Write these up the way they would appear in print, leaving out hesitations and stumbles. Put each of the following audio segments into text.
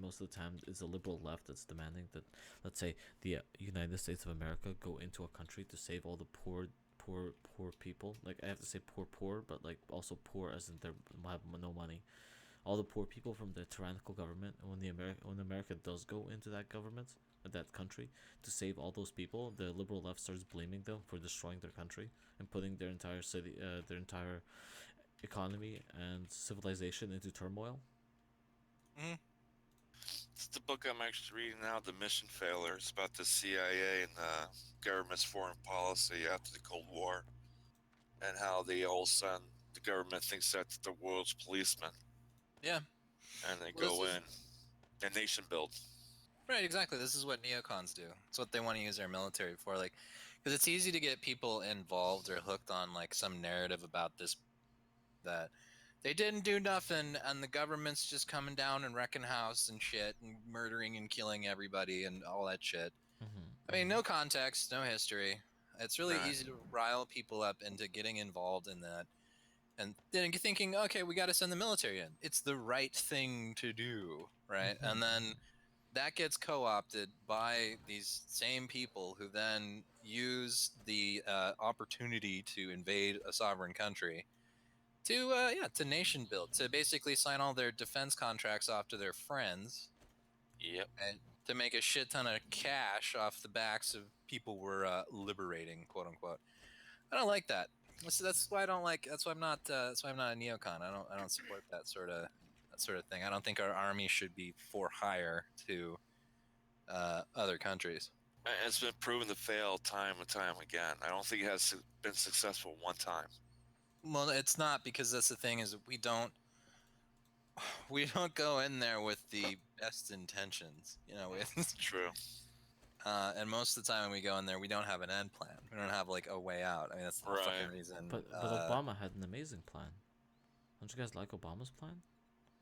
most of the time it's a liberal left that's demanding that, let's say, the United States of America go into a country to save all the poor people. Like, I have to say poor, but like also poor as in they have no money. All the poor people from the tyrannical government. And when America does go into that government, that country, to save all those people, the liberal left starts blaming them for destroying their country and putting their entire city, their entire economy and civilization into turmoil. Mm-hmm. It's the book I'm actually reading now, The Mission Failure. It's about the CIA and the government's foreign policy after the Cold War, and how the government thinks that's the world's policeman. Yeah. And they go in and nation build. Right, exactly. This is what neocons do. It's what they want to use their military for, like, because it's easy to get people involved or hooked on like some narrative about this, that they didn't do nothing and the government's just coming down and wrecking house and shit and murdering and killing everybody and all that shit. I mean, no context, no history. It's really easy to rile people up into getting involved in that, and then thinking, okay, we got to send the military in. It's the right thing to do, right? And then that gets co-opted by these same people who then use the opportunity to invade a sovereign country to nation build, to basically sign all their defense contracts off to their friends. Yep. And to make a shit ton of cash off the backs of people we're liberating, quote unquote. I don't like that. That's why I don't like. That's why I'm not. That's why I'm not a neocon. I don't support that sort of thing. I don't think our army should be for hire to other countries. It's been proven to fail time and time again. I don't think it has been successful one time. Well, it's not, because that's the thing, is we don't go in there with the best intentions. You know, it's true. And most of the time when we go in there, we don't have an end plan. We don't have like a way out. I mean, that's the fucking reason. But Obama had an amazing plan. Don't you guys like Obama's plan?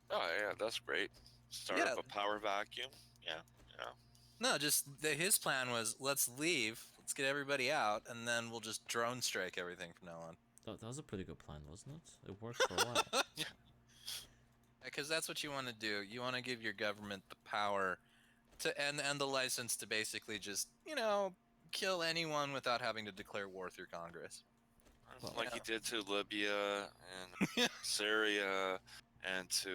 Oh yeah, that's great. Start up a power vacuum. Yeah. No, just his plan was, let's leave, let's get everybody out, and then we'll just drone strike everything from now on. That was a pretty good plan, wasn't it? It worked for a while. Because that's what you want to do. You want to give your government the power to and the license to basically just, kill anyone without having to declare war through Congress. Like he did to Libya and Syria and to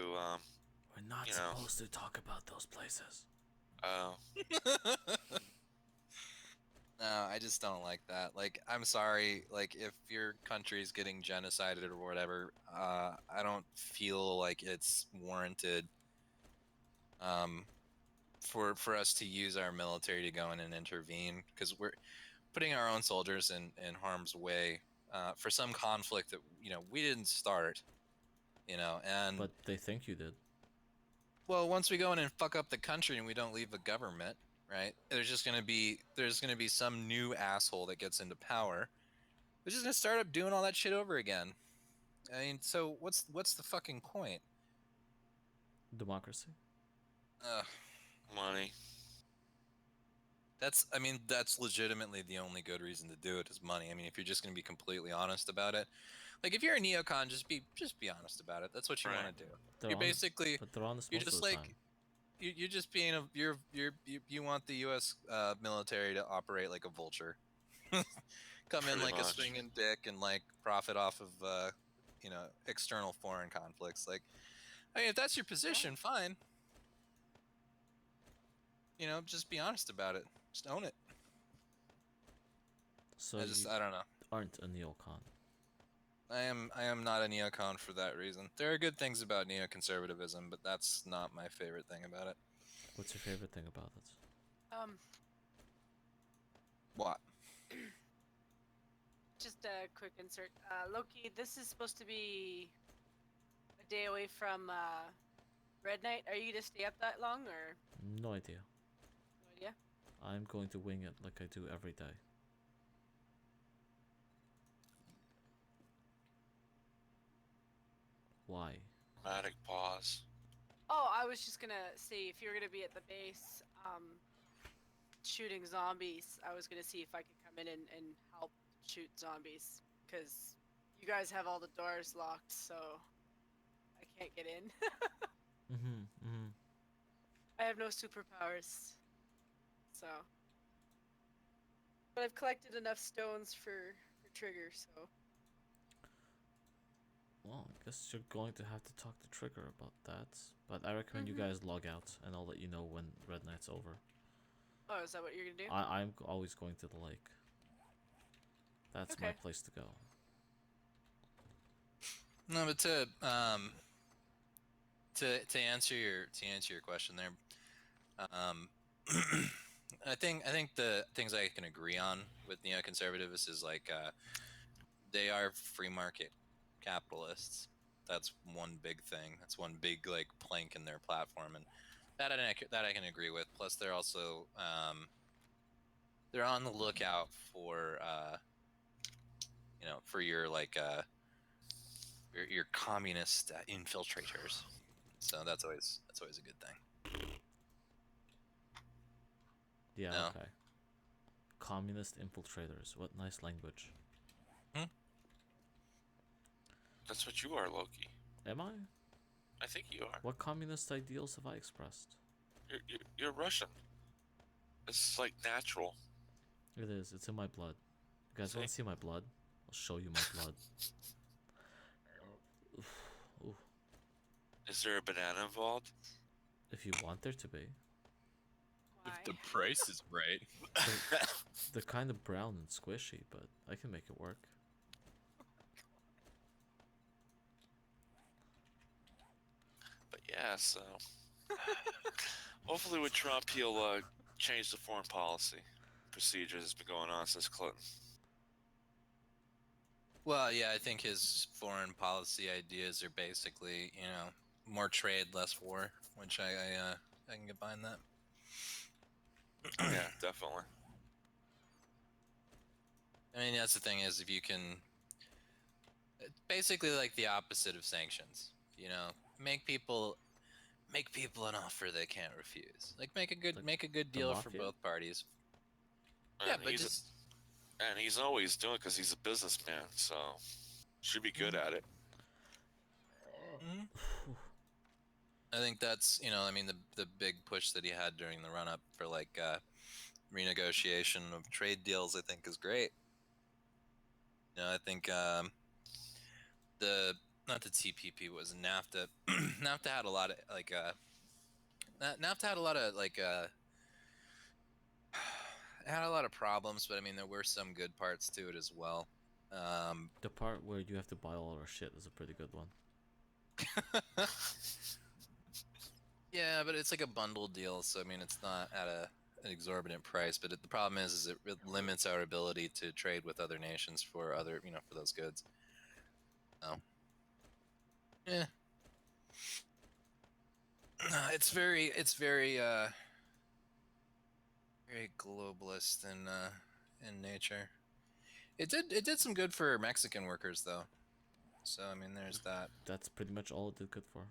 We're not supposed to talk about those places. Oh. No, I just don't like that. Like, I'm sorry, like, if your country's getting genocided or whatever, I don't feel like it's warranted for us to use our military to go in and intervene, because we're putting our own soldiers in harm's way for some conflict that, we didn't start, and... But they think you did. Well, once we go in and fuck up the country and we don't leave the government, right? There's gonna be some new asshole that gets into power, which is gonna start up doing all that shit over again. I mean, so what's the fucking point? Democracy. Money. That's legitimately the only good reason to do it, is money. I mean, if you're just gonna be completely honest about it, like, if you're a neocon, just be honest about it. That's what you want to do. You're basically, but they're honest. You're just like, you're just being you want the U.S. Military to operate like a vulture, come in like a swinging dick and like profit off of external foreign conflicts. Like, I mean, if that's your position, fine. Just be honest about it. Just own it. So I don't know. Aren't a neocon. I am not a neocon for that reason. There are good things about neoconservatism, but that's not my favorite thing about it. What's your favorite thing about it? What? Just a quick insert. Loki, this is supposed to be a day away from Red Night. Are you gonna stay up that long, or? No idea. No idea? I'm going to wing it like I do every day. Why? Dramatic pause. Oh, I was just gonna say, if you're gonna be at the base, shooting zombies, I was gonna see if I could come in and help shoot zombies, because you guys have all the doors locked, so I can't get in. I have no superpowers. So, but I've collected enough stones for Trigger, so. Well, I guess you're going to have to talk to Trigger about that. But I recommend you Mhm. guys log out, and I'll let you know when Red Night's over. Oh, is that what you're gonna do? I'm always going to the lake. That's my Okay. place to go. No, but to answer your question there, um, I think the things I can agree on with neoconservativists is like they are free market capitalists. That's one big thing. That's one big like plank in their platform, and that I can agree with. Plus, they're also they're on the lookout for for your like your communist infiltrators. So that's always a good thing. Yeah, No. okay. Communist infiltrators. What nice language. That's what you are, Loki. Am I? I think you are. What communist ideals have I expressed? You're Russian. It's like natural. It is. It's in my blood. You guys want to see my blood? I'll show you my blood. Oof. Is there a banana involved? If you want there to be. Why? If the price is right. They're kind of brown and squishy, but I can make it work. But yeah, so hopefully with Trump he'll change the foreign policy procedure that's been going on since Clinton. Well, yeah, I think his foreign policy ideas are basically, more trade, less war, which I can get behind that. Yeah, definitely. I mean, that's the thing is if you can, basically like the opposite of sanctions, make people an offer they can't refuse. Like make a good the deal for mafia? both parties. And Yeah, but he's always doing it because he's a businessman, so should be good at it. Mhm. I think that's I mean the big push that he had during the run up for like renegotiation of trade deals I think is great. I think the not the TPP was NAFTA. NAFTA had a lot of like NAFTA had a lot of like it had a lot of problems, but I mean there were some good parts to it as well. The part where you have to buy all our shit is a pretty good one. Yeah, but it's like a bundle deal, so I mean it's not at an exorbitant price. But the problem is it limits our ability to trade with other nations for other for those goods. So, yeah, it's very very globalist in nature. It did some good for Mexican workers though. So I mean there's that. That's pretty much all it did good for.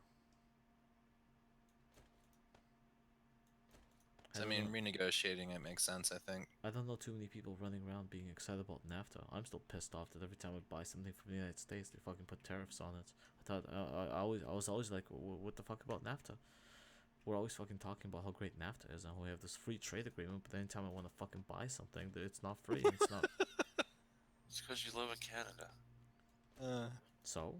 So, I mean renegotiating it makes sense I think. I don't know too many people running around being excited about NAFTA. I'm still pissed off that every time I buy something from the United States, they fucking put tariffs on it. I thought I was always like, what the fuck about NAFTA? We're always fucking talking about how great NAFTA is and we have this free trade agreement, but anytime I want to fucking buy something, it's not free. It's not. It's because you live in Canada. So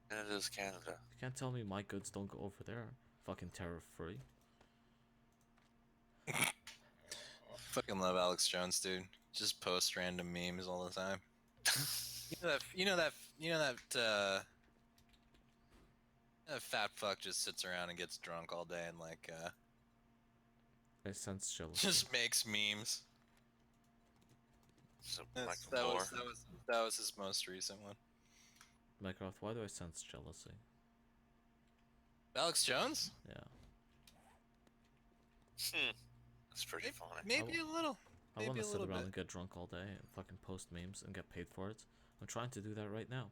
Canada's Canada. you can't tell me my goods don't go over there fucking tariff free. Fucking love Alex Jones, dude. Just post random memes all the time. That fat fuck just sits around and gets drunk all day and like I sense jealousy. just makes memes. So That's- Michael Moore. that was his most recent one. Mycroft, why do I sense jealousy? Alex Jones? Yeah. That's pretty funny. Maybe a little. I Maybe want to a sit little around bit. and get drunk all day and fucking post memes and get paid for it. I'm trying to do that right now.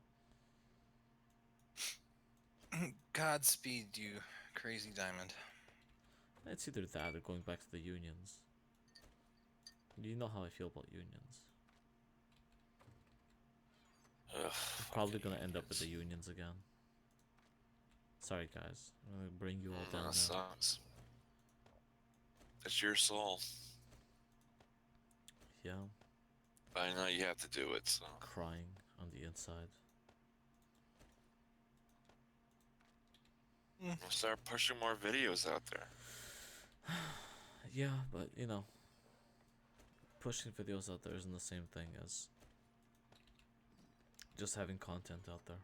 Godspeed, you crazy diamond. It's either that or going back to the unions. You know how I feel about unions. Ugh, I'm probably fucking gonna end up with the unions. unions again. Sorry, guys. I'm gonna bring you all down That now. sucks. It's your soul. Yeah, But I know you have to do it, so. crying on the inside. We'll start pushing more videos out there. Yeah, but you know, pushing videos out there isn't the same thing as just having content out there.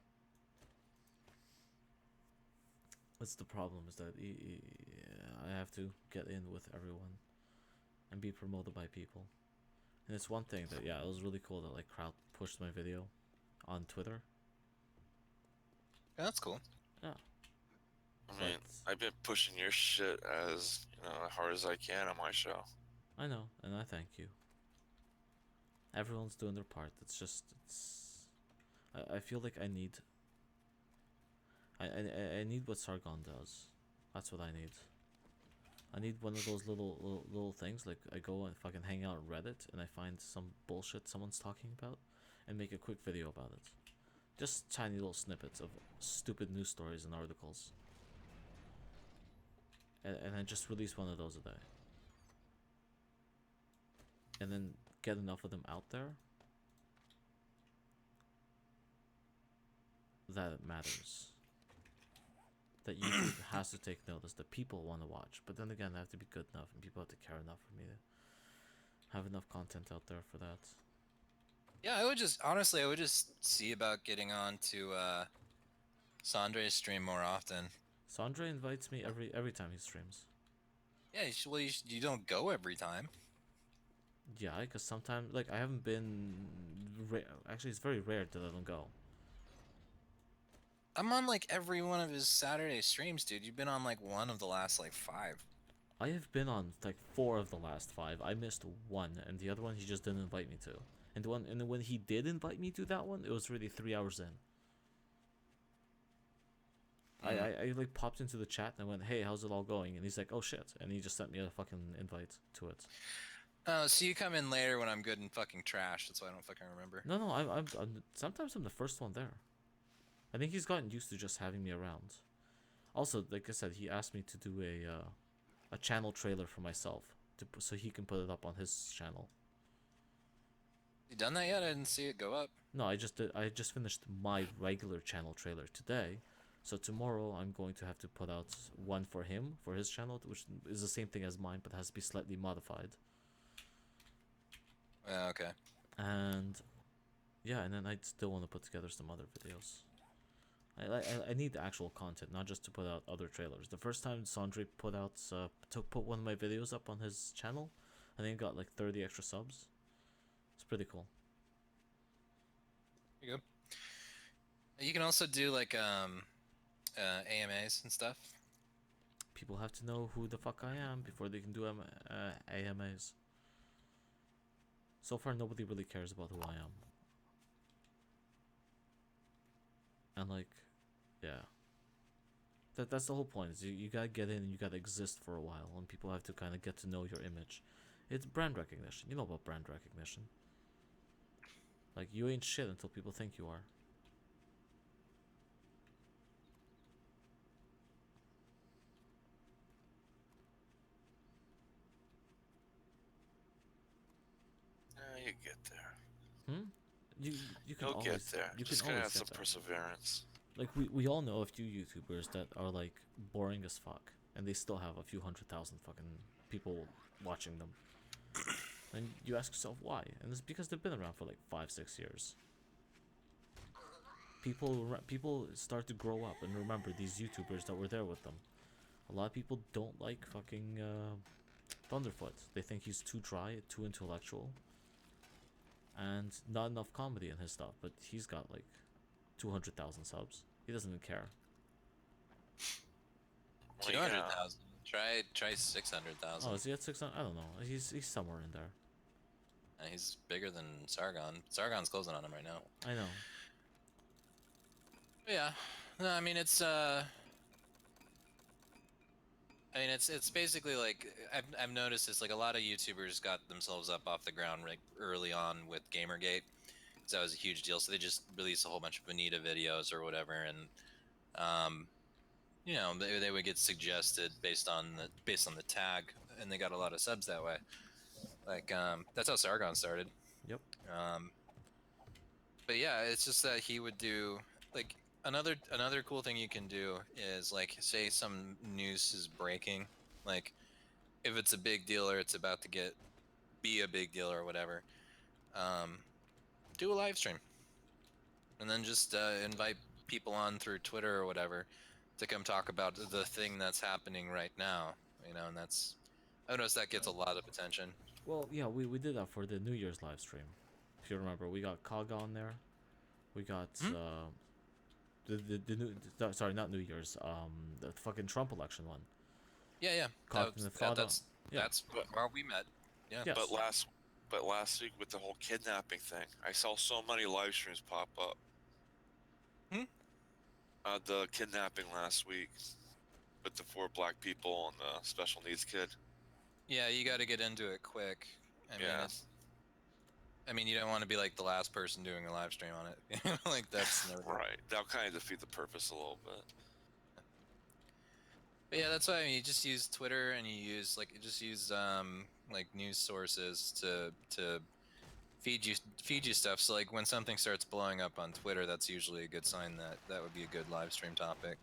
That's the problem, is that I have to get in with everyone and be promoted by people. And it's one thing that, yeah, it was really cool that like crowd pushed my video on Twitter. Yeah, that's cool. Yeah, I mean, I've been pushing your shit as hard as I can on my show. I know, and I thank you. Everyone's doing their part. I feel like I need I need what Sargon does. That's what I need. I need one of those little things, like I go and fucking hang out on Reddit and I find some bullshit someone's talking about and make a quick video about it. Just tiny little snippets of stupid news stories and articles. And I just release one of those a day. And then get enough of them out there that it matters. That YouTube has to take notice, that people want to watch. But then again, I have to be good enough and people have to care enough for me to have enough content out there for that. Yeah, I would just see about getting on to Sandre's stream more often. Sandre invites me every time he streams. Yeah, you don't go every time. Yeah, because sometimes, like, I haven't been... Actually, it's very rare that I don't go. I'm on like every one of his Saturday streams, dude. You've been on like one of the last like 5. I have been on like 4 of the last 5. I missed one, and the other one he just didn't invite me to. And when he did invite me to that one, it was really 3 hours in. I like popped into the chat and I went, "Hey, how's it all going?" And he's like, "Oh shit," and he just sent me a fucking invite to it. Oh, so you come in later when I'm good and fucking trash. That's why I don't fucking remember. No, I'm sometimes I'm the first one there. I think he's gotten used to just having me around. Also, like I said, he asked me to do a channel trailer for myself so he can put it up on his channel. You done that yet? I didn't see it go up. No, I just finished my regular channel trailer today. So tomorrow I'm going to have to put out one for him, for his channel, which is the same thing as mine, but has to be slightly modified. Okay. And yeah, and then I still want to put together some other videos. I need the actual content, not just to put out other trailers. The first time Sandre put one of my videos up on his channel, I think it got like 30 extra subs. It's pretty cool. There you go. You can also do like AMAs and stuff. People have to know who the fuck I am before they can do AMAs. So far, nobody really cares about who I am. And like, yeah. That's the whole point. Is you gotta get in and you gotta exist for a while, and people have to kind of get to know your image. It's brand recognition. You know about brand recognition. Like, you ain't shit until people think you are. You get there. You can You'll always get there. You Just can gotta always have get some there. perseverance. Like, we all know a few YouTubers that are like boring as fuck, and they still have a few 100,000 fucking people watching them. And you ask yourself why, and it's because they've been around for like 5-6 years. People start to grow up and remember these YouTubers that were there with them. A lot of people don't like fucking Thunderfoot. They think he's too dry, too intellectual, and not enough comedy in his stuff. But he's got like 200,000 subs. He doesn't even care. 200,000. Try 600,000. Oh, is he at 600? I don't know. He's somewhere in there. He's bigger than Sargon. Sargon's closing on him right now. I know. But yeah. No, I mean it's it's basically like I've noticed this, like a lot of YouTubers got themselves up off the ground like early on with Gamergate. So that was a huge deal. So they just released a whole bunch of Bonita videos or whatever, and you know, they would get suggested based on the tag, and they got a lot of subs that way. Like that's how Sargon started. Yep. But yeah, it's just that he would do like another cool thing you can do is like say some news is breaking, like if it's a big deal or it's about to be a big deal or whatever, do a live stream and then just invite people on through Twitter or whatever to come talk about the thing that's happening right now. You know, and I noticed that gets a lot of attention. Well, yeah, we did that for the New Year's live stream. If you remember, we got Kaga on there. We got the new sorry, not New Year's, the fucking Trump election one. Yeah, yeah. Caught in the fraud. Yeah. That's where we met. Yeah. Yes. But last week with the whole kidnapping thing, I saw so many live streams pop up. The kidnapping last week with the 4 black people and the special needs kid. Yeah, you got to get into it quick. I mean, you don't want to be like the last person doing a live stream on it. Like that's never right. That'll kind of defeat the purpose a little bit. But yeah, that's why you just use Twitter and you use like news sources to feed you stuff. So like when something starts blowing up on Twitter, that's usually a good sign that would be a good live stream topic.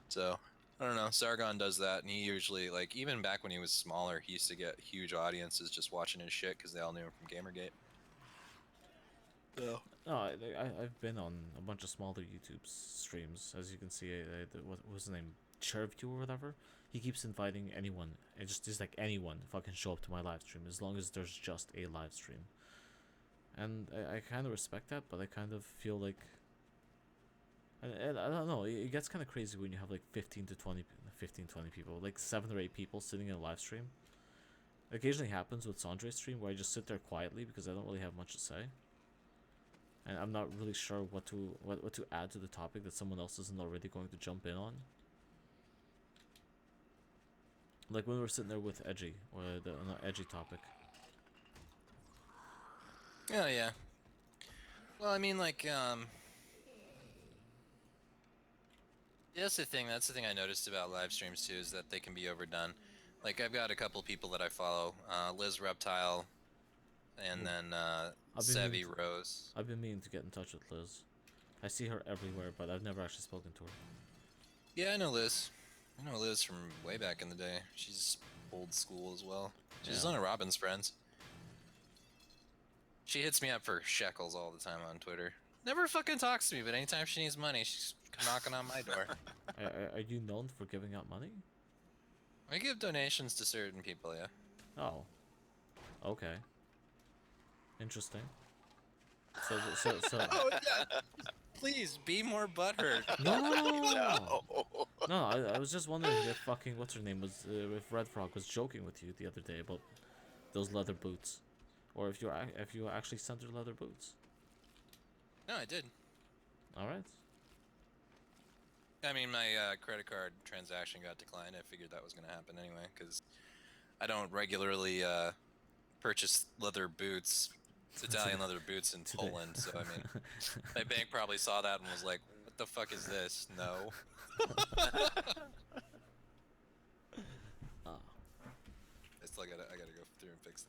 So I don't know, Sargon does that, and he usually, like, even back when he was smaller, he used to get huge audiences just watching his shit because they all knew him from Gamergate. So. No, I've been on a bunch of smaller YouTube streams, as you can see. What was his name, Chairview or whatever. He keeps inviting anyone. It just like anyone fucking show up to my live stream as long as there's just a live stream. And I kind of respect that, but I kind of feel like. And I don't know, it gets kind of crazy when you have like 15, 20 people, like 7 or 8 people sitting in a live stream. It occasionally happens with Sandre's stream where I just sit there quietly because I don't really have much to say. And I'm not really sure what to add to the topic that someone else isn't already going to jump in on. Like when we were sitting there with Edgy, or the Edgy topic. Oh yeah. Well, I mean, like, that's the thing I noticed about live streams too, is that they can be overdone. Like, I've got a couple people that I follow, Liz Reptile, and then Sevi Rose. I've been meaning to get in touch with Liz. I see her everywhere, but I've never actually spoken to her. Yeah, I know Liz. I know Liz from way back in the day. She's old school as well. She's one of Robin's friends. She hits me up for shekels all the time on Twitter. Never fucking talks to me, but anytime she needs money, she's knocking on my door. Are you known for giving out money? I give donations to certain people, yeah. Oh. Okay. Interesting. So. Oh, yeah. Please, be more butthurt. No. No, I was just wondering if fucking what's her name was if Red Frog was joking with you the other day about those leather boots, or if you actually sent her leather boots. No, I did. All right. I mean, my credit card transaction got declined. I figured that was going to happen anyway, because I don't regularly purchase leather boots, Italian leather boots in Poland. So, I mean, my bank probably saw that and was like, what the fuck is this? No. I gotta go through and fix it.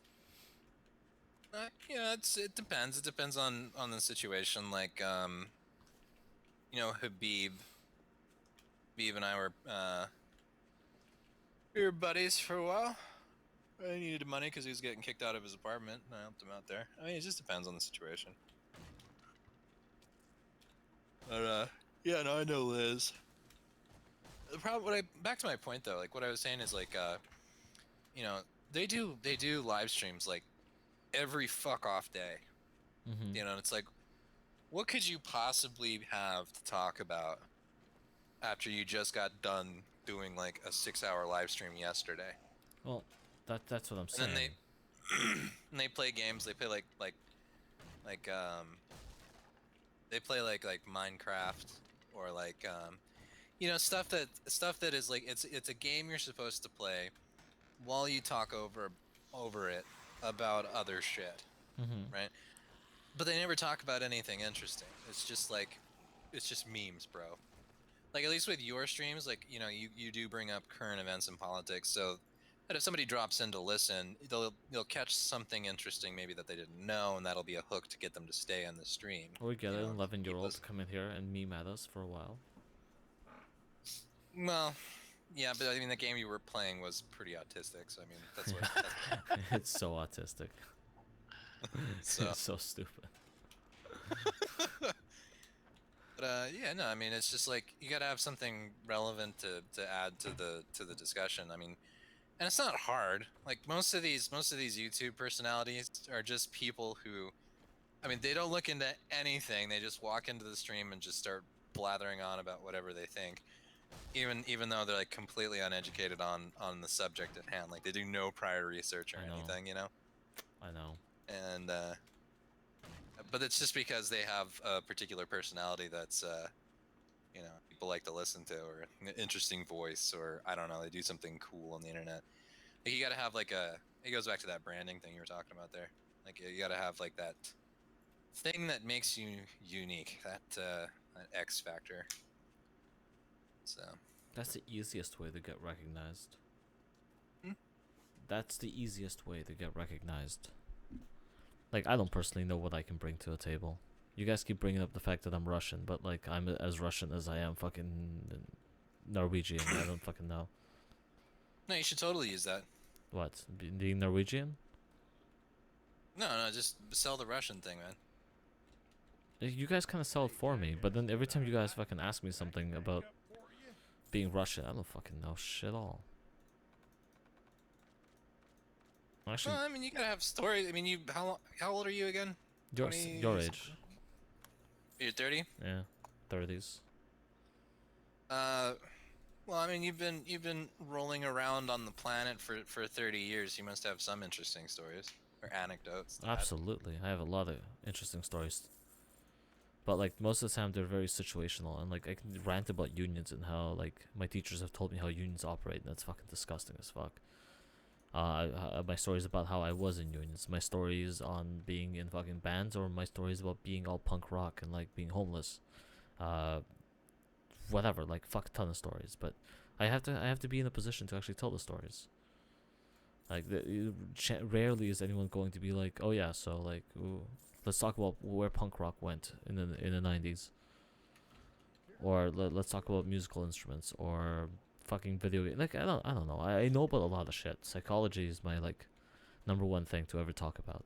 Yeah, it depends. It depends on the situation. Like, you know, Habib and I we were buddies for a while. I needed money because he was getting kicked out of his apartment, and I helped him out there. I mean, it just depends on the situation. But yeah, no, I know Liz. The problem, back to my point though, like what I was saying is like, you know, they do live streams like every fuck off day. Mm-hmm. You know, and it's like, what could you possibly have to talk about after you just got done doing like a 6-hour live stream yesterday? Well, that's what I'm saying. And then they play games. They play like they play like Minecraft or like you know, stuff that is like it's a game you're supposed to play while you talk over it about other shit, right? But they never talk about anything interesting. It's just memes, bro. like at least with your streams, like you do bring up current events and politics, so that if somebody drops in to listen, they'll catch something interesting maybe that they didn't know, and that'll be a hook to get them to stay on the stream. Or we get you an know, keep 11-year-old to listening. come in here and meme at us for a while. Well, yeah, but I mean the game you were playing was pretty autistic, so I mean that's what. It's so autistic. So. It's so stupid. But yeah, no, I mean it's just like you gotta have something relevant to add to the discussion. I mean, and it's not hard. Like most of these YouTube personalities are just people who, I mean, they don't look into anything. They just walk into the stream and just start blathering on about whatever they think, even though they're like completely uneducated on the subject at hand. Like they do no prior research or I know. anything, I know. And but it's just because they have a particular personality that's people like to listen to, or an interesting voice, or I don't know, they do something cool on the internet. Like you gotta have like it goes back to that branding thing you were talking about there. Like you gotta have like that thing that makes you unique, that X factor. So That's the easiest way to get recognized. Hmm? That's the easiest way to get recognized. Like, I don't personally know what I can bring to a table. You guys keep bringing up the fact that I'm Russian, but like I'm as Russian as I am fucking Norwegian. I don't fucking know. no, you should totally use that. What? Being Norwegian? No, just sell the Russian thing, man. You guys kind of sell it for me, but then every time you guys fucking ask me something about being Russian, I don't fucking know shit all. Actually, Well, I mean, you gotta have stories. I mean, how old are you again? your 20 your something? age, You're 30. yeah, 30s. Well, I mean, you've been rolling around on the planet for 30 years. You must have some interesting stories or anecdotes. to add. Absolutely, I have a lot of interesting stories. But like most of the time, they're very situational, and like I can rant about unions and how like my teachers have told me how unions operate, and that's fucking disgusting as fuck. My stories about how I was in unions, my stories on being in fucking bands, or my stories about being all punk rock and like being homeless, whatever, like fuck a ton of stories. But I have to be in a position to actually tell the stories. Like rarely is anyone going to be like, oh yeah, so like let's talk about where punk rock went in the 90s, or let's talk about musical instruments or fucking video game. Like I don't know. I know about a lot of shit. Psychology is my like number one thing to ever talk about.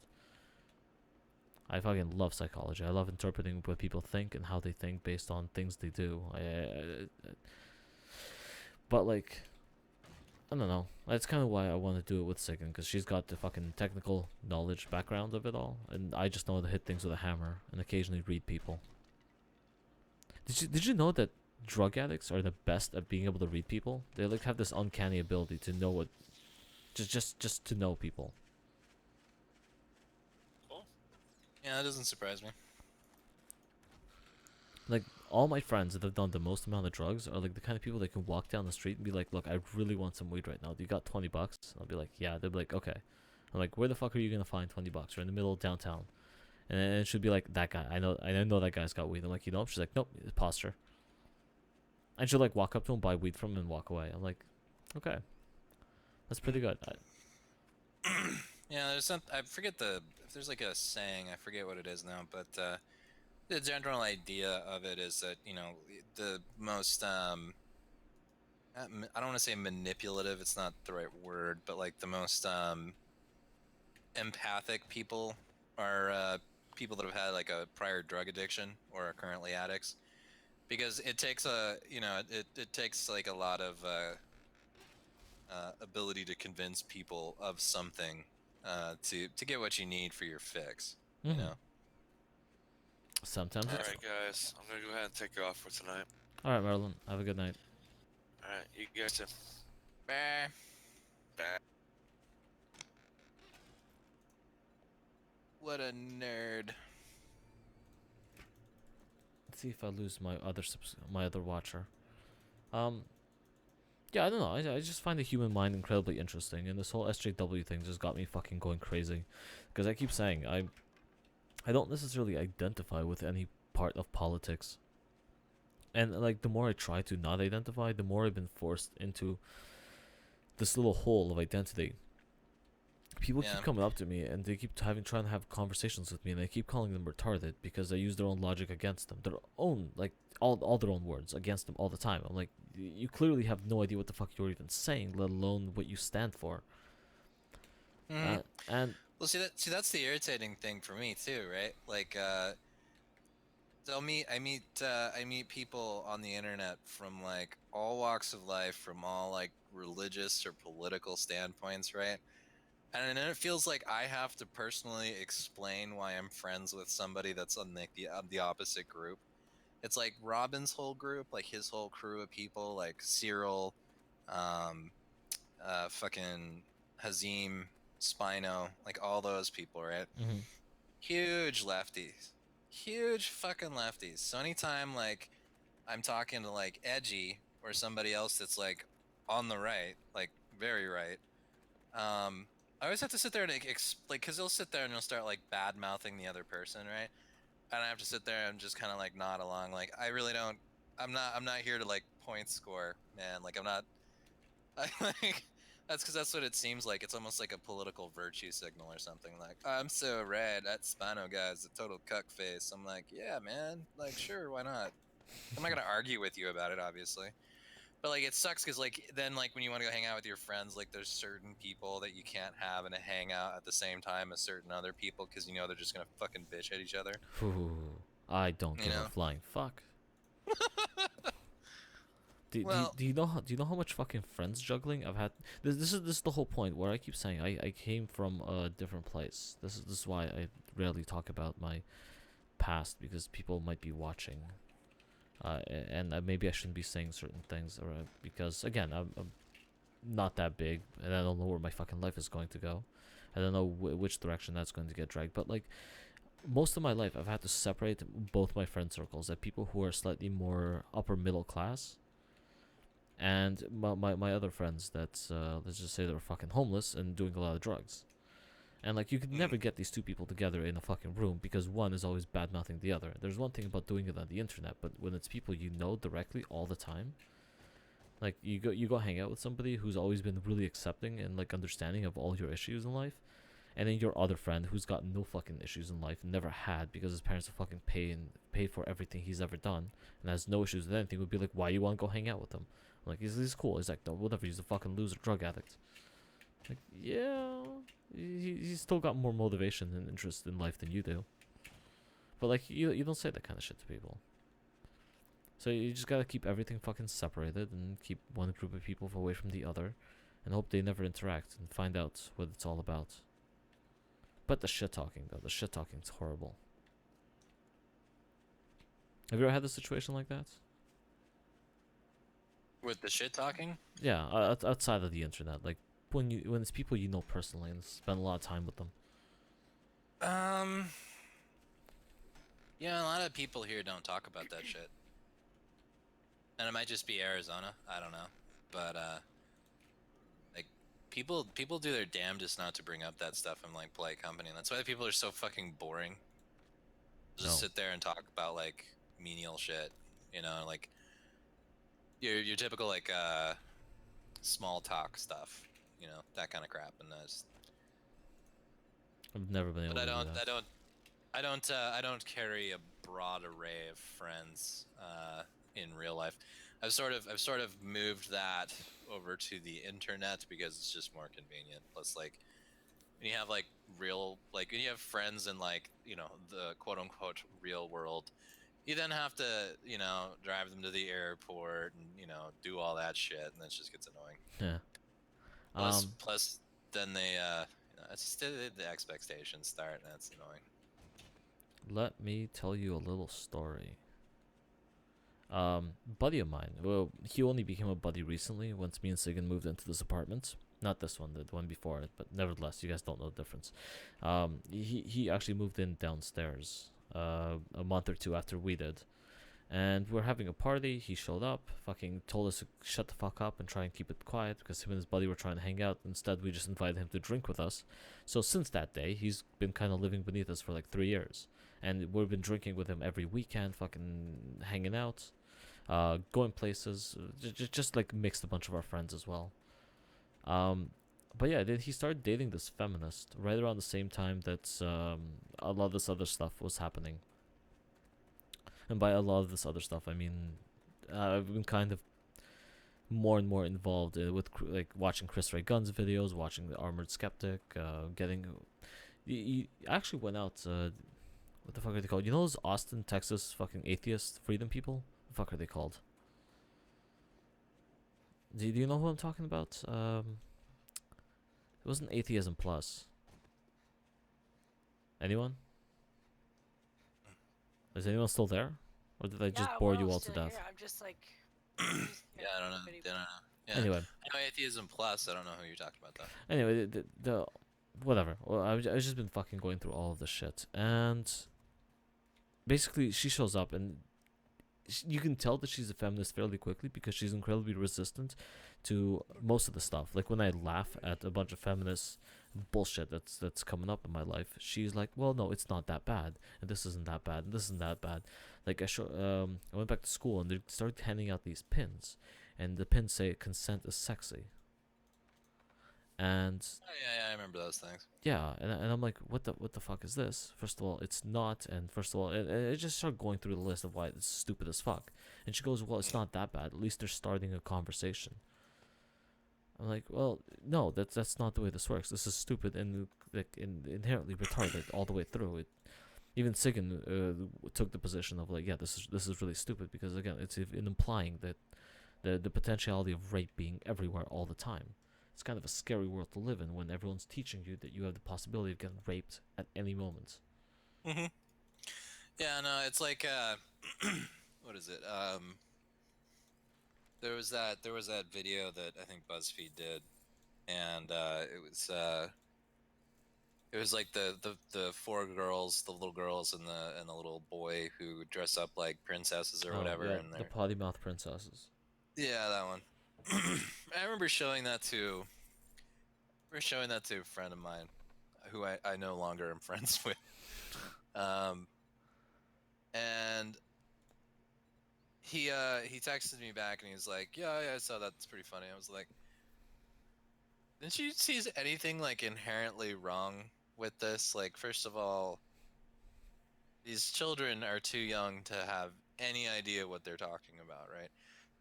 I fucking love psychology. I love interpreting what people think and how they think based on things they do. But like, I don't know. That's kind of why I want to do it with Sigan, because she's got the fucking technical knowledge background of it all, and I just know how to hit things with a hammer and occasionally read people. Did you know that drug addicts are the best at being able to read people? They like have this uncanny ability to know what, just to know people. Cool. Yeah, that doesn't surprise me. Like all my friends that have done the most amount of drugs are like the kind of people that can walk down the street and be like, "Look, I really want some weed right now. Do you got $20?" I'll be like, "Yeah." They'll be like, "Okay." I'm like, "Where the fuck are you gonna find $20? We're in the middle of downtown." And then it should be like, "That guy. I know that guy's got weed." I'm like, "You know?" She's like, "Nope, it's posture." And she'll like walk up to him, buy weed from him, and walk away. I'm like, "Okay, that's pretty good." Yeah, there's some. I forget if there's like a saying. I forget what it is now, but the general idea of it is that the most I don't want to say manipulative. It's not the right word, but like the most empathic people are people that have had like a prior drug addiction or are currently addicts, because it takes it takes like a lot of ability to convince people of something to get what you need for your fix. You Mhm. know. Sometimes it's. Alright, guys. I'm gonna go ahead and take off for tonight. All right, Marilyn. Have a good night. Alright, you guys too. Bah. Bye. What a nerd. Let's see if I lose my other watcher. Yeah, I don't know. I just find the human mind incredibly interesting, and this whole SJW thing just got me fucking going crazy. Because I keep saying I don't necessarily identify with any part of politics. And like the more I try to not identify, the more I've been forced into this little hole of identity. People Yeah. keep coming up to me and they keep trying to have conversations with me, and I keep calling them retarded because I use their own logic against them, their own, like all their own words against them all the time. I'm like, you clearly have no idea what the fuck you're even saying, let alone what you stand for. Mhm. And Well, that's the irritating thing for me too, right? Like, I meet people on the internet from like all walks of life, from all like religious or political standpoints, right? And then it feels like I have to personally explain why I'm friends with somebody that's on like the opposite group. It's like Robin's whole group, like his whole crew of people, like Cyril, um, fucking Hazim, Spino, like all those people, right? mhm. Huge lefties, huge fucking lefties. So anytime like I'm talking to like Edgy or somebody else that's like on the right, like very right, I always have to sit there and like, cause they'll sit there and they'll start like bad mouthing the other person, right? And I have to sit there and just kind of like nod along. Like I really don't. I'm not here to like point score, man. Like I'm not. I like. That's because that's what it seems like. It's almost like a political virtue signal or something. Like I'm so red. That Spano guy is a total cuck face. I'm like, yeah, man. Like sure, why not? I'm not gonna argue with you about it, obviously. But like it sucks because like then like when you want to go hang out with your friends, like there's certain people that you can't have in a hangout at the same time as certain other people because you know they're just gonna fucking bitch at each other. Phew, I don't You give a know. flying fuck. Well, Do you know how much fucking friends juggling I've had? This is the whole point where I keep saying I came from a different place. This is why I rarely talk about my past, because people might be watching. And maybe I shouldn't be saying certain things, or because again I'm not that big, and I don't know where my fucking life is going to go. I don't know which direction that's going to get dragged. But like most of my life, I've had to separate both my friend circles. That people who are slightly more upper middle class, and my other friends that let's just say they're fucking homeless and doing a lot of drugs. And like you could never get these two people together in a fucking room because one is always bad mouthing the other. There's one thing about doing it on the internet, but when it's people you know directly all the time, like you go hang out with somebody who's always been really accepting and like understanding of all your issues in life, and then your other friend who's got no fucking issues in life, never had because his parents have fucking paid for everything he's ever done, and has no issues with anything, would be like, why you want to go hang out with him? I'm like, he's cool. He's like, no, whatever. He's a fucking loser, drug addict. Like, yeah, he's still got more motivation and interest in life than you do. But like, you don't say that kind of shit to people. So you just gotta keep everything fucking separated and keep one group of people away from the other, and hope they never interact and find out what it's all about. But the shit talking though, the shit talking's horrible. Have you ever had a situation like that? with the shit talking. Yeah, outside of the internet, like when it's people you know personally and spend a lot of time with them. Yeah, a lot of people here don't talk about that shit. And it might just be Arizona. I don't know. But like people do their damnedest not to bring up that stuff in like polite company. And that's why people are so fucking boring. Just No. sit there and talk about like menial shit, you know, like your typical like small talk stuff, you know, that kind of crap. And I've never been able but to do that. I don't carry a broad array of friends in real life. I've sort of moved that over to the internet because it's just more convenient. Plus, like when you have like real, like when you have friends in like, you know, the quote unquote real world, you then have to, you know, drive them to the airport and, you know, do all that shit, and that just gets annoying. Yeah. Plus then they you know, it's just the expectations start, and that's annoying. Let me tell you a little story. Buddy of mine. Well, he only became a buddy recently once me and Sigan moved into this apartment. Not this one, the one before it, but nevertheless, you guys don't know the difference. He actually moved in downstairs a month or two after we did. And we're having a party. He showed up, fucking told us to shut the fuck up and try and keep it quiet because him and his buddy were trying to hang out. Instead, we just invited him to drink with us. So since that day, he's been kind of living beneath us for like 3 years. And we've been drinking with him every weekend, fucking hanging out. going places, just like mixed a bunch of our friends as well. But yeah, then he started dating this feminist right around the same time that a lot of this other stuff was happening. And by a lot of this other stuff, I mean I've been kind of more and more involved with like watching Chris Ray Gunn's videos, watching the Armored Skeptic, getting. He actually went out. What the fuck are they called? You know those Austin, Texas fucking atheist freedom people? What the fuck are they called? Do you know who I'm talking about? It wasn't Atheism Plus. Anyone? Is anyone still there? Or did I just Yeah, bore we're you all to still death? here. I'm just like. Yeah, I don't know. I don't know. Yeah. Anyway. I know Atheism Plus. I don't know who you're talking about though. Anyway, the whatever. Well, I've just been fucking going through all of this shit, and basically she shows up, and you can tell that she's a feminist fairly quickly because she's incredibly resistant to most of the stuff. Like when I laugh at a bunch of feminist bullshit that's coming up in my life, she's like, "Well, no, it's not that bad, and this isn't that bad, and this isn't that bad." Like I went back to school and they started handing out these pins, and the pins say "consent is sexy." And Oh, yeah, I remember those things. yeah, and I'm like, what the fuck is this? First of all, it's not, and first of all, it just started going through the list of why it's stupid as fuck. And she goes, well, it's not that bad. At least they're starting a conversation. I'm like, well, no, that's not the way this works. This is stupid and like inherently retarded all the way through. Even Sigan took the position of like, yeah, this is really stupid because again, it's implying that the potentiality of rape being everywhere all the time. It's kind of a scary world to live in when everyone's teaching you that you have the possibility of getting raped at any moment. Mm-hmm. Yeah, no, it's like what is it? There was that video that I think BuzzFeed did, and it was like the four girls, the little girls and the little boy who dress up like princesses or whatever, yeah, and the they're potty mouth princesses. yeah, that one. I remember showing that to a friend of mine, who I no longer am friends with, and he texted me back and he's like, yeah, I saw that. It's pretty funny. I was like, didn't you see anything like inherently wrong with this? Like, first of all, these children are too young to have any idea what they're talking about, right?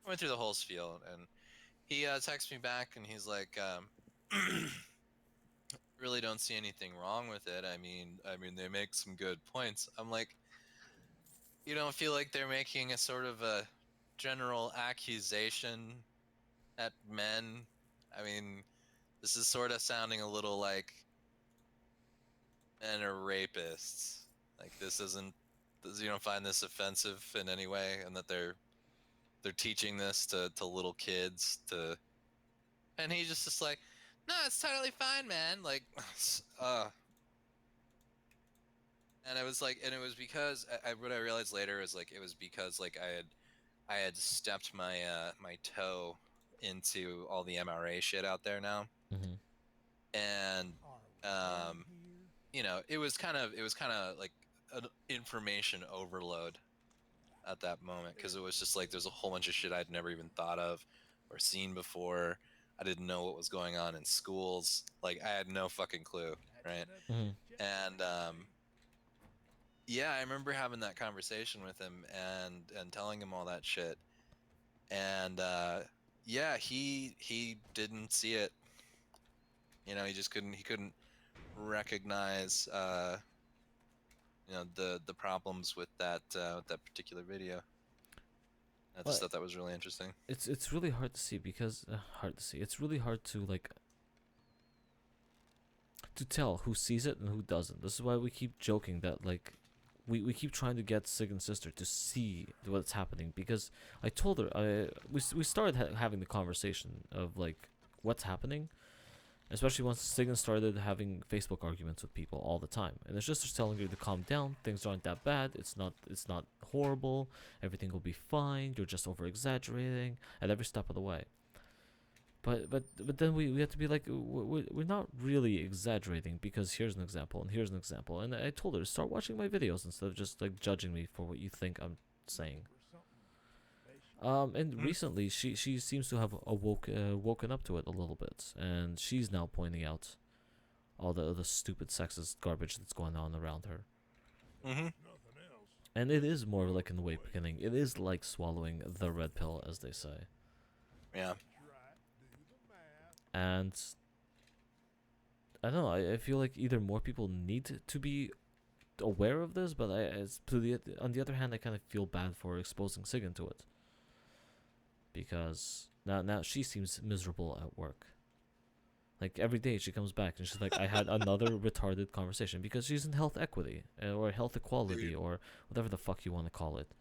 I went through the whole spiel, and he texts me back and he's like, really don't see anything wrong with it. I mean, they make some good points. I'm like, you don't feel like they're making a sort of a general accusation at men? I mean, this is sort of sounding a little like men are rapists. Like you don't find this offensive in any way, and that they're teaching this to little kids to, and he's just like, no, it's totally fine, man. Like, and it was because what I realized later is like it was because like I had stepped my my toe into all the MRA shit out there now, Mm-hmm. and you know, it was kind of like an information overload at that moment, because it was just like there's a whole bunch of shit I'd never even thought of or seen before. I didn't know what was going on in schools. Like, I had no fucking clue, right? Mm-hmm. And yeah, I remember having that conversation with him and telling him all that shit. And yeah, he didn't see it. You know, he couldn't recognize you know, the problems with that particular video. I just thought that was really interesting. It's really hard to see because It's really hard to like to tell who sees it and who doesn't. This is why we keep joking that like we keep trying to get Sig and Sister to see what's happening, because I told her we started having the conversation of like what's happening, especially once Sig started having Facebook arguments with people all the time, and it's just telling her to calm down. Things aren't that bad. It's not horrible. Everything will be fine. You're just over exaggerating at every step of the way. But then we have to be like, we're not really exaggerating, because here's an example and here's an example. And I told her to start watching my videos instead of just like judging me for what you think I'm saying. And Mhm. recently she seems to have woken up to it a little bit, and she's now pointing out all the stupid sexist garbage that's going on around her. Mm-hmm. And it is more like in the way beginning. It is like swallowing the red pill, as they say. Yeah. And I don't know. I feel like either more people need to be aware of this, but on the other hand, I kind of feel bad for exposing Sigan to it, because now she seems miserable at work. Like every day she comes back and she's like, I had another retarded conversation, because she's in health equity or health equality Dude. or whatever the fuck you want to call it.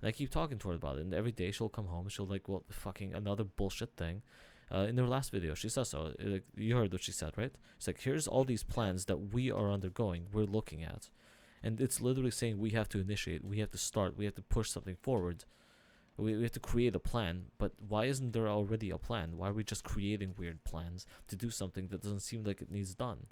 And I keep talking to her about it, and every day she'll come home and she'll like, well, fucking another bullshit thing. In her last video, she says so. You heard what she said, right? It's like, here's all these plans that we are undergoing, we're looking at. And it's literally saying we have to initiate, we have to start, we have to push something forward. We have to create a plan, but why isn't there already a plan? Why are we just creating weird plans to do something that doesn't seem like it needs done?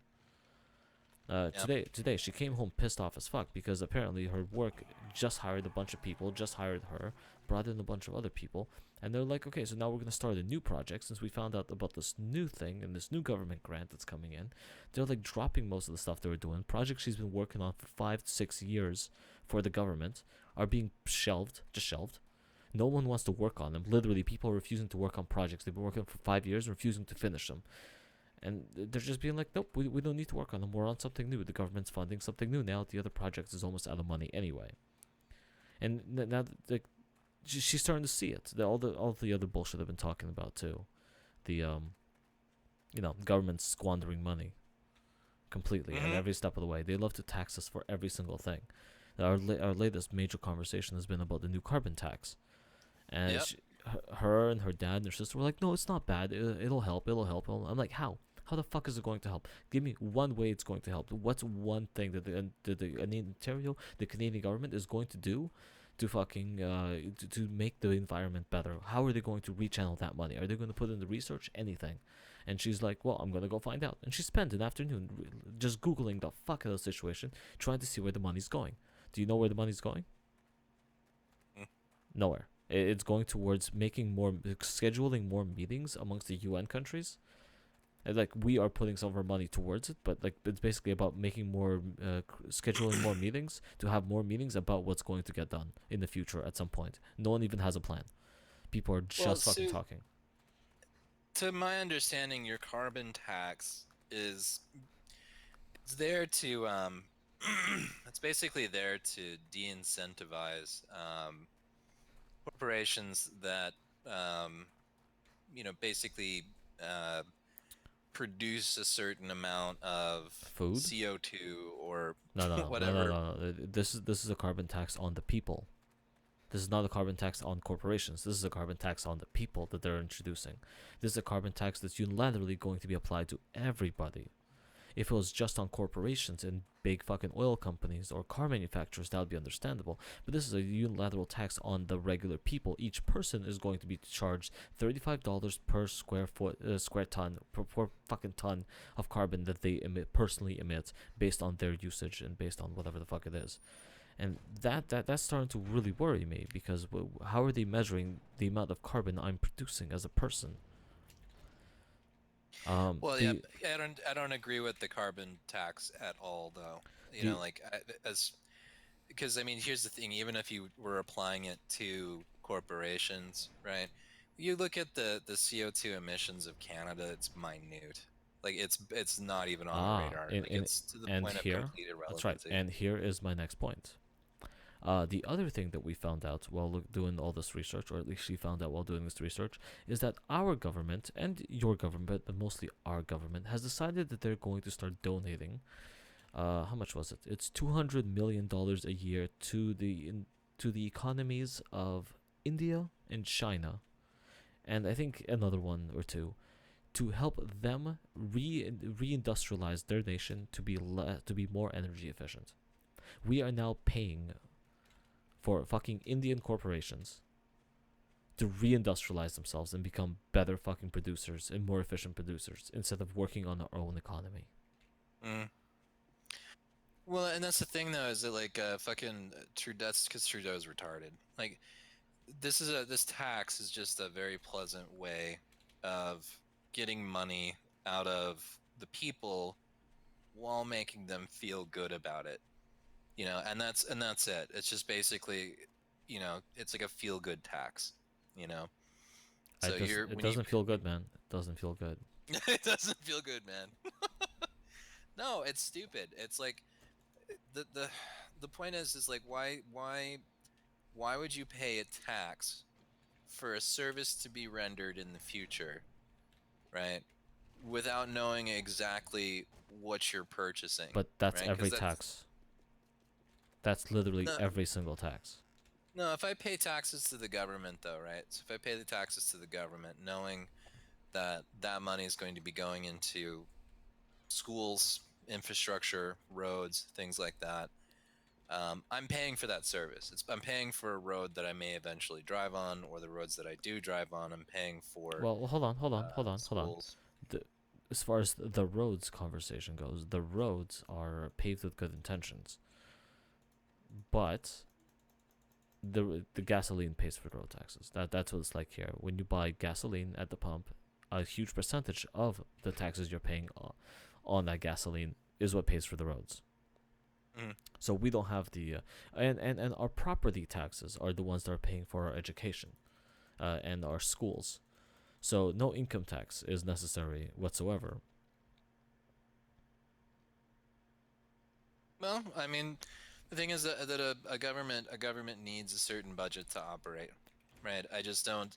Yeah. Today she came home pissed off as fuck, because apparently her work just hired a bunch of people, just hired her, brought in a bunch of other people, and they're like, okay, so now we're gonna start a new project since we found out about this new thing and this new government grant that's coming in. They're like dropping most of the stuff they were doing. Projects she's been working on for 5 to 6 years for the government are being shelved, just shelved. No one wants to work on them. Literally, people are refusing to work on projects they've been working on for 5 years, refusing to finish them. And they're just being like, nope, we don't need to work on them. We're on something new. The government's funding something new now. The other project is almost out of money anyway. And now, like, she's starting to see it. All the other bullshit I've been talking about too. The government squandering money completely at Mhm. every step of the way. They love to tax us for every single thing. Our latest major conversation has been about the new carbon tax, and Yep. her and her dad and her sister were like, no, it's not bad. It'll help. It'll help. I'm like, how? How the fuck is it going to help? Give me one way it's going to help. What's one thing that the Canadian government is going to do to fucking to make the environment better? How are they going to rechannel that money? Are they going to put in the research? Anything? And she's like, well, I'm gonna go find out. And she spent an afternoon just googling the fuck out of the situation, trying to see where the money's going. Do you know where the money's going? Mm. Nowhere. It's going towards scheduling more meetings amongst the UN countries. And, like, we are putting some of our money towards it, but like it's basically about making more, scheduling more meetings to have more meetings about what's going to get done in the future at some point. No one even has a plan. People are Well, just fucking talking. to my understanding, your carbon tax is it's there to it's basically there to de-incentivize corporations that basically uh, produce a certain amount of Food? CO2 or No. whatever. This is a carbon tax on the people. This is not a carbon tax on corporations. This is a carbon tax on the people that they're introducing. This is a carbon tax that's unilaterally going to be applied to everybody. If it was just on corporations and big fucking oil companies or car manufacturers, that would be understandable. But this is a unilateral tax on the regular people. Each person is going to be charged $35 per square ton, per fucking ton of carbon that they personally emit, based on their usage and based on whatever the fuck it is. And that's starting to really worry me, because how are they measuring the amount of carbon I'm producing as a person? Well, yeah, The I don't agree with the carbon tax at all, though. the As because I mean, here's the thing: even if you were applying it to corporations, right? You look at the CO2 emissions of Canada; it's minute. Like it's not even on the radar. Like in it's to the and point of here, complete that's right. irrelevancy. And here is my next point. The other thing that we found out while doing all this research, or at least she found out while doing this research, is that our government and your government, but mostly our government, has decided that they're going to start donating. How much was it? It's $200 million a year to the economies of India and China, and I think another one or two, to help them reindustrialize their nation to be more energy efficient. We are now paying for fucking Indian corporations to reindustrialize themselves and become better fucking producers and more efficient producers, instead of working on our own economy. Mm. Well, and that's the thing, though, is that like fucking Trudeau, that's because Trudeau's retarded. Like this tax is just a very pleasant way of getting money out of the people while making them feel good about it. And that's it. It's just basically, it's like a feel good tax, you know. So It doesn't feel good, man. It doesn't feel good. it doesn't feel good, man. No, it's stupid. It's like the point is like why would you pay a tax for a service to be rendered in the future, right? Without knowing exactly what you're purchasing, But that's right? 'Cause every tax. That's literally no, every single tax. no. If I pay taxes to the government, though, right? So if I pay the taxes to the government, knowing that that money is going to be going into schools, infrastructure, roads, things like that, I'm paying for that service. I'm paying for a road that I may eventually drive on, or the roads that I do drive on. I'm paying for Well, hold on. schools. The, as far as the roads conversation goes, the roads are paved with good intentions, but the gasoline pays for road taxes. That's what it's like here. When you buy gasoline at the pump, a huge percentage of the taxes you're paying on that gasoline is what pays for the roads. Mhm. So we don't have the and our property taxes are the ones that are paying for our education, and our schools. So no income tax is necessary whatsoever. Well, I mean, the thing is that a government needs a certain budget to operate, right? I just don't.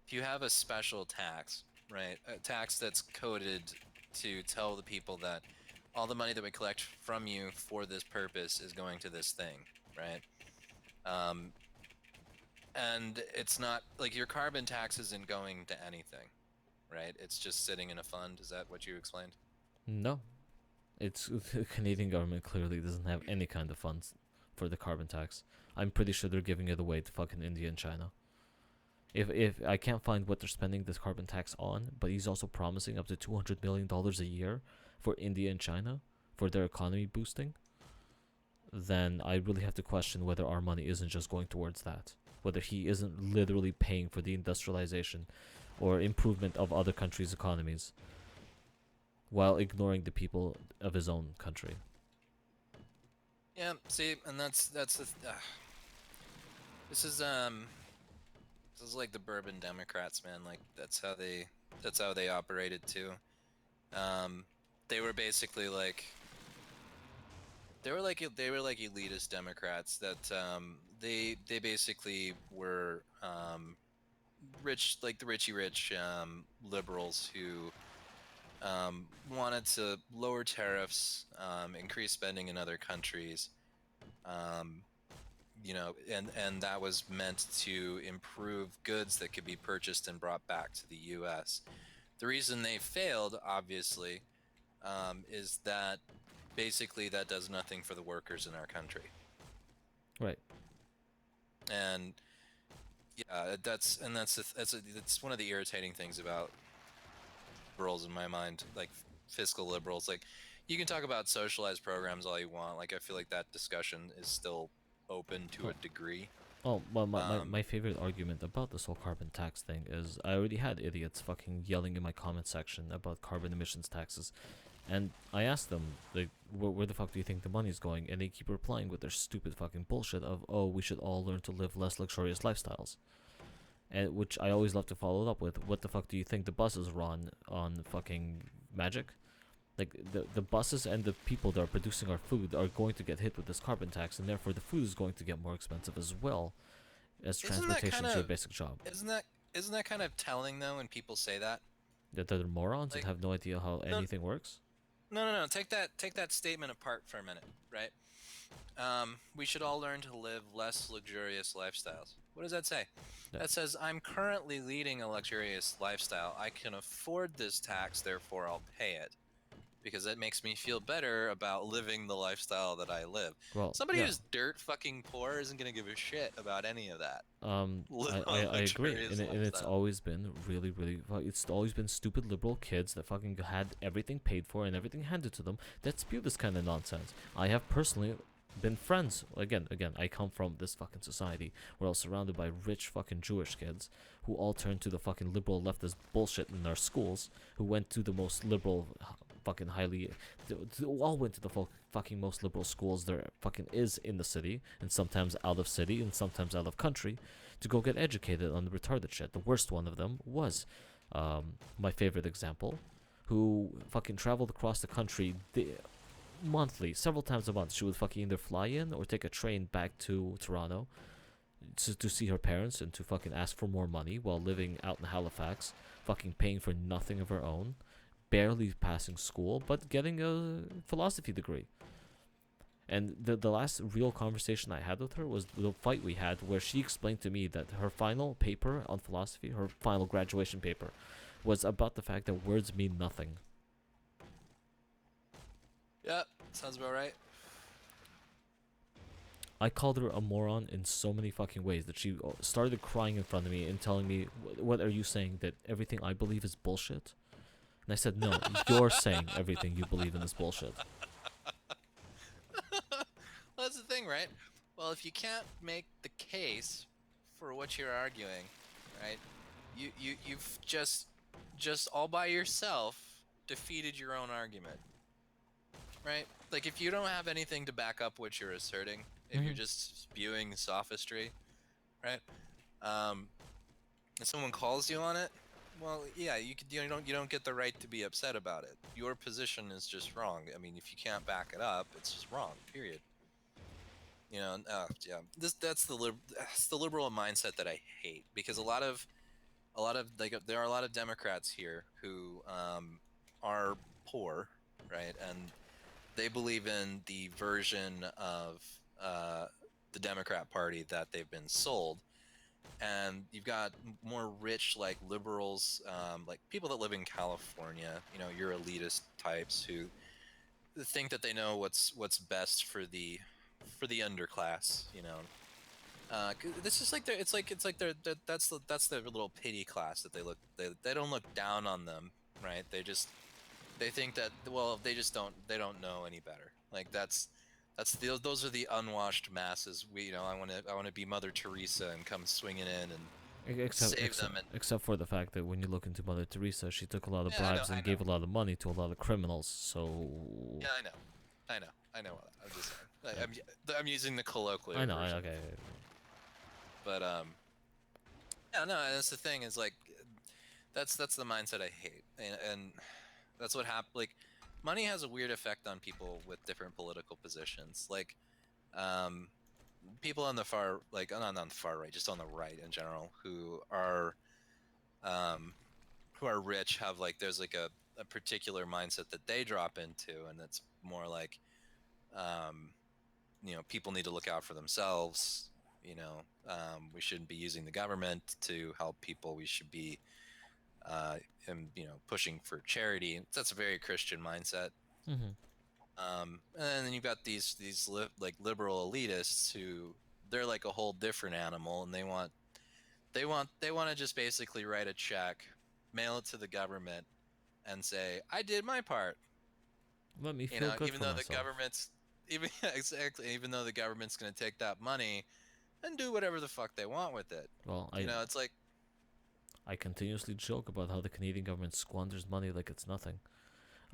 If you have a special tax, right, a tax that's coded to tell the people that all the money that we collect from you for this purpose is going to this thing, right? Um, and it's not like your carbon tax isn't going to anything, right? It's just sitting in a fund. Is that what you explained? No, it's the Canadian government clearly doesn't have any kind of funds for the carbon tax. I'm pretty sure they're giving it away to fucking India and China. If I can't find what they're spending this carbon tax on, but he's also promising up to $200 million a year for India and China for their economy boosting, then I really have to question whether our money isn't just going towards that. Whether he isn't literally paying for the industrialization or improvement of other countries' economies while ignoring the people of his own country. Yeah. See, and this is this is like the bourbon Democrats, man. Like that's how they operated too. They were basically like they were like elitist Democrats that they basically were rich, like the richy rich liberals who wanted to lower tariffs, increase spending in other countries, um, and that was meant to improve goods that could be purchased and brought back to the U.S. The reason they failed, obviously, is that basically that does nothing for the workers in our country. Right. And yeah, that's one of the irritating things about liberals in my mind, like fiscal liberals. Like, you can talk about socialized programs all you want. Like, I feel like that discussion is still open to a degree. Oh, well, my favorite argument about this whole carbon tax thing is I already had idiots fucking yelling in my comment section about carbon emissions taxes. And I asked them, like, where the fuck do you think the money's going? And they keep replying with their stupid fucking bullshit of, oh, we should all learn to live less luxurious lifestyles. And which I always love to follow up with, what the fuck do you think the buses run on fucking magic? Like, the buses and the people that are producing our food are going to get hit with this carbon tax, and therefore the food is going to get more expensive as well, as transportation is your basic job. Isn't that kind of telling though when people say that? That they're morons Like, and have no idea how anything works? No. Take that statement apart for a minute, right? We should all learn to live less luxurious lifestyles. What does that say? Yeah. That says I'm currently leading a luxurious lifestyle. I can afford this tax, therefore I'll pay it. Because that makes me feel better about living the lifestyle that I live. Well, Somebody yeah. who's dirt fucking poor isn't gonna give a shit about any of that. I agree, and it's always been really, it's always been stupid liberal kids that fucking had everything paid for and everything handed to them that spew this kind of nonsense. I have personally been friends. Again, I come from this fucking society where I was surrounded by rich fucking Jewish kids who all turned to the fucking liberal leftist bullshit in our schools, who went to the most liberal, fucking highly, all went to the fucking most liberal schools there fucking is in the city, and sometimes out of city, and sometimes out of country, to go get educated on the retarded shit. The worst one of them was, my favorite example, who fucking traveled across the country monthly, several times a month. She would fucking either fly in or take a train back to Toronto to see her parents and to fucking ask for more money while living out in Halifax, fucking paying for nothing of her own, barely passing school, but getting a philosophy degree. And the last real conversation I had with her was the fight we had, where she explained to me that her final paper on philosophy, her final graduation paper, was about the fact that words mean nothing. Yeah, sounds about right. I called her a moron in so many fucking ways that she started crying in front of me and telling me, what are you saying, that everything I believe is bullshit? And I said, no, you're saying everything you believe in is bullshit. Well, that's the thing, right? Well, if you can't make the case for what you're arguing, right? You've just all by yourself defeated your own argument. Right? Like, if you don't have anything to back up what you're asserting, if you're just spewing sophistry, right? If someone calls you on it, well, yeah, you don't get the right to be upset about it. Your position is just wrong. I mean, if you can't back it up, it's just wrong. Period. You know, yeah. That's the liberal mindset that I hate, because a lot of like, there are a lot of Democrats here who are poor, right? And they believe in the version of the Democrat Party that they've been sold. And you've got more rich, like, liberals, like people that live in California, you know, your elitist types who think that they know what's best for the underclass, you know. This is like it's like that's their little pity class that they don't look down on them, right? They think that, well, they don't know any better. Like, those are the unwashed masses. I want to be Mother Teresa and come swinging in and save them. Except for the fact that when you look into Mother Teresa, she took a lot of Yeah, bribes I and know. gave a lot of money to a lot of criminals. So Yeah, I know. I'm just saying. I'm using the colloquial I know. version. Okay. But yeah, no. And that's the thing, is like, that's the mindset I hate, and that's what happened. Like, money has a weird effect on people with different political positions. Like, people on the far, like, not on the far right, just on the right in general, who are rich, have, like, there's like a particular mindset that they drop into, and it's more like, people need to look out for themselves. We shouldn't be using the government to help people. We should be pushing for charity. That's a very Christian mindset. Mm-hmm. And then you've got these like liberal elitists who, they're like a whole different animal, and they want to just basically write a check, mail it to the government, and say, I did my part. Let me feel good Even for though myself. the government's even though the government's going to take that money and do whatever the fuck they want with it. Well, It's like, I continuously joke about how the Canadian government squanders money like it's nothing.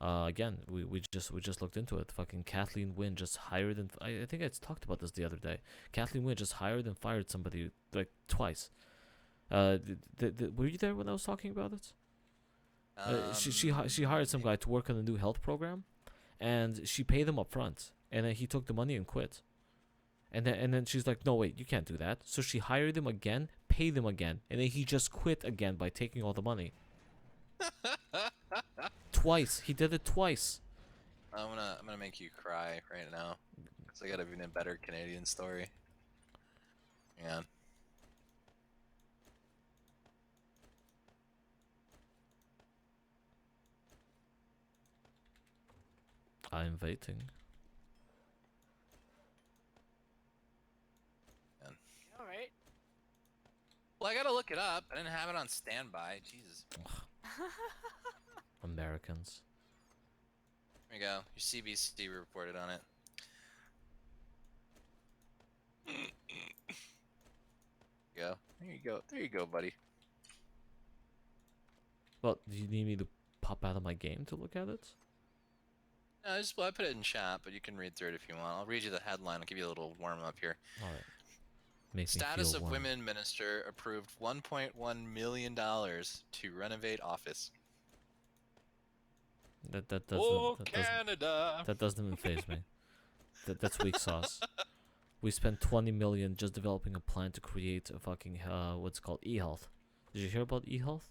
Again, we just looked into it. Fucking Kathleen Wynne just hired and I think I talked about this the other day. Kathleen Wynne just hired and fired somebody like twice. Were you there when I was talking about it? She hired some guy to work on a new health program, and she paid him up front, and then he took the money and quit. And then she's like, no, wait, you can't do that. So she hired him again, paid him again, and then he just quit again by taking all the money. Twice. He did it twice. I'm gonna make you cry right now, because I got an even better Canadian story. Yeah. I'm waiting. All right. Well, I gotta look it up. I didn't have it on standby. Jesus. Americans. There you go. Your CBC reported on it. Yeah. There you go. There you go, buddy. Well, do you need me to pop out of my game to look at it? No, I put it in chat, but you can read through it if you want. I'll read you the headline. I'll give you a little warm up here. All right. Makes me Status feel of warm. Women Minister approved $1.1 million to renovate office. That doesn't. Oh, that Canada! doesn't even faze me. That's weak sauce. We spent 20 million just developing a plan to create a fucking what's called e-health. Did you hear about e-health?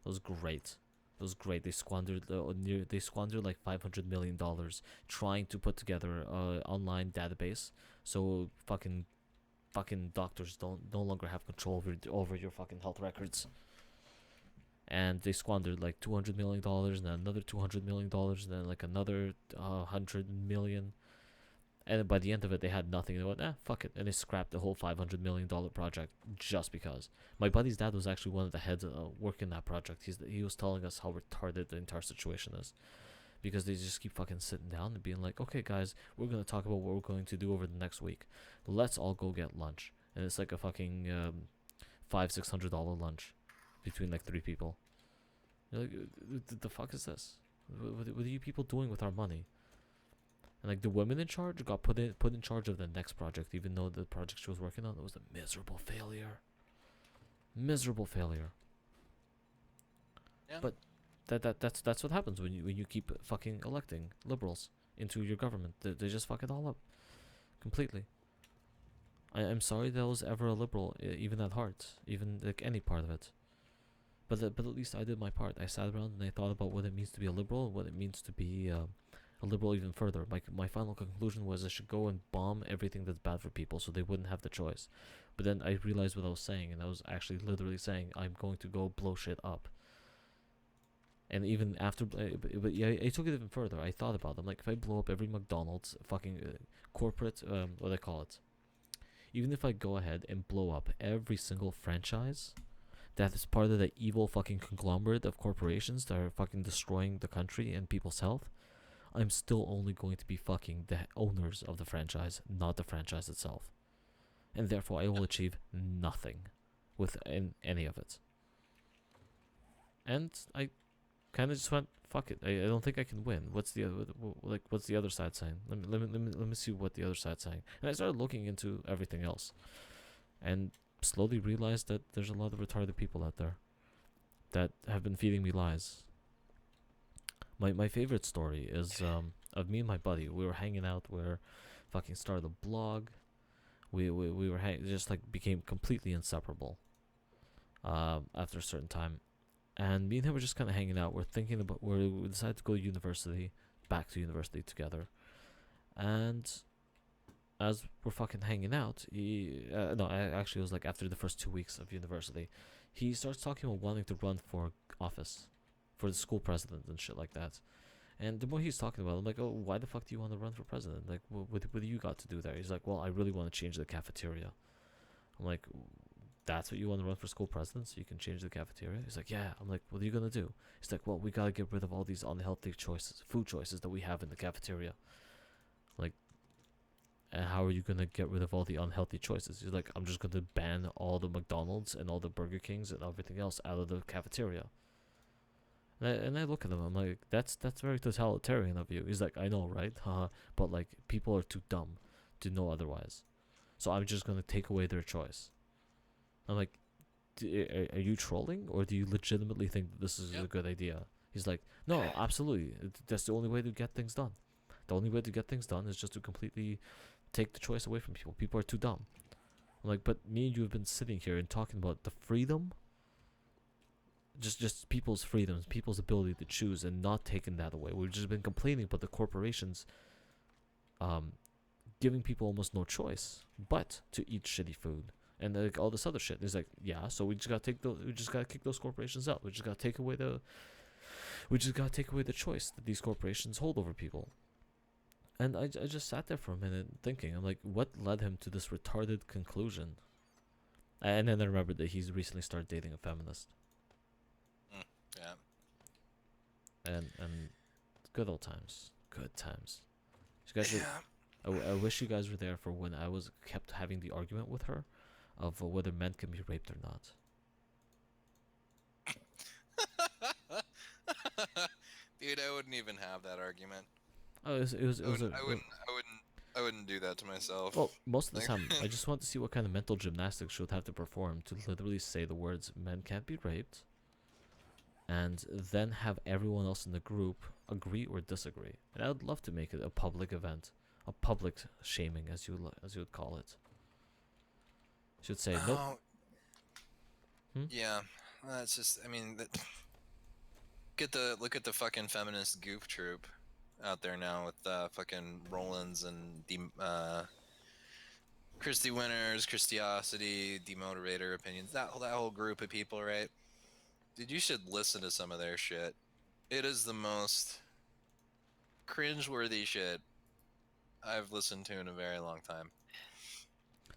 It was great. It was great. They squandered like $500 million trying to put together a online database so fucking doctors no longer have control over your fucking health records. And they squandered like $200 million, and then another $200 million, and then like another 100 million. And by the end of it, they had nothing. They went, fuck it. And they scrapped the whole $500 million project just because. My buddy's dad was actually one of the heads working that project. He was telling us how retarded the entire situation is. Because they just keep fucking sitting down and being like, okay, guys, we're going to talk about what we're going to do over the next week. Let's all go get lunch. And it's like a fucking $500-$600 lunch between like 3 people. You're like, the fuck is this? What are you people doing with our money? And like the women in charge got put in charge of the next project, even though the project she was working on was a miserable failure. Miserable failure. Yeah. But that's what happens when you keep fucking electing liberals into your government. They just fuck it all up completely. I'm sorry that I was ever a liberal, even at heart, even like any part of it. But at least I did my part. I sat around and I thought about what it means to be a liberal, and what it means to be a liberal even further. My final conclusion was I should go and bomb everything that's bad for people so they wouldn't have the choice. But then I realized what I was saying, and I was actually literally saying I'm going to go blow shit up. And even after, but yeah, I took it even further. I thought about them. Like, if I blow up every McDonald's fucking corporate, what do they call it? Even if I go ahead and blow up every single franchise that is part of the evil fucking conglomerate of corporations that are fucking destroying the country and people's health, I'm still only going to be fucking the owners of the franchise, not the franchise itself. And therefore, I will achieve nothing with any of it. And I kind of just went, fuck it. I don't think I can win. What's the other side saying? Let me see what the other side's saying. And I started looking into everything else, and slowly realized that there's a lot of retarded people out there that have been feeding me lies. My favorite story is of me and my buddy. We were hanging out. We're fucking started a blog. We were just like became completely inseparable after a certain time. And me and him were just kind of hanging out. We're thinking about we decided to go to university, back to university together. And as we're fucking hanging out, actually it was like after the first 2 weeks of university, he starts talking about wanting to run for office, for the school president and shit like that. And the more he's talking about it, I'm like, oh, why the fuck do you want to run for president? Like, what do you got to do there? He's like, well, I really want to change the cafeteria. I'm like, that's what you want to run for school president so you can change the cafeteria? He's like, yeah. I'm like, what are you gonna do? He's like, well, we gotta get rid of all these unhealthy food choices that we have in the cafeteria. Like, and how are you gonna get rid of all the unhealthy choices? He's like, I'm just gonna ban all the McDonald's and all the Burger Kings and everything else out of the cafeteria. And I look at him, I'm like, that's very totalitarian of you. He's like, I know, right? But like, people are too dumb to know otherwise. So I'm just gonna take away their choice. I'm like, are you trolling, or do you legitimately think that this is a good idea? He's like, no, absolutely. That's the only way to get things done. The only way to get things done is just to completely take the choice away from people. People are too dumb. I'm like, but me and you have been sitting here and talking about the freedom, just people's freedoms, people's ability to choose, and not taking that away. We've just been complaining about the corporations giving people almost no choice but to eat shitty food and like all this other shit. He's like, yeah, so we just gotta kick those corporations out. We just gotta take away the choice that these corporations hold over people. And I just sat there for a minute thinking, I'm like, what led him to this retarded conclusion? And then I remembered that he's recently started dating a feminist. Yeah. And good old times. Good times. You guys should, I wish you guys were there for when I was kept having the argument with her of whether men can be raped or not. Dude, I wouldn't even have that argument. Oh, it I was wouldn't, a I wouldn't, I wouldn't, I wouldn't do that to myself. well, most of the Like- time, I just want to see what kind of mental gymnastics she would have to perform to literally say the words "men can't be raped," and then have everyone else in the group agree or disagree. And I would love to make it a public event, a public shaming, as you would call it. Should say nope. Oh, Hmm? yeah, it's just. I mean, look at the fucking feminist goof troop out there now with fucking Rollins and Christy Winters, Christiosity, Demotivator Opinions. That whole group of people, right? Dude, you should listen to some of their shit. It is the most cringeworthy shit I've listened to in a very long time.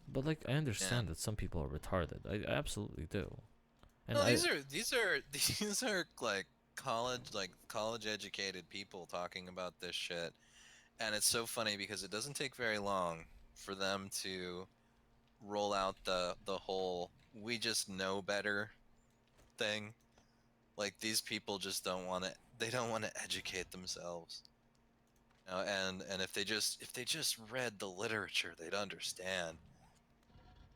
But like, I understand Yeah. that some people are retarded. I absolutely do. And No, I these are like college educated people talking about this shit, and it's so funny because it doesn't take very long for them to roll out the whole "we just know better" thing. Like these people just don't want to. They don't want to educate themselves. You know, and if they just read the literature, they'd understand.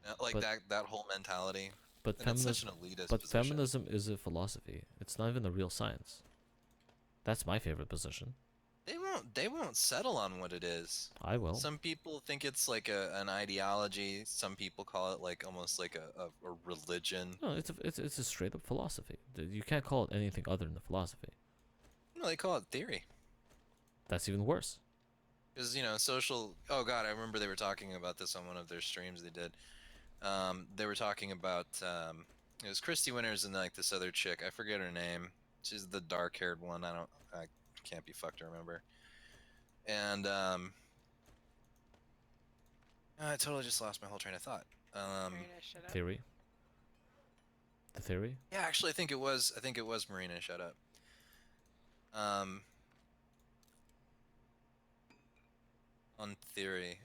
You know, like But- that whole mentality. but And it's such feminism an elitist but position. feminism is a philosophy. It's not even a real science. That's my favorite position. They won't settle on what it is. I will. Some people think it's like an ideology. Some people call it like almost like a religion. No, it's a straight up philosophy. You can't call it anything other than a philosophy. No, they call it theory. That's even worse. Because social. Oh God, I remember they were talking about this on one of their streams they did. They were talking about it was Christy Winters and like this other chick. I forget her name. She's the dark-haired one. I can't be fucked to remember. And I totally just lost my whole train of thought. Marina, shut up. Theory. The theory. Yeah, actually, I think it was Marina. Shut up. On theory.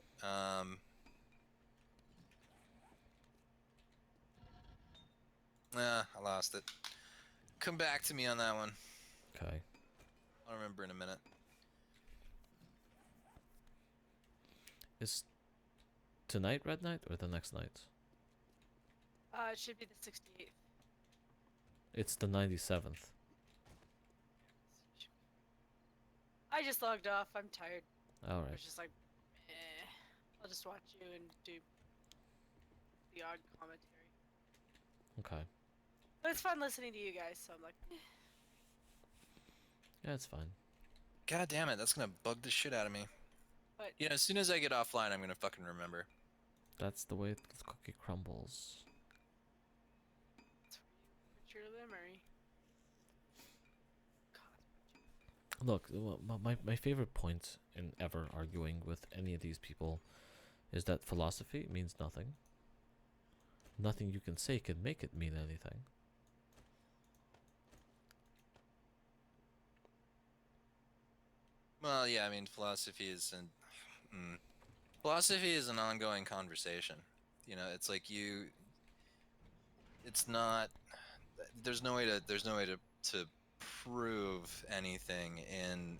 I lost it. Come back to me on that one. Okay. I'll remember in a minute. Is tonight red night or the next night? It should be the 68th. It's the 97th. I just logged off. I'm tired. All I right. was just like, I'll just watch you and do the odd commentary. Okay. But it's fun listening to you guys, so I'm like, Yeah, it's fine. God damn it, that's gonna bug the shit out of me. But- Yeah, as soon as I get offline, I'm gonna fucking remember. That's the way the cookie crumbles. it's for you, it's your memory. God, Look, my favorite point in ever arguing with any of these people is that philosophy means nothing. Nothing you can say can make it mean anything. Well, yeah, I mean, philosophy is philosophy is an ongoing conversation. You know, it's like it's not. There's no way to prove anything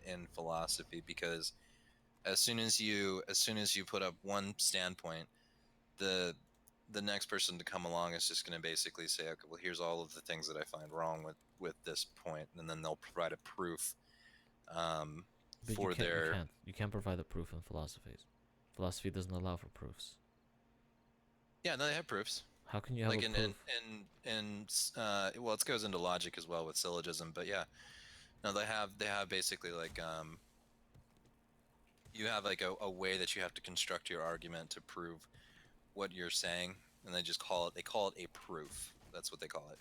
in philosophy because as soon as you put up one standpoint, the next person to come along is just going to basically say, okay, well, here's all of the things that I find wrong with this point, and then they'll provide a proof But for their. you can't provide a proof in philosophies. Philosophy doesn't allow for proofs. Yeah, no, they have proofs. How can you have Like a proof? well, it goes into logic as well with syllogism, but yeah, no, they have basically like you have like a way that you have to construct your argument to prove what you're saying, and they call it a proof. That's what they call it.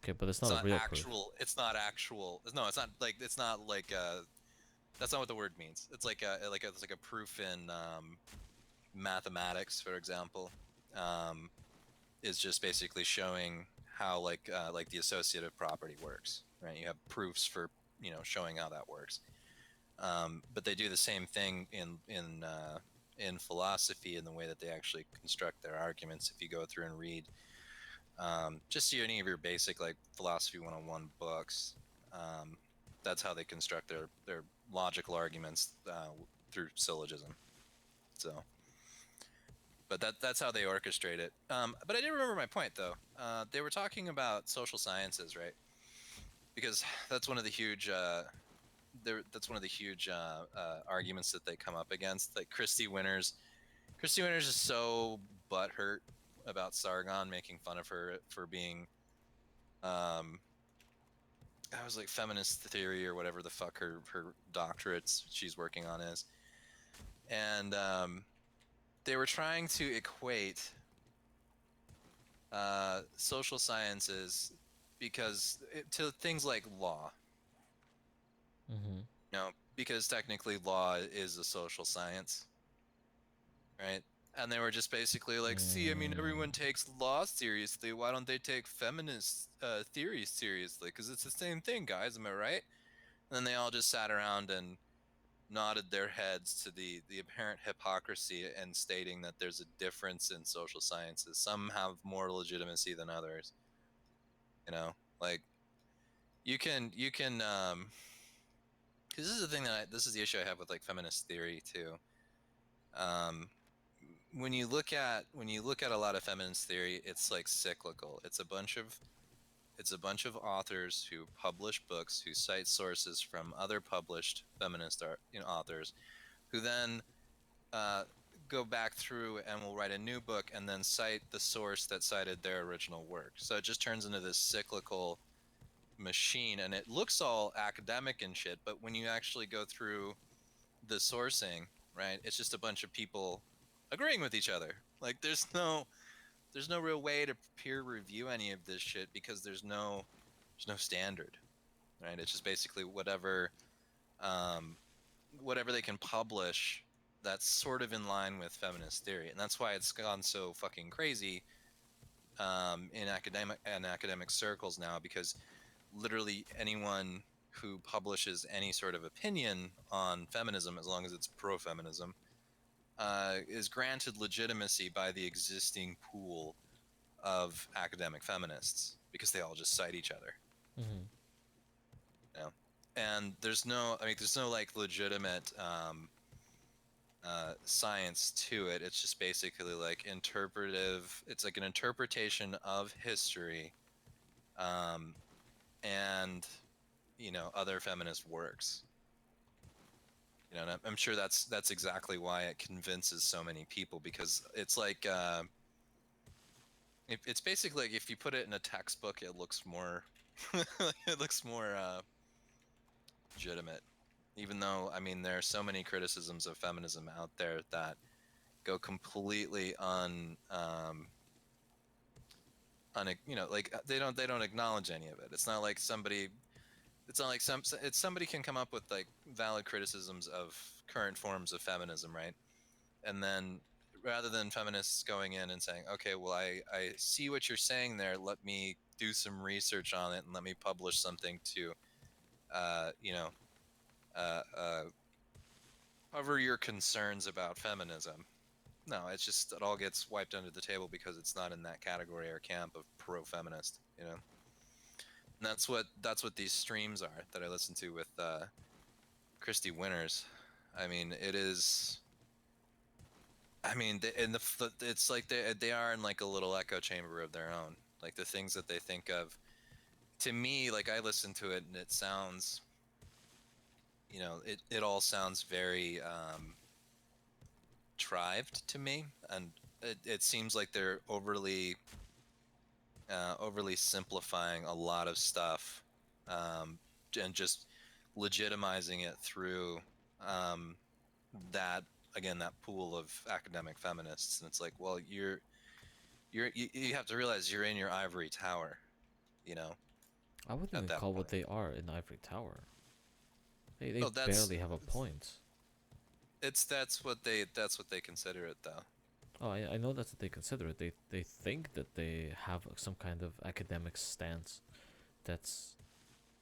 Okay, but it's It's not not a real actual. proof. It's not actual. No, it's not like that's not what the word means. It's like a proof in mathematics, for example. Is just basically showing how like the associative property works, right? You have proofs for showing how that works. But they do the same thing in in philosophy in the way that they actually construct their arguments. If you go through and read just any of your basic like philosophy 101 books, that's how they construct their logical arguments through syllogism. So, but that's how they orchestrate it. But I did remember my point though. They were talking about social sciences, right? Because that's one of the huge that's one of the huge arguments that they come up against. Like Christy Winters is so butthurt about Sargon making fun of her for being, I was like feminist theory or whatever the fuck her doctorates she's working on is, and they were trying to equate social sciences to things like law. Mm-hmm. Because technically law is a social science, right? And they were just basically like, see, I mean, everyone takes law seriously. Why don't they take feminist theory seriously? Because it's the same thing, guys. Am I right? And then they all just sat around and nodded their heads to the apparent hypocrisy and stating that there's a difference in social sciences. Some have more legitimacy than others. Like you can because this is the thing this is the issue I have with like feminist theory too. When you look at a lot of feminist theory, it's like cyclical. It's a bunch of authors who publish books, who cite sources from other published feminist authors, who then go back through and will write a new book and then cite the source that cited their original work. So it just turns into this cyclical machine, and it looks all academic and shit, but when you actually go through the sourcing, right, it's just a bunch of people agreeing with each other. Like there's no real way to peer review any of this shit because there's no standard, right? It's just basically whatever they can publish that's sort of in line with feminist theory, and that's why it's gone so fucking crazy in academic circles now, because literally anyone who publishes any sort of opinion on feminism, as long as it's pro-feminism, is granted legitimacy by the existing pool of academic feminists because they all just cite each other. Mm-hmm. And there's no like legitimate science to it. It's just basically like interpretive. It's like an interpretation of history, and other feminist works. And I'm sure that's exactly why it convinces so many people, because it's like it's basically like if you put it in a textbook, it looks more legitimate. Even though, I mean, there are so many criticisms of feminism out there that go completely like they don't acknowledge any of it. It's not like somebody can come up with like valid criticisms of current forms of feminism, right? And then rather than feminists going in and saying, okay, well, I see what you're saying there, let me do some research on it and let me publish something to uh, cover your concerns about feminism. No, it's just it all gets wiped under the table because it's not in that category or camp of pro-feminist, And that's what these streams are that I listen to with Christy Winters. I mean, it is. I mean, it's like they are in like a little echo chamber of their own. Like the things that they think of. To me, like I listen to it and it sounds, it all sounds very trived to me, and it seems like they're overly simplifying a lot of stuff, and just legitimizing it through that pool of academic feminists. And it's like, well, you have to realize you're in your ivory tower, I wouldn't at even that call point. what they are in Ivory Tower. They Oh, barely have a point. That's what they consider it, though. Oh, I know that's what they consider it. They think that they have some kind of academic stance that's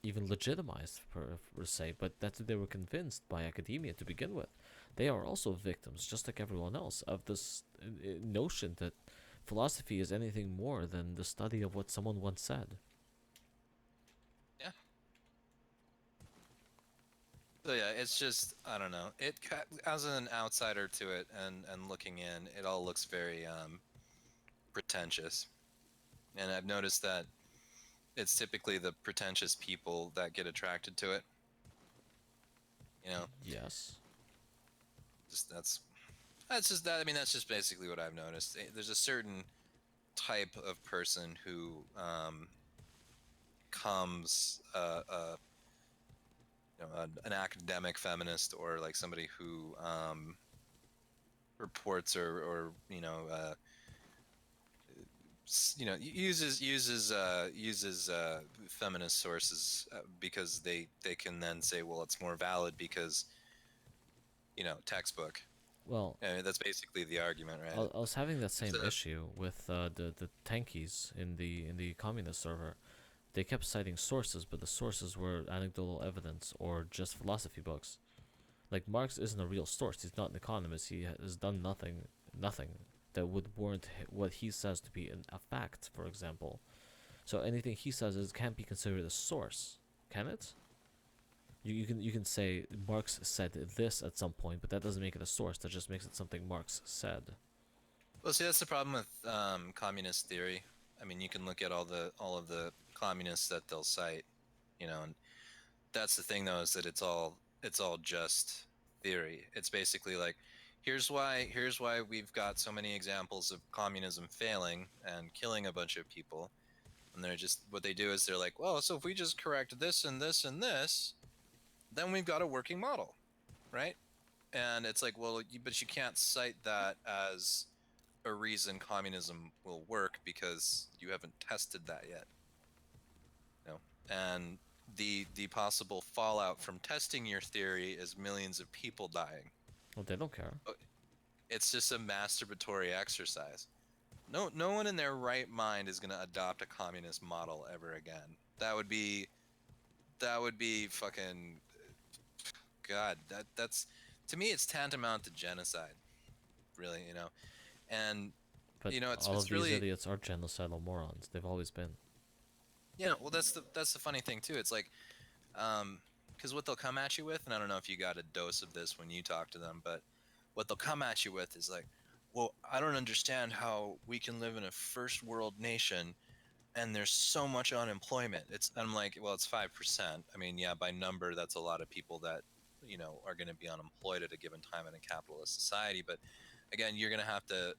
even legitimized per se, but that they were convinced by academia to begin with. They are also victims, just like everyone else, of this notion that philosophy is anything more than the study of what someone once said. Yeah. So yeah, it's just I don't know. As an outsider to it and looking in, it all looks very pretentious. And I've noticed that it's typically the pretentious people that get attracted to it. You know, Yes. just that's just that. I mean, that's just basically what I've noticed. There's a certain type of person who comes an academic feminist or like somebody who reports or uses feminist sources because they can then say, well, it's more valid because textbook. Well, I mean, that's basically the argument, right? I was having that same So- issue with the tankies in the communist server. They kept citing sources, but the sources were anecdotal evidence or just philosophy books. Like Marx isn't a real source. He's not an economist. He has done nothing that would warrant what he says to be a fact, for example. So anything he says can't be considered a source, can it? You can say Marx said this at some point, but that doesn't make it a source. That just makes it something Marx said. Well, see, that's the problem with communist theory. I mean, you can look at all of the communists that they'll cite, and that's the thing though, is that it's all just theory. It's basically like, here's why we've got so many examples of communism failing and killing a bunch of people, and they're just what they do is they're like, well, so if we just correct this and this and this, then we've got a working model, right? And it's like, well, but you can't cite that as a reason communism will work because you haven't tested that yet. And the possible fallout from testing your theory is millions of people dying. Well, they don't care. It's just a masturbatory exercise. No one in their right mind is going to adopt a communist model ever again. That would be fucking God. That's to me, it's tantamount to genocide, really. And But it's all of these really idiots are genocidal morons. They've always been. yeah. Well, that's the funny thing too. It's like because what they'll come at you with, and I don't know if you got a dose of this when you talk to them, but what they'll come at you with is like, well, I don't understand how we can live in a first world nation and there's so much unemployment. I'm like, well, it's 5%. I mean, yeah, by number, that's a lot of people that are going to be unemployed at a given time in a capitalist society. But again, you're gonna have to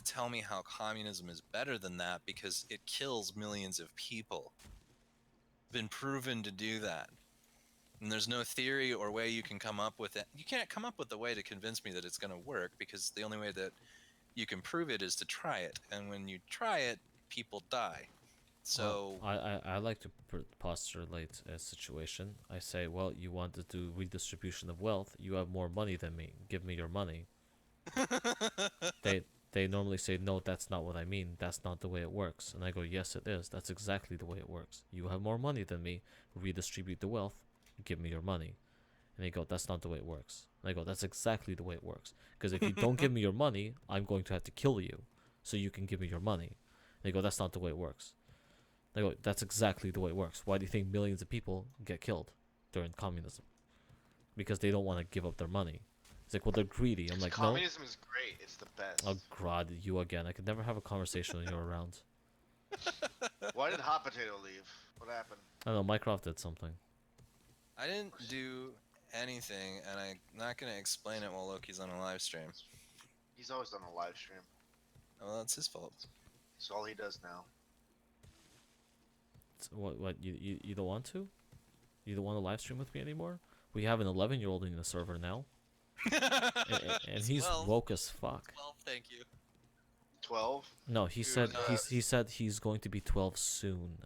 tell me how communism is better than that because it kills millions of people. Been proven to do that. And there's no theory or way you can come up with it. You can't come up with a way to convince me that it's going to work because the only way that you can prove it is to try it. And when you try it, people die. So I like to postulate a situation. I say, well, you want to do redistribution of wealth. You have more money than me. Give me your money. They normally say, no, that's not what I mean. That's not the way it works. And I go, yes, it is. That's exactly the way it works. You have more money than me. Redistribute the wealth. Give me your money. And they go, that's not the way it works. And I go, that's exactly the way it works. Because if you don't give me your money, I'm going to have to kill you so you can give me your money. And they go, that's not the way it works. And I go, that's exactly the way it works. Why do you think millions of people get killed during communism? Because they don't want to give up their money. It's like, well, they're greedy. I'm like, no. Communism is great. It's the best. Oh, God, you again. I could never have a conversation when you're around. Why did Hot Potato leave? What happened? I don't know, Mycroft did something. I didn't do anything, and I'm not going to explain it while Loki's on a live stream. He's always done a live stream. Well, that's his fault. It's all he does now. What, you don't want to? You don't want to live stream with me anymore? We have an 11-year-old in the server now. And he's 12. woke as fuck. 12, thank you. 12? No, he Dude, said he said he's going to be 12 soon.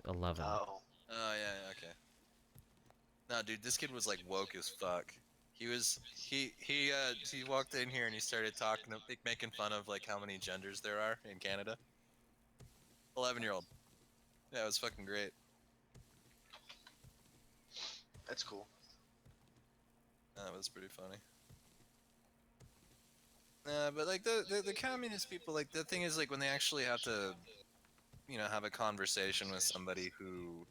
11. Oh. Oh yeah, okay. No, dude, this kid was like woke as fuck. He walked in here and he started talking, like, making fun of like how many genders there are in Canada. 11-year-old. Yeah, it was fucking great. That's cool. That was pretty funny. But like the communist people, like the thing is, like when they actually have to, have a conversation with somebody who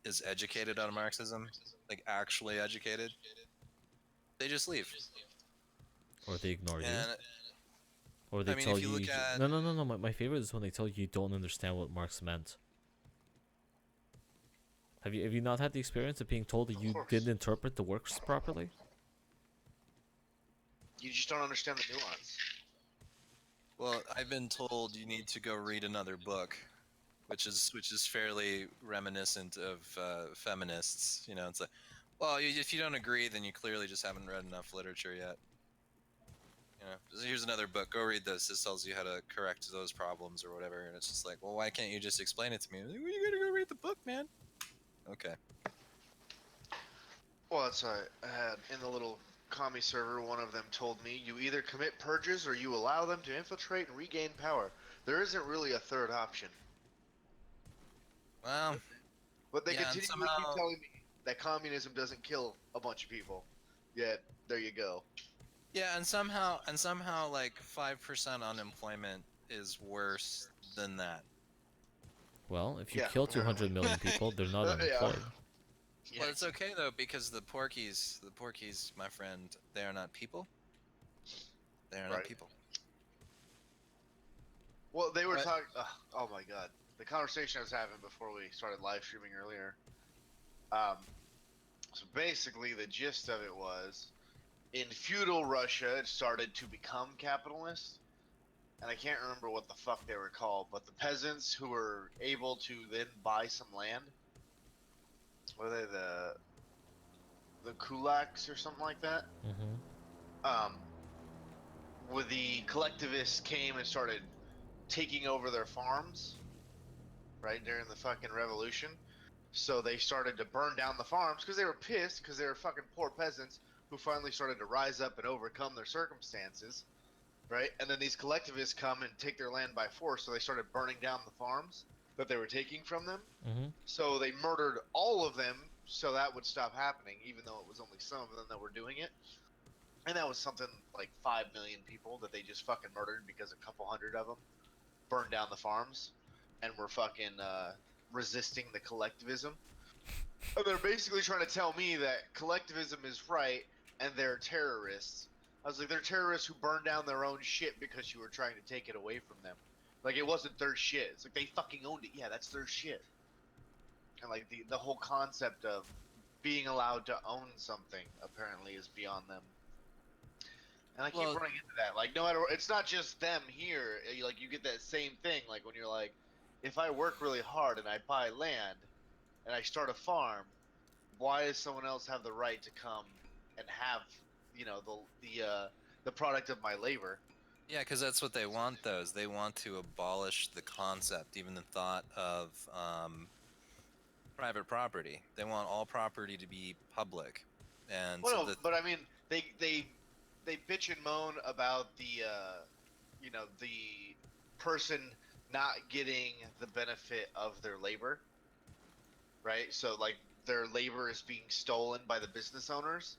is educated on Marxism, like actually educated, they just leave. Or they ignore you. And Or they I mean, tell if you you. look at, No. My favorite is when they tell you don't understand what Marx meant. Have you not had the experience of being told that Of you course. didn't interpret the works properly? You just don't understand the nuance. well, I've been told you need to go read another book, which is fairly reminiscent of feminists. It's like, well, if you don't agree, then you clearly just haven't read enough literature yet. Here's another book. Go read this. This tells you how to correct those problems or whatever. And it's just like, well, why can't you just explain it to me? Like, well, you gotta go read the book, man. Okay. Well, that's I had in the little commie server. One of them told me, "You either commit purges or you allow them to infiltrate and regain power. There isn't really a third option." Well, But they yeah, and continually keep somehow, telling me that communism doesn't kill a bunch of people. Yet there you go. yeah, and somehow, like 5% unemployment is worse than that. Well, if you Yeah, kill 200 apparently. million people, they're not Yeah. unemployed. Yeah, Well, it's okay though because the Porkies, my friend, they are not people. They are not Right. people. Well, they were What? talking. Oh my god, the conversation I was having before we started live streaming earlier. So basically, the gist of it was, in feudal Russia, it started to become capitalist, and I can't remember what the fuck they were called, but the peasants who were able to then buy some land, were they the kulaks or something like that? Mm-hmm. Where the collectivists came and started taking over their farms, right, during the fucking revolution. So they started to burn down the farms because they were pissed because they were fucking poor peasants who finally started to rise up and overcome their circumstances, right? And then these collectivists come and take their land by force, so they started burning down the farms that they were taking from them. Mm-hmm. So they murdered all of them so that would stop happening, even though it was only some of them that were doing it. And that was something like 5 million people that they just fucking murdered because a couple hundred of them burned down the farms and were fucking resisting the collectivism. And they're basically trying to tell me that collectivism is right and they're terrorists. I was like, they're terrorists who burned down their own shit because you were trying to take it away from them. Like, it wasn't their shit. It's like they fucking owned it. Yeah, that's their shit. And like the whole concept of being allowed to own something apparently is beyond them. And I keep Well, running into that. Like, no matter, it's not just them here. Like, you get that same thing. Like, when you're like, if I work really hard and I buy land and I start a farm, why does someone else have the right to come and have, the product of my labor? yeah, because that's what they want. Those they want to abolish the concept, even the thought of private property. They want all property to be public, and Well, no, the but I mean, they bitch and moan about the person not getting the benefit of their labor, right? So like their labor is being stolen by the business owners.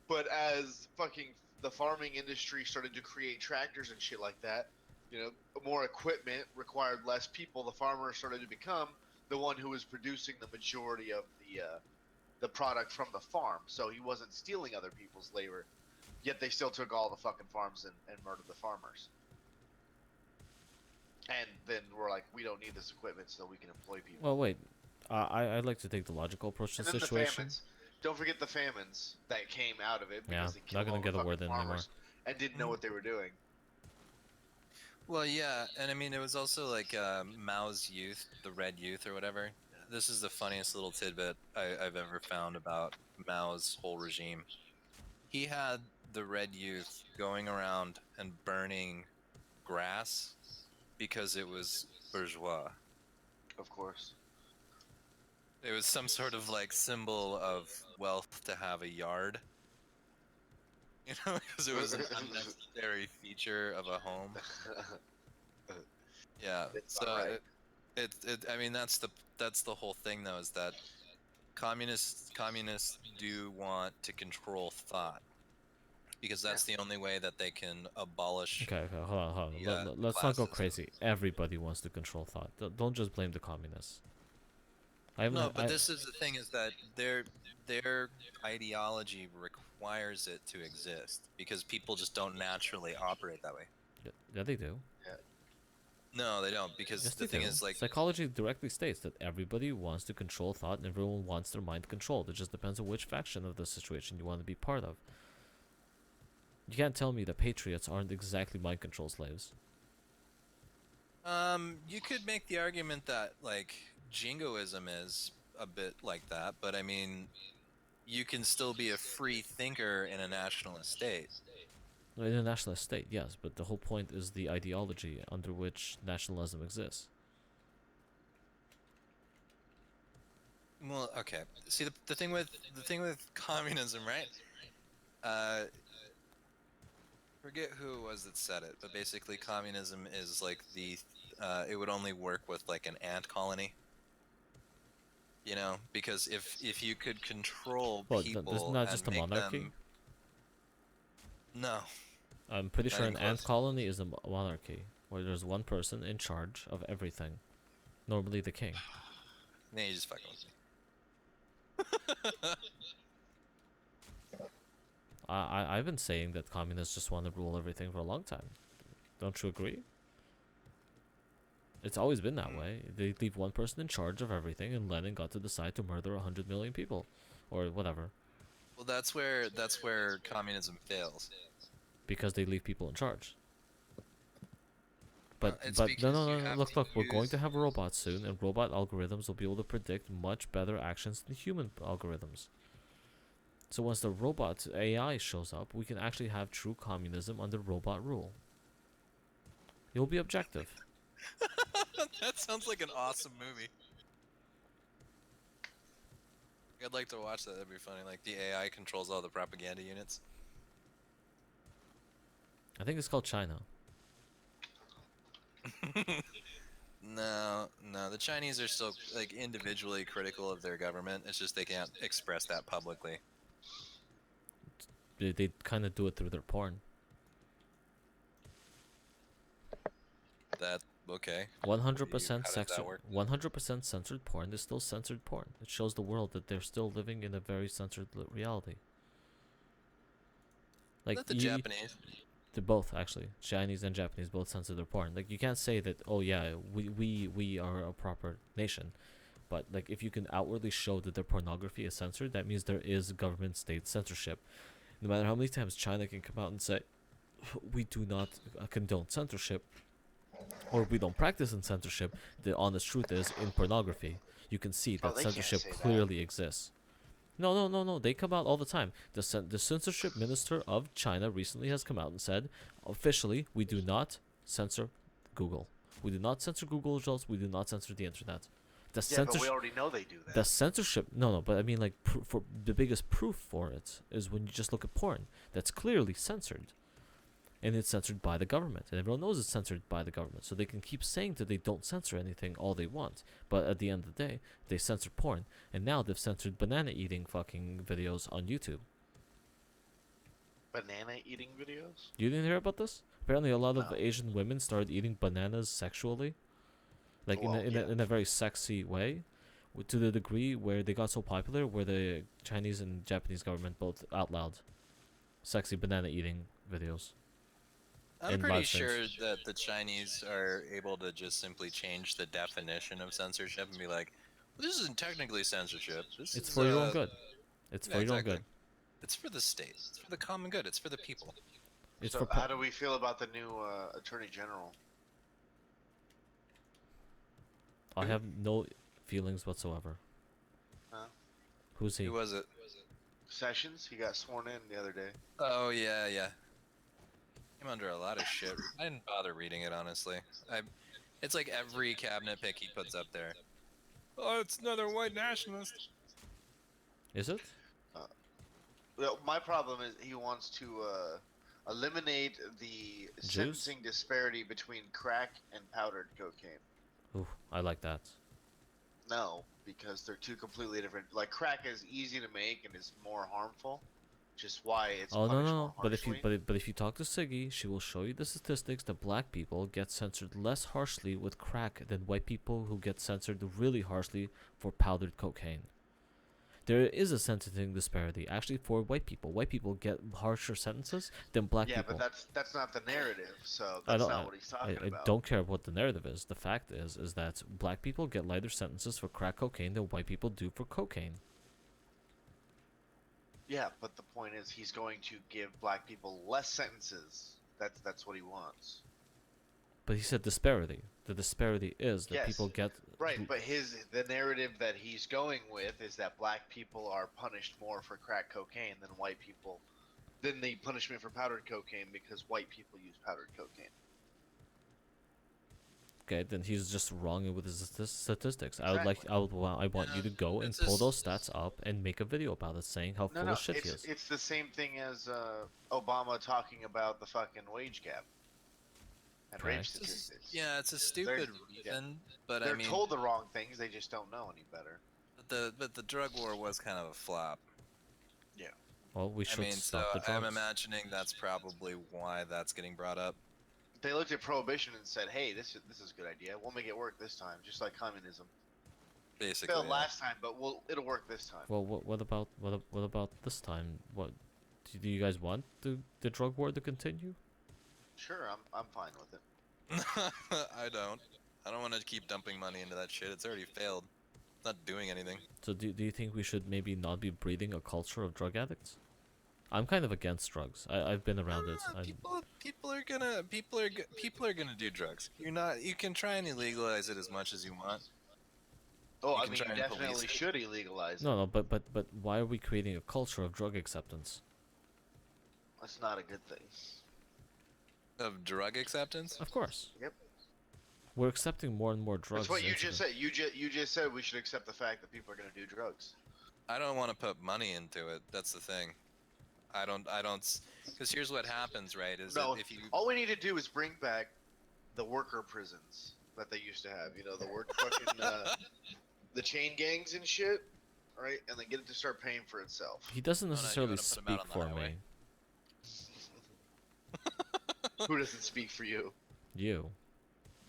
But as fucking the farming industry started to create tractors and shit like that, more equipment required less people. The farmer started to become the one who was producing the majority of the product from the farm. So he wasn't stealing other people's labor. Yet they still took all the fucking farms and murdered the farmers. And then we're like, we don't need this equipment, so we can employ people. Well, wait. I'd like to take the logical approach to And the then the situation. famines. Don't forget the famines that came out of it Yeah, because they not killed gonna all the get a fucking word in anymore. farmers and didn't know what they were doing. well, yeah, and I mean it was also like Mao's youth, the Red Youth or whatever. This is the funniest little tidbit I've ever found about Mao's whole regime. He had the Red Youth going around and burning grass because it was bourgeois. Of course. It was some sort of like symbol of wealth to have a yard. Because it was an unnecessary feature of a home. Yeah. It's So not right. I mean that's the whole thing though, is that communists do want to control thought because that's the only way that they can abolish Okay, hold on, hold on. Let's class not go system. crazy. Everybody wants to control thought. Don't just blame the communists. I haven't. No, but I, this is the thing: is that their ideology requires it to exist because people just don't naturally operate that way. yeah, they do. No, they don't, because Yes, the they thing do. is, like, Psychology directly states that everybody wants to control thought and everyone wants their mind controlled. It just depends on which faction of the situation you want to be part of. You can't tell me the patriots aren't exactly mind control slaves. you could make the argument that like jingoism is a bit like that, but I mean, you can still be a free thinker in a nationalist state. In a nationalist state, yes, but the whole point is the ideology under which nationalism exists. Well, okay. See, the thing with communism, right? Forget who it was that said it, but basically, communism is like it would only work with like an ant colony. You know, because if you could control Well, people isn't that and just a make monarchy? them, no, I'm pretty not sure even an ant close. colony is a monarchy, where there's one person in charge of everything. Normally the king. Nah, you just fucking with me. I've been saying that communists just want to rule everything for a long time. Don't you agree? It's always been that way. They leave one person in charge of everything, and Lenin got to decide to murder 100 million people, or whatever, Well, that's where communism fails. because they leave people in charge. It's But no, because no, you no, no, have look, to look, we're going use. to have robots soon, and robot algorithms will be able to predict much better actions than human algorithms. So once the robot AI shows up, we can actually have true communism under robot rule. You'll be objective. That sounds like an awesome movie. I'd like to watch that. That'd be funny. Like the AI controls all the propaganda units. I think it's called China. No, no. The Chinese are still like individually critical of their government. It's just they can't express that publicly. They kind of do it through their porn. That okay. 100% How does that censored. work? 100% censored porn is still censored porn. It shows the world that they're still living in a very censored reality. Like Not the Japanese. they're both actually Chinese and Japanese both censor their porn. Like you can't say that. Oh yeah, we are a proper nation, but like if you can outwardly show that their pornography is censored, that means there is government state censorship. No matter how many times China can come out and say, we do not condone censorship, or we don't practice in censorship, the honest truth is in pornography you can see that they can't censorship say that. clearly exists. No. They come out all the time. The censorship minister of China recently has come out and said, officially, we do not censor Google. We do not censor Google results. We do not censor the internet. The Yeah, but we already know they do that. the censorship. No. But I mean, like, for the biggest proof for it is when you just look at porn. That's clearly censored, and it's censored by the government, and everyone knows it's censored by the government. So they can keep saying that they don't censor anything all they want, but at the end of the day, they censor porn, and now they've censored banana eating fucking videos on YouTube. Banana eating videos? You didn't hear about this? Apparently, a lot of No. Asian women started eating bananas sexually, like Well, yeah. in a very sexy way, to the degree where they got so popular, where the Chinese and Japanese government both outlawed sexy banana eating videos. I'm in pretty live streams. sure that the Chinese are able to just simply change the definition of censorship and be like, well, this isn't technically censorship. This It's is for your own good. It's yeah, for your own exactly. good. It's for the state. It's for the common good. It's for the people. It's So for how do we feel about the new attorney general? I have no feelings whatsoever. Huh? Who's he? Who was it? Sessions? He got sworn in the other day. Oh yeah, yeah. Came under a lot of shit. I didn't bother reading it honestly. It's like every cabinet pick he puts up there. Oh, it's another white nationalist. Is it? Well, my problem is he wants to eliminate the sentencing disparity between crack and powdered cocaine. Ooh, I like that. No, because they're two completely different. Like crack is easy to make and is more harmful, which is why it's Oh no, punished no, more no. But if you harshly. but if you talk to Siggy, she will show you the statistics that black people get censored less harshly with crack than white people who get censored really harshly for powdered cocaine. There is a sentencing disparity actually for white people. White people get harsher sentences than black Yeah, but people. that's not the narrative, so I that's don't. not what he's talking I about. don't care what the narrative is. The fact is that black people get lighter sentences for crack cocaine than white people do for cocaine. Yeah, but the point is he's going to give black people less sentences. That's what he wants. But he said disparity. The disparity is that Yes, people get right, but the narrative that he's going with is that black people are punished more for crack cocaine than white people, than the punishment for powdered cocaine because white people use powdered cocaine. okay. Then he's just wrong with his statistics. I would like. Exactly. I want you to go and It's pull just- those stats up and make a video about it, saying how No, full no, of shit he is. it's the same thing as Obama talking about the fucking wage gap and Okay. rape It's just- statistics. yeah, it's a stupid reason, but They're I mean, told the wrong things. They just don't know any better. but the drug war was kind of a flop. Well, we I should mean, so stop the drugs. I'm imagining that's probably why that's getting brought up. They looked at prohibition and said, "Hey, this is a good idea. We'll make it work this time, just like communism. Basically, Failed yeah. last time, but it'll work this time." Well, what about this time? What do you guys want the drug war to continue? Sure, I'm fine with it. I don't want to keep dumping money into that shit. It's already failed. It's not doing anything. So do you think we should maybe not be breeding a culture of drug addicts? I'm kind of against drugs. I've been around it. People are gonna do drugs. You can try and illegalize it as much as you want. Oh, You I can mean, try you and police definitely it. should illegalize it. No, but why are we creating a culture of drug acceptance? That's not a good thing. Of drug acceptance? Of course. Yep. We're accepting more and more drugs. That's what you into just the- said. You just said we should accept the fact that people are going to do drugs. I don't want to put money into it. That's the thing. I don't, because here's what happens, right? Is No, that if you, all we need to do is bring back the worker prisons that they used to have. You know, the work fucking the chain gangs and shit, right? And then get it to start paying for itself. He doesn't no, you necessarily wanna put 'em speak out on the for highway. me. Who doesn't speak for you? You.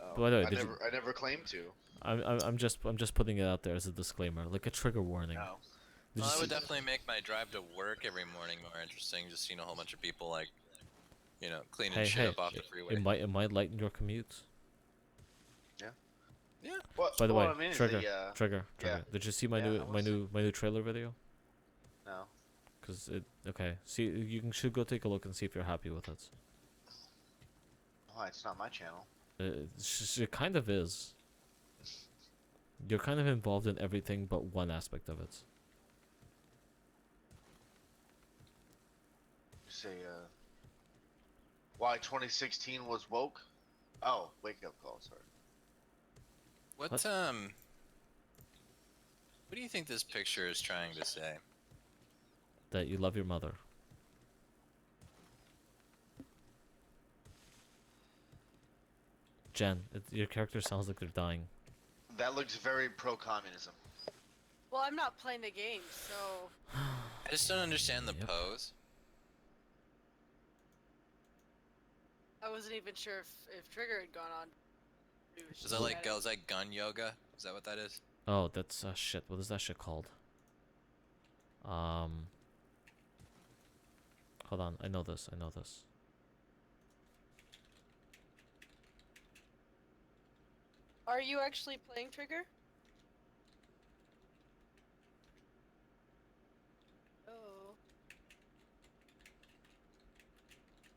Oh, By the way, I never claimed to. I'm just putting it out there as a disclaimer, like a trigger warning. No. Did well, you I would see- definitely make my drive to work every morning more interesting. Just seeing a whole bunch of people like, cleaning Hey, shit hey, up off the freeway. it might lighten your commute. Yeah. What, By the way, what I mean is Trigger, the, Trigger. yeah. Did you see my Yeah, I new was- my new trailer video? no. Cause okay. See, should go take a look and see if you're happy with it. Oh, it's not my channel. It kind of is. You're kind of involved in everything but one aspect of it. Say, why 2016 was woke? Oh, wake up call. Sorry. What What? What do you think this picture is trying to say? That you love your mother. Jen, your character sounds like they're dying. That looks very pro-communism. Well, I'm not playing the game, so I just don't understand the Yep. pose. I wasn't even sure if Trigger had gone on. It was Is just that like at it. is that gun yoga? Is that what that is? Oh, that's shit. What is that shit called? Hold on. I know this. Are you actually playing Trigger? Oh.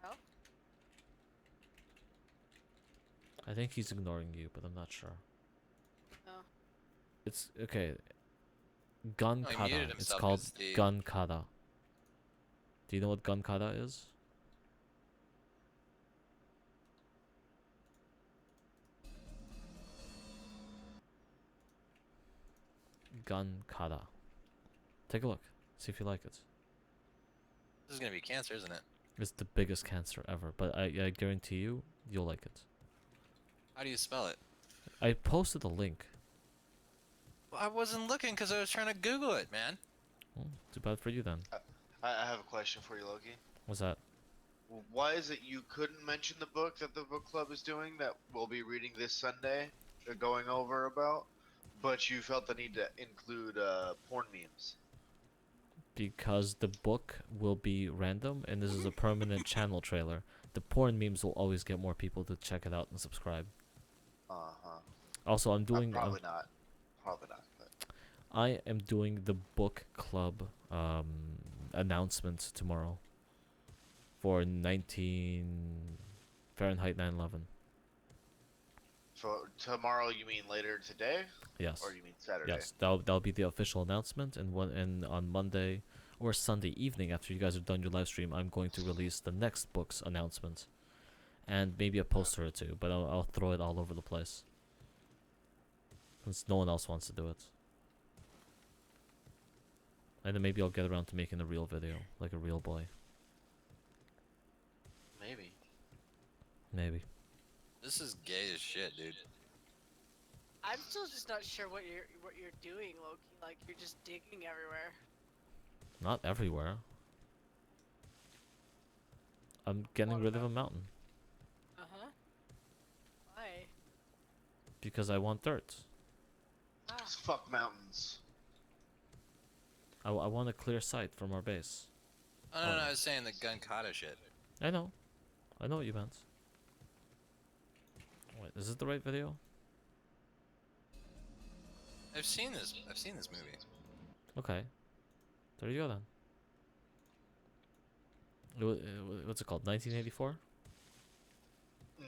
Oh? I think he's ignoring you, but I'm not sure. Oh. It's okay. Gun Oh, he kata. muted It's himself called 'cause the- gun kata. Do you know what gun kata is? Gun kata. Take a look. See if you like it. This is gonna be cancer, isn't it? It's the biggest cancer ever, but I guarantee you, you'll like it. How do you spell it? I posted a link. I wasn't looking because I was trying to Google it, man. Well, too bad for you then. I have a question for you, Loki. What's that? Why is it you couldn't mention the book that the book club is doing that we'll be reading this Sunday, going over about, but you felt the need to include porn memes? Because the book will be random and this is a permanent channel trailer. The porn memes will always get more people to check it out and subscribe. Uh-huh. Also, I'm doing Probably not. Probably not. But I am doing the book club announcement tomorrow for 19 Fahrenheit 9/11. so tomorrow, you mean later today, Yes. or you mean Saturday? Yes, that'll be the official announcement, and on Monday or Sunday evening after you guys are done your live stream, I'm going to release the next book's announcement, and maybe a poster or two, but I'll throw it all over the place, since no one else wants to do it. And then maybe I'll get around to making a real video, like a real boy. Maybe. Maybe. This is gay as shit, dude. I'm still just not sure what you're doing, Loki. Like you're just digging everywhere. Not everywhere. I'm getting rid of a mountain Uh-huh. Why? because I want dirt. Ah. Fuck mountains. I want a clear sight from our base. Oh, no, I was saying the gun kata shit. I know what you meant. Wait, is it the right video? I've seen this movie. Okay. There you go then. What's it called? 1984? Mm.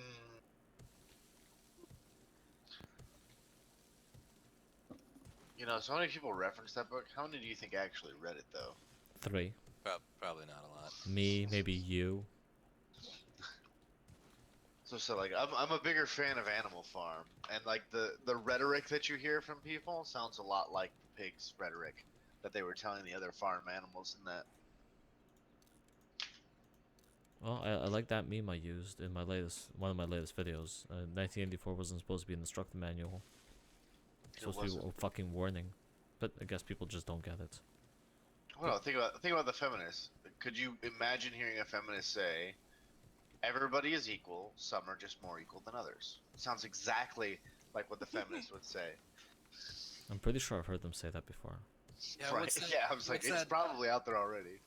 You know, so many people reference that book. How many do you think actually read it, though? 3. Probably not a lot. Me, maybe you. So like, I'm a bigger fan of Animal Farm, and like the rhetoric that you hear from people sounds a lot like the pigs' rhetoric that they were telling the other farm animals in that. Well, I like that meme I used in one of my latest videos. 1984 wasn't supposed to be an instruction manual. It's supposed to be a wasn't. fucking warning. But I guess people just don't get it. Well, think about the feminists. Could you imagine hearing a feminist say, "Everybody is equal. Some are just more equal than others"? Sounds exactly like what the feminists would say. I'm pretty sure I've heard them say that before. Yeah, Right? what's that, Yeah, I was like, what's it's that- probably out there already.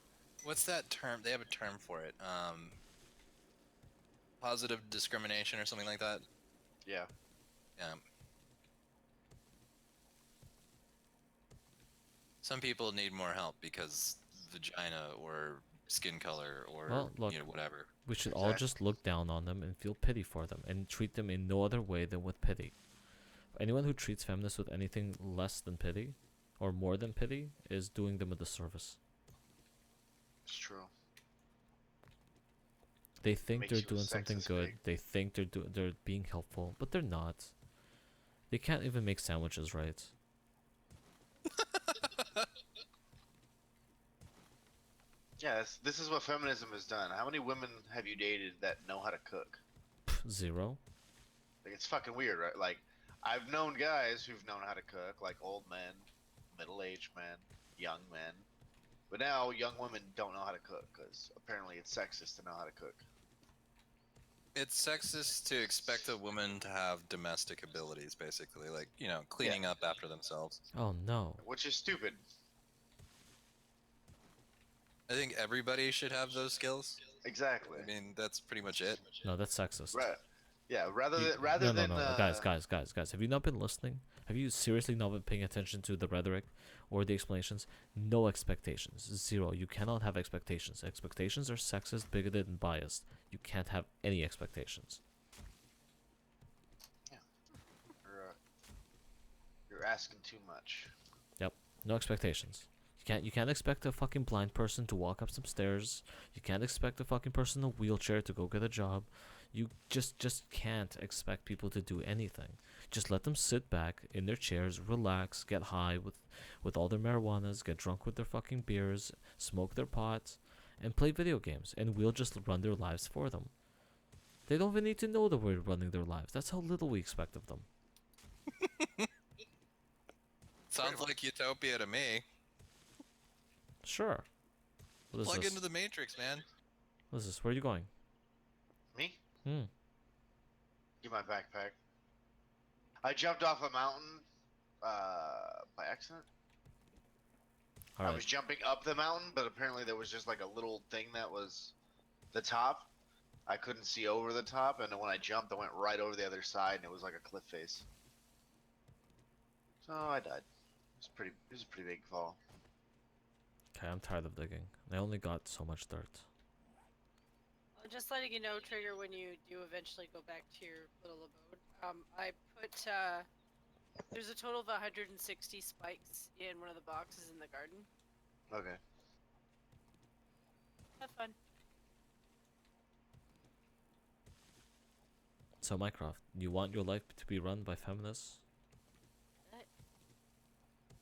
What's that term? They have a term for it. Positive discrimination or something like that. Yeah. Yeah. Some people need more help because vagina or skin color or Well, look, whatever. We should all Exactly. just look down on them and feel pity for them and treat them in no other way than with pity. Anyone who treats feminists with anything less than pity or more than pity is doing them a disservice. It's true. They think Makes they're you a doing something sexist good. pig. They think they're being helpful, but they're not. They can't even make sandwiches right. Yeah, this is what feminism has done. How many women have you dated that know how to cook? 0. Like, it's fucking weird, right? Like, I've known guys who've known how to cook, like old men, middle-aged men, young men. But now young women don't know how to cook because apparently it's sexist to know how to cook. It's sexist to expect a woman to have domestic abilities, basically, like cleaning up after themselves. Oh no. Which is stupid. I think everybody should have those skills. Exactly. I mean, that's pretty much it. No, that's sexist. Right. Yeah. Rather You- than rather no, than no, no, guys. Have you not been listening? Have you seriously not been paying attention to the rhetoric or the explanations? No expectations. 0. You cannot have expectations. Expectations are sexist, bigoted, and biased. You can't have any expectations. you're asking too much. No expectations. You can't expect a fucking blind person to walk up some stairs. You can't expect a fucking person in a wheelchair to go get a job. You just can't expect people to do anything. Just let them sit back in their chairs, relax, get high with all their marijuanas, get drunk with their fucking beers, smoke their pot, and play video games, and we'll just run their lives for them. They don't even need to know that we're running their lives. That's how little we expect of them. Sounds much. like utopia to me. Sure. What is Plug this? into the Matrix, man. What is this? Where are you going? Me? Hmm. Give my backpack. I jumped off a mountain by accident. All I right. was jumping up the mountain, but apparently there was just like a little thing that was the top. I couldn't see over the top, and then when I jumped, I went right over the other side, and it was like a cliff face. So I died. It was a pretty big fall. Okay, I'm tired of digging. I only got so much dirt. I'm just letting you know, Trigger, when you do eventually go back to your little abode. I put there's a total of 160 spikes in one of the boxes in the garden. Okay. Have fun. So Minecraft, you want your life to be run by feminists?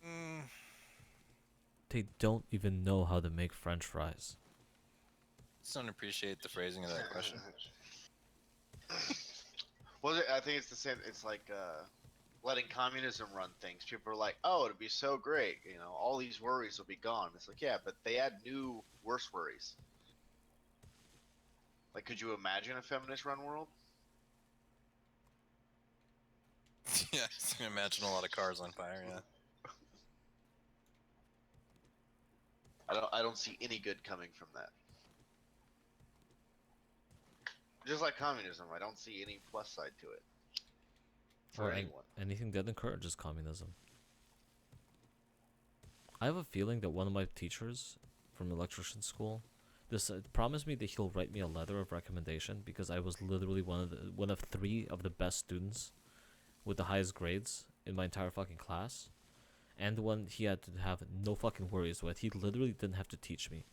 Mm, They don't even know how to make French fries. just don't appreciate the phrasing of that question. Well, I think it's the same. It's like letting communism run things. People are like, "Oh, it'd be so great. You know, all these worries will be gone." It's like, yeah, but they add new, worse worries. Like, could you imagine a feminist-run world? Yeah, I can imagine a lot of cars on fire. Yeah. I don't see any good coming from that. Just like communism, I don't see any plus side to it for Or anyone. anything that encourages communism. I have a feeling that one of my teachers from electrician school promised me that he'll write me a letter of recommendation because I was literally one of 3 of the best students with the highest grades in my entire fucking class, and the one he had to have no fucking worries with. He literally didn't have to teach me.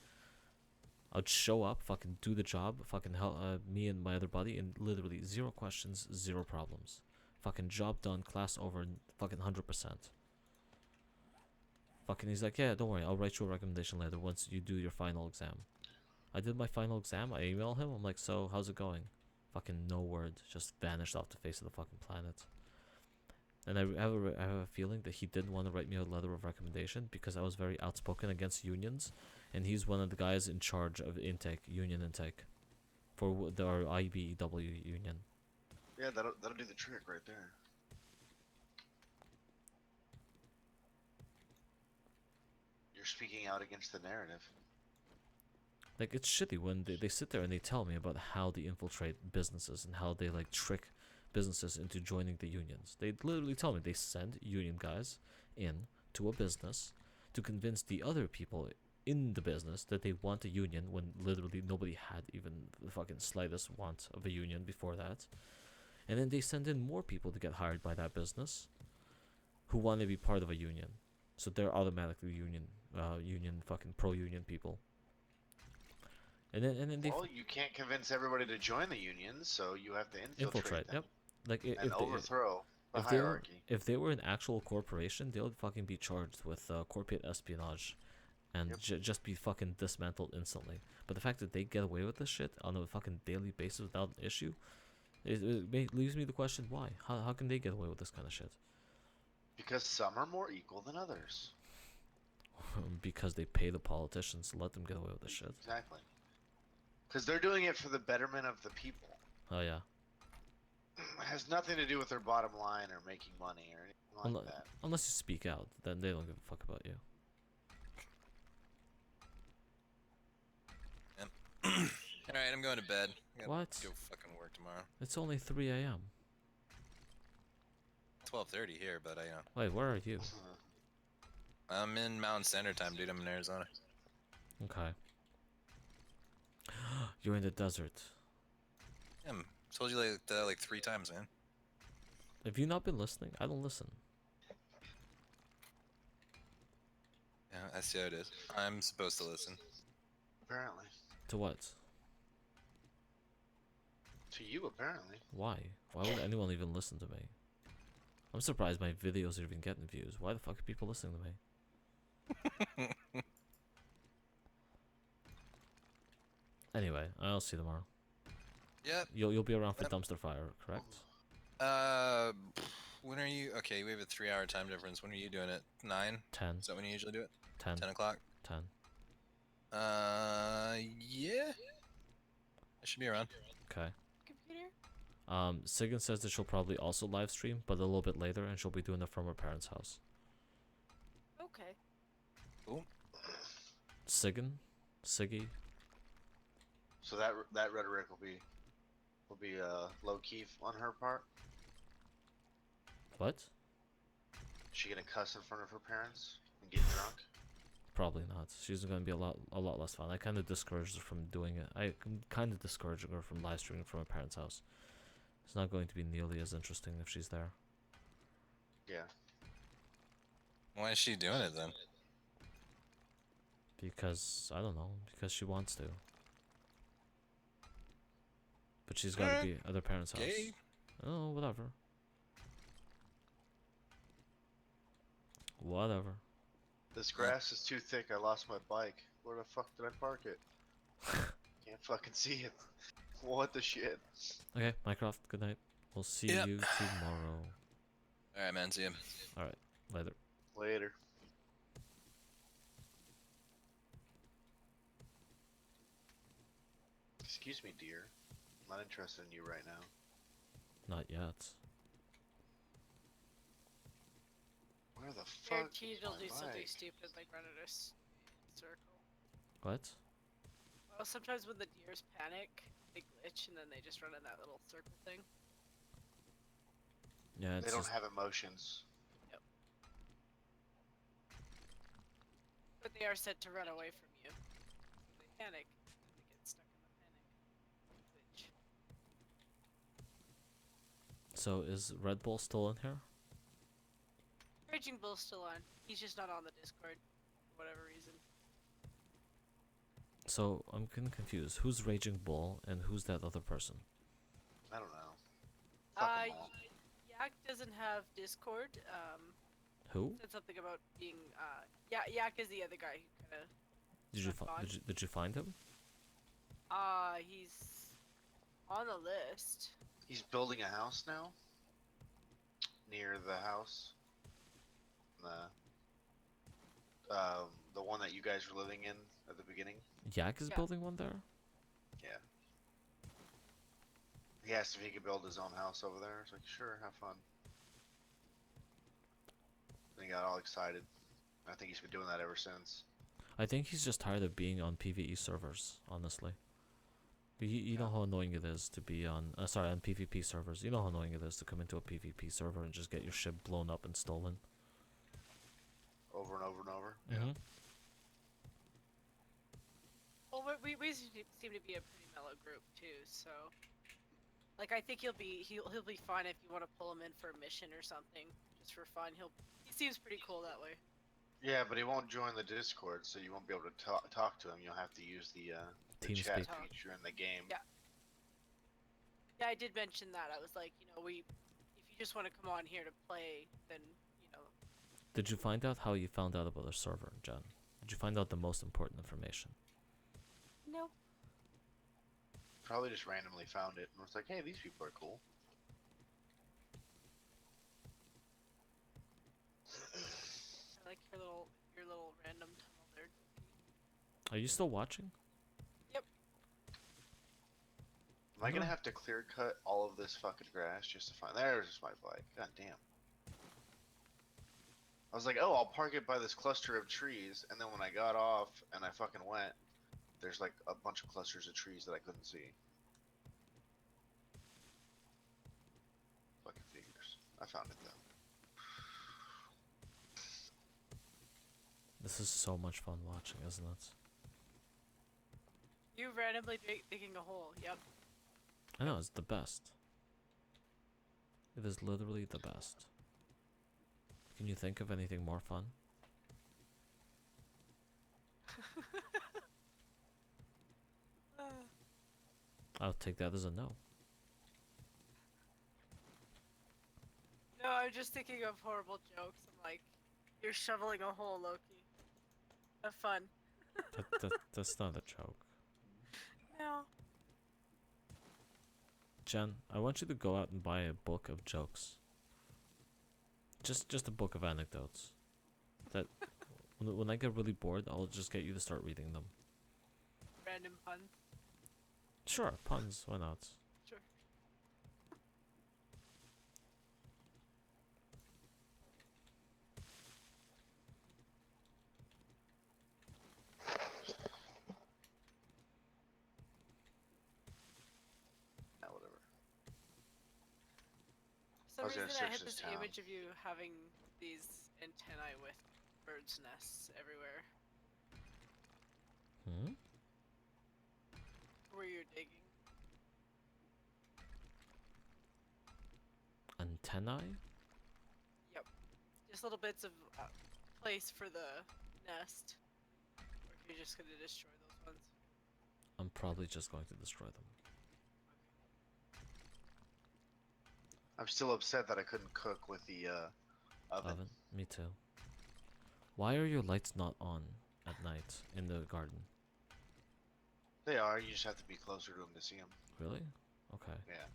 I'd show up, fucking do the job, fucking help me and my other buddy, and literally 0 questions, 0 problems. Fucking job done, class over, fucking 100%. Fucking, he's like, yeah, don't worry, I'll write you a recommendation letter once you do your final exam. I did my final exam, I email him, I'm like, so, how's it going? Fucking no word, just vanished off the face of the fucking planet. And I have a feeling that he didn't want to write me a letter of recommendation because I was very outspoken against unions, and he's one of the guys in charge of union intake, for our IBEW union. Yeah, that'll do the trick right there. You're speaking out against the narrative. Like, it's shitty when they sit there and they tell me about how they infiltrate businesses and how they like trick businesses into joining the unions. They literally tell me they send union guys in to a business to convince the other people in the business that they want a union when literally nobody had even the fucking slightest want of a union before that. And then they send in more people to get hired by that business who want to be part of a union. So they're automatically union fucking pro-union people. And then they Well, you can't convince everybody to join the union, so you have to infiltrate them. Yep. Like And overthrow the if they were hierarchy. if they were an actual corporation, they would fucking be charged with corporate espionage, and Yep. just be fucking dismantled instantly. But the fact that they get away with this shit on a fucking daily basis without an issue, leaves me the question why? How can they get away with this kind of shit? Because some are more equal than others. Because they pay the politicians to let them get away with this shit. Exactly. Because they're doing it for the betterment of the people. Oh yeah. It has nothing to do with their bottom line or making money or anything like that. Unless you speak out, then they don't give a fuck about you. Alright, I'm going to bed. I gotta What? Go fucking work tomorrow. It's only 3 a.m. 12:30 here, but I Wait, where are you? I'm in Mountain Standard Time, dude. I'm in Arizona. Okay. You're in the desert. Yeah, told you like that like 3 times, man. Have you not been listening? I don't listen. Yeah, I see how it is. I'm supposed to listen. Apparently. To what? To you, apparently. Why? Why would anyone even listen to me? I'm surprised my videos are even getting views. Why the fuck are people listening to me? Anyway, I'll see you tomorrow. Yep. You'll be around for Yep. dumpster fire, correct? When are you? Okay, we have a 3-hour time difference. When are you doing it? 9? 10, Is that when you usually do it? 10, 10 o'clock? 10. Yeah. I should be around. Okay. Computer? Sigan says that she'll probably also live stream, but a little bit later, and she'll be doing it from her parents' house. Okay. Cool. Sigan? Siggy? So that rhetoric will be low key on her part. What? Is she gonna cuss in front of her parents and get drunk? Probably not. She's gonna be a lot less fun. I kind of discouraged her from doing it. I'm kind of discouraging her from live streaming from her parents' house. It's not going to be nearly as interesting if she's there. Yeah. Why is she doing it then? Because, I don't know, because she wants to. But she's gotta be at her parents' house. Gay. Oh, whatever. Whatever. This grass is too thick. I lost my bike. Where the fuck did I park it? Can't fucking see it. What the shit? Okay, Minecraft, good night. We'll see Yep. you tomorrow. Alright, man. See ya. Alright, later. Later. Excuse me, dear. I'm not interested in you right now. Not yet. Where the fuck? Guaranteed is it'll my do something bike? stupid like run in a circle. What? Well, sometimes when the deers panic, they glitch and then they just run in that little circle thing. Yeah, They it's don't just, have emotions. But they are said to run away from you. So they panic and they get stuck in the panic. Glitch. so is Red Bull still in here? Raging Bull's still on. He's just not on the Discord for whatever reason. So I'm kinda confused. Who's Raging Bull and who's that other person? I don't know. Fuck 'em all. Yak doesn't have Discord. Who? Said something about being Yak is the other guy who kind of Did you Not fi- fun. did you find him? he's on the list. He's building a house now. Near the house. The one that you guys were living in at the beginning. Yak is Yeah. building one there? Yeah. He asked if he could build his own house over there. I was like, sure, have fun. Then he got all excited. I think he's been doing that ever since. I think he's just tired of being on PvE servers, honestly. You know how annoying it is to be on, on PvP servers. You know how annoying it is to come into a PvP server and just get your shit blown up and stolen. Over and over and over. Mm-hmm. Well, we seem to be a pretty mellow group too, so like I think he'll be fine if you want to pull him in for a mission or something, just for fun. He seems pretty cool that way. Yeah, but he won't join the Discord, so you won't be able to talk to him. You'll have to use the chat TeamSpeak. feature in the game. Yeah. Yeah, I did mention that. I was like, if you just want to come on here to play, then Did you find out how you found out about the server, Jen? Did you find out the most important information? no. Probably just randomly found it and was like, hey, these people are cool. I like your little random tunnel there. Are you still watching? Am I gonna No. have to clear cut all of this fucking grass just to find? There's my bike. God damn. I was like, oh, I'll park it by this cluster of trees, and then when I got off and I fucking went, there's like a bunch of clusters of trees that I couldn't see. Fucking figures. I found it though. This is so much fun watching, isn't it? You randomly digging a hole. Yep. I know, it's the best. It is literally the best. Can you think of anything more fun? I'll take that as a no. No, I'm just thinking of horrible jokes. I'm like, you're shoveling a hole, Loki. Have fun. That's not a joke. No. Jen, I want you to go out and buy a book of jokes. Just a book of anecdotes. That when I get really bored, I'll just get you to start reading them. Random puns. Sure, puns. Why not? Sure. Yeah, whatever. For some I was gonna reason, I search had this this town. image of you having these antennae with birds' nests everywhere Hmm. where you're digging. Antennae? Yep. Just little bits of place for the nest. Or if you're just gonna destroy those ones. I'm probably just going to destroy them. I'm still upset that I couldn't cook with the oven. Oven? Me too. Why are your lights not on at night in the garden? They are. You just have to be closer to them to see them. Really? Okay. Yeah.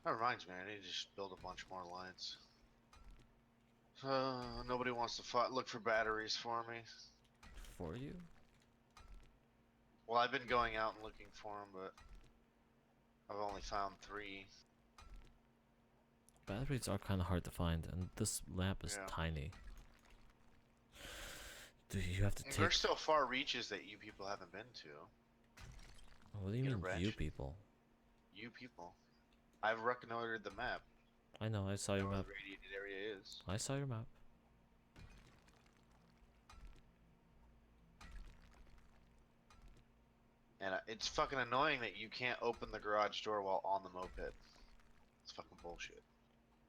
That reminds me, I need to just build a bunch more lines. Nobody wants to look for batteries for me. For you? Well, I've been going out and looking for them, but I've only found 3. Batteries are kind of hard to find, and this lamp is Yeah. tiny. Do you have to And take? there's still far reaches that you people haven't been to. What do you Get a mean, wrench. you people? You people. I've reconnoitered the map. I know. I saw I your know where map. the radiated area is. I saw your map. And it's fucking annoying that you can't open the garage door while on the moped. It's fucking bullshit.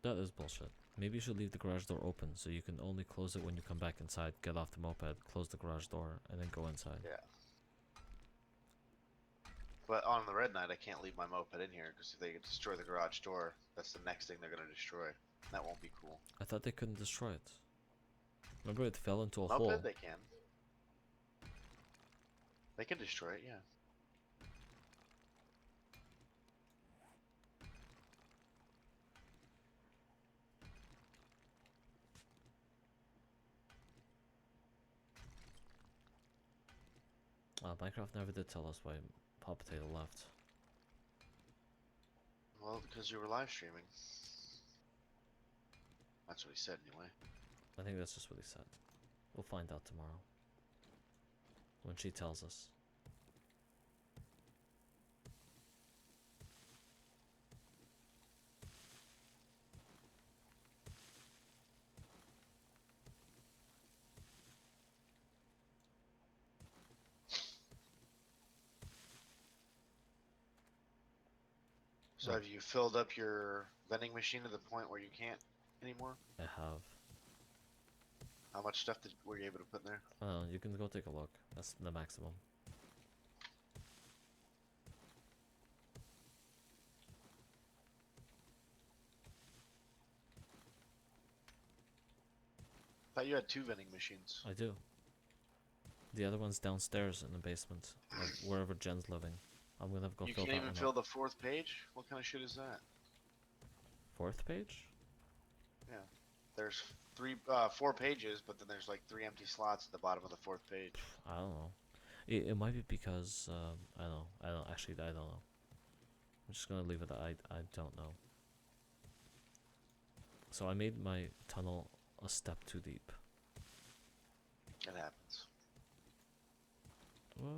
That is bullshit. Maybe you should leave the garage door open so you can only close it when you come back inside. Get off the moped, close the garage door, and then go inside. Yeah. But on the red night, I can't leave my moped in here because if they destroy the garage door, that's the next thing they're gonna destroy. That won't be cool. I thought they couldn't destroy it. Remember, it fell into a Moped, hole. they can. They can destroy it, yeah. Minecraft never did tell us why Paw Potato left. Well, because you were live streaming. That's what he said, anyway. I think that's just what he said. We'll find out tomorrow. When she tells us. So Oh. have you filled up your vending machine to the point where you can't anymore? I have. How much stuff were you able to put in there? You can go take a look. That's the maximum. I thought you had 2 vending machines. I do. The other one's downstairs in the basement of wherever Jen's living. I'm gonna go You fill can't that even one fill up. the 4th page? What kind of shit is that? 4th page? There's 4 pages, but then there's like 3 empty slots at the bottom of the 4th page. I don't know. It might be because I don't know. Actually, I don't know. I'm just gonna leave it. I don't know. So I made my tunnel a step too deep. It happens. Whoa.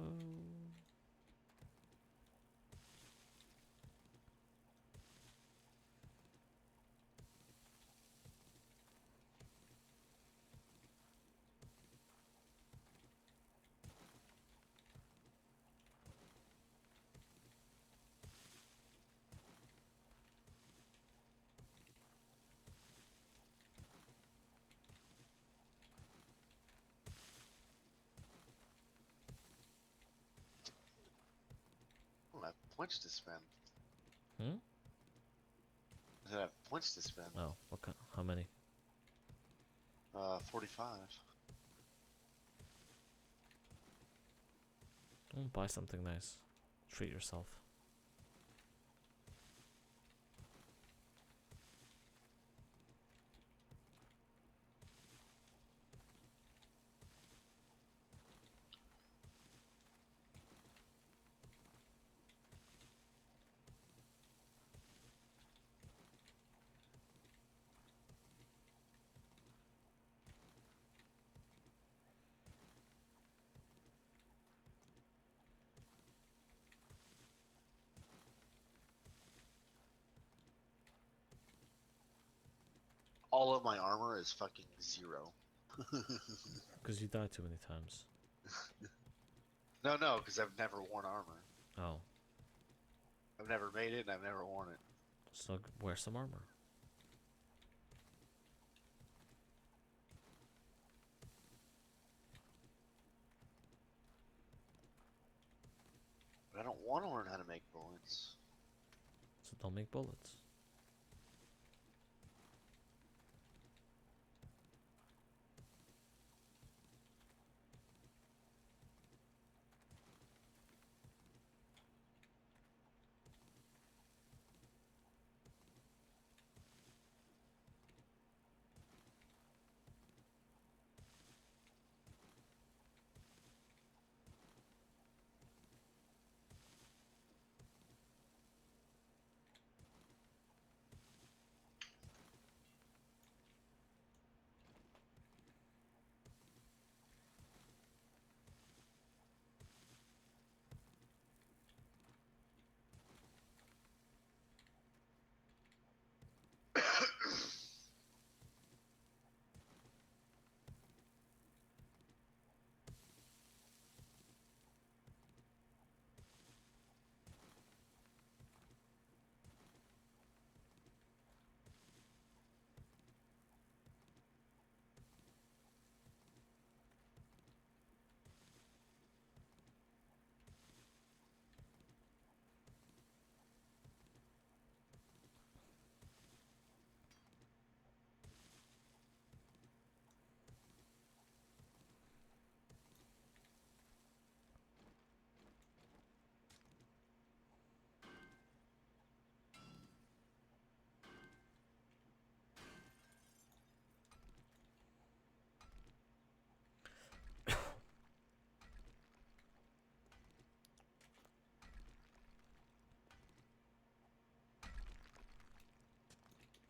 I don't have points to spend. Hmm? I said I have points to spend. Oh, what kind? How many? 45. Buy something nice. Treat yourself. All of my armor is fucking 0. Because you died too many times. No, because I've never worn armor. Oh, I've never made it and I've never worn it. so wear some armor. But I don't want to learn how to make bullets. So don't make bullets.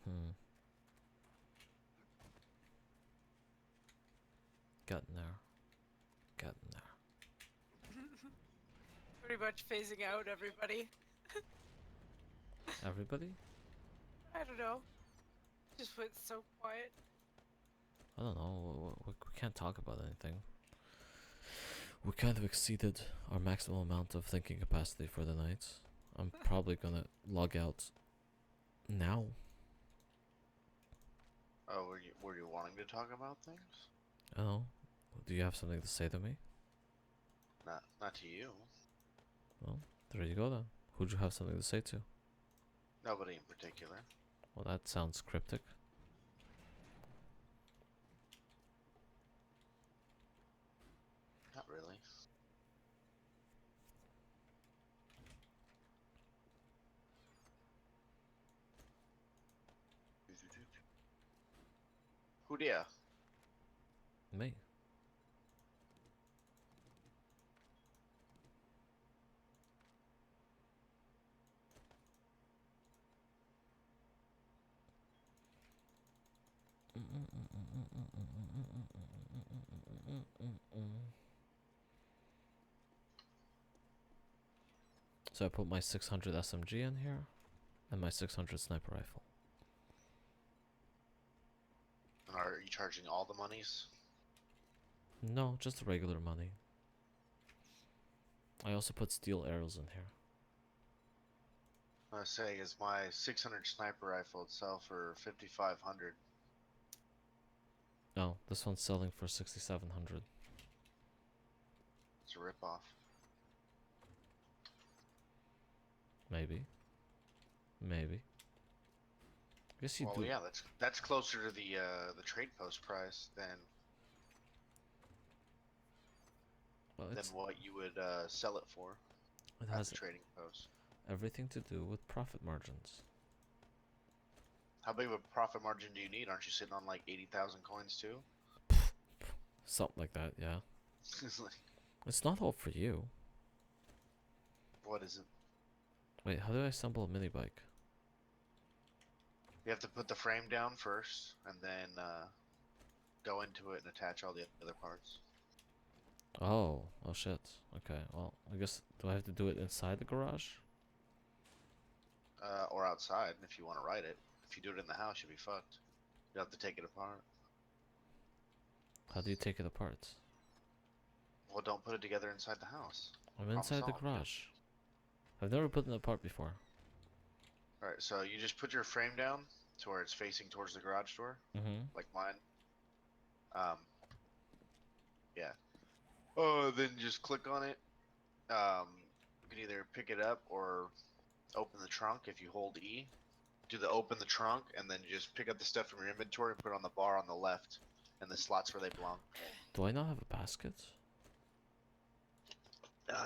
Hmm. Getting there. Getting there. Pretty much phasing out everybody. Everybody? I don't know. Just went so quiet. I don't know. We can't talk about anything. We kind of exceeded our maximum amount of thinking capacity for the night. I'm probably gonna log out now. Oh, were you wanting to talk about things? I don't know. Do you have something to say to me? Not to you. Well, there you go then. Who'd you have something to say to? Nobody in particular. Well, that sounds cryptic. Not really. Who dia? Me. So I put my 600 SMG in here and my 600 sniper rifle. Are you charging all the monies? No, just the regular money. I also put steel arrows in here. I was saying, is my 600 sniper rifle itself for 5,500? No, this one's selling for 6,700. It's a ripoff. Maybe. Maybe. I guess you Well, do. yeah, that's closer to the trade post price Well, than it's what you would sell it for it at has the trading post. everything to do with profit margins. How big of a profit margin do you need? Aren't you sitting on like 80,000 coins too? Something like that, yeah. It's like, It's not all for you. what is it? Wait, how do I assemble a mini bike? You have to put the frame down first, and then go into it and attach all the other parts. Oh, oh shit. Okay, well, I guess do I have to do it inside the garage? Or outside if you want to ride it. If you do it in the house, you'll be fucked. You have to take it apart. How do you take it apart? Well, don't put it together inside the house. I'm Problem inside the solved, yeah. garage. I've never put it apart before. Alright, so you just put your frame down to where it's facing towards the garage door, Mm-hmm. like mine. Yeah. Oh, then just click on it. You can either pick it up or open the trunk if you hold E. Do the open the trunk and then just pick up the stuff from your inventory and put it on the bar on the left and the slots where they belong. Do I not have a basket?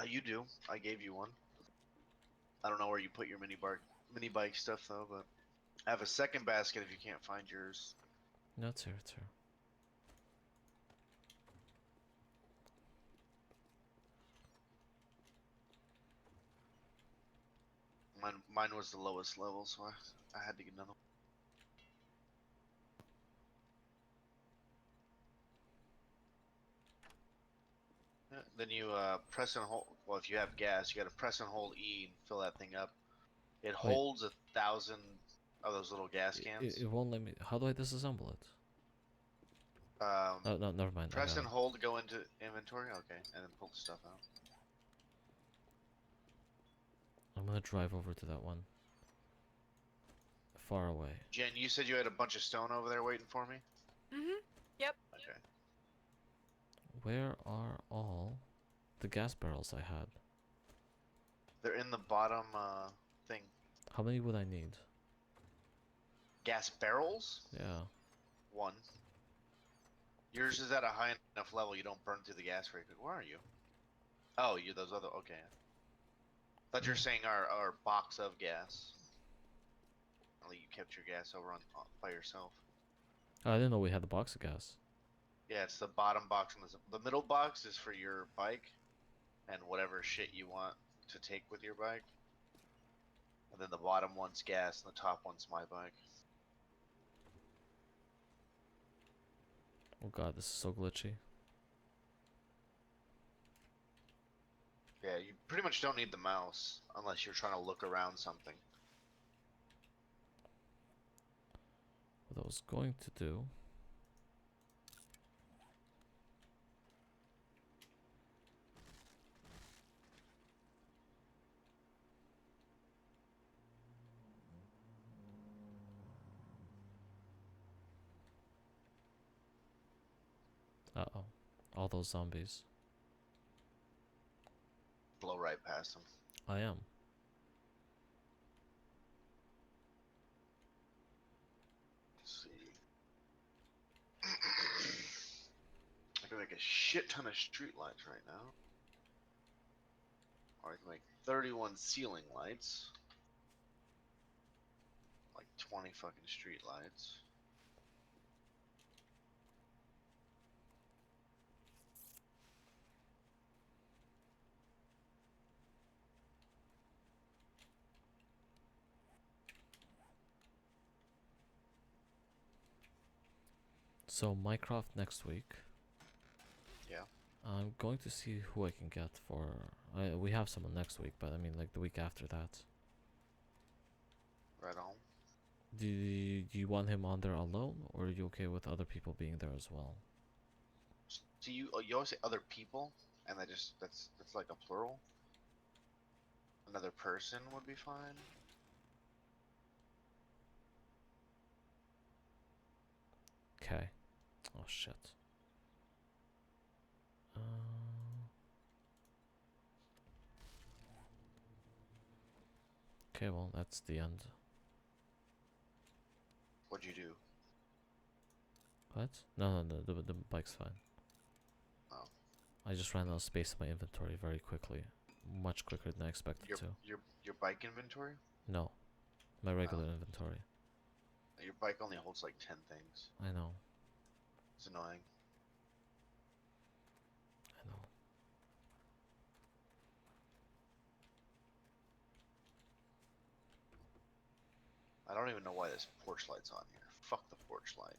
You do. I gave you one. I don't know where you put your mini bike stuff though, but I have a second basket if you can't find yours. No, it's here, it's here. Mine was the lowest level, so I had to get another one. Yeah, then you press and hold. Well, if you have gas, you got to press and hold E and fill that thing up. It Wait. holds 1,000 of those little gas cans. It won't let me. How do I disassemble it? Oh, no, never mind. I Press got and it. hold to go into inventory. Okay, and then pull the stuff out. I'm gonna drive over to that one. Far away. Jen, you said you had a bunch of stone over there waiting for me. Mm-hmm. Yep. Okay. Where are all the gas barrels I had? They're in the bottom thing. How many would I need? Gas barrels? Yeah. 1. Yours is at a high enough level you don't burn through the gas very quick. Where are you? Oh, you those other. Okay. Thought you were saying our box of gas. Only you kept your gas over on by yourself. Oh, I didn't know we had the box of gas. Yeah, it's the bottom box and the middle box is for your bike and whatever shit you want to take with your bike. And then the bottom one's gas and the top one's my bike. Oh god, this is so glitchy. Yeah, you pretty much don't need the mouse unless you're trying to look around something. What I was going to do. Uh-oh. All those zombies. Blow right past them. I am. Let's see. I can make a shit ton of street lights right now. Or I can make 31 ceiling lights. Like 20 fucking street lights. So Minecraft next week. Yeah. I'm going to see who I can get for. We have someone next week, but I mean like the week after that. Right on. Do you want him on there alone, or are you okay with other people being there as well? So you always say other people, and that's like a plural. Another person would be fine. Okay. Oh shit. Okay, well that's the end. What'd you do? What? No, the bike's fine. Oh. I just ran out of space in my inventory very quickly. Much quicker than I expected to. Your bike inventory? No. My regular inventory. Your bike only holds like 10 things. I know. It's annoying. I know. I don't even know why this porch light's on here. Fuck the porch light.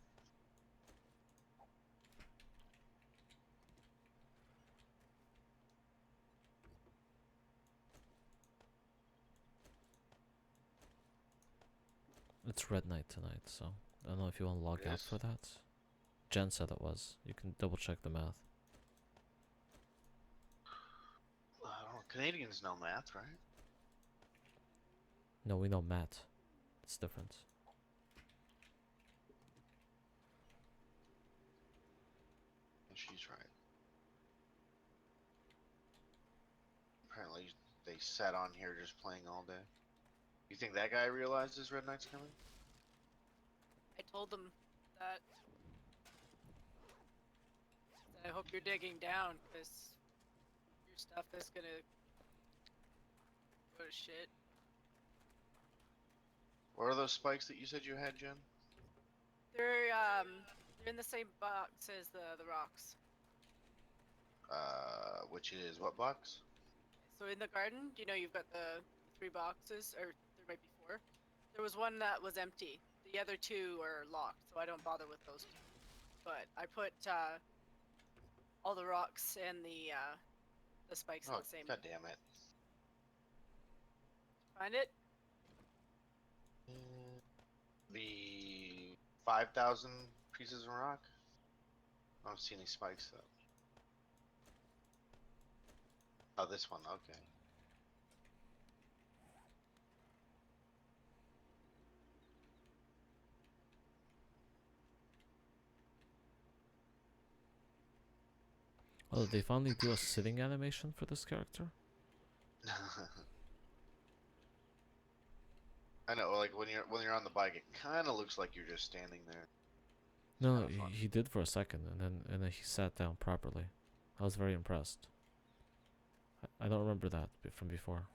It's red night tonight, so I don't know if you want to log It out is? for that. Jen said it was. You can double check the math. I don't know. Canadians know math, right? No, we know Matt. It's different. And she's right. Apparently, they sat on here just playing all day. You think that guy realizes Red Knight's coming? I told them that. I hope you're digging down, because your stuff is gonna go to shit. What are those spikes that you said you had, Jen? They're in the same box as the rocks. Which is what box? So in the garden, you know, you've got the 3 boxes, or there might be 4. There was one that was empty. The other 2 are locked, so I don't bother with those 2. But I put all the rocks and the spikes in Oh, the same. god damn it. Find it? The 5,000 pieces of rock? I don't see any spikes though. Oh, this one, okay. Oh, did they finally do a sitting animation for this character? I know, like when you're on the bike, it kind of looks like you're just standing there. No, kinda fun. he did for a second, and then he sat down properly. I was very impressed. I don't remember that from before.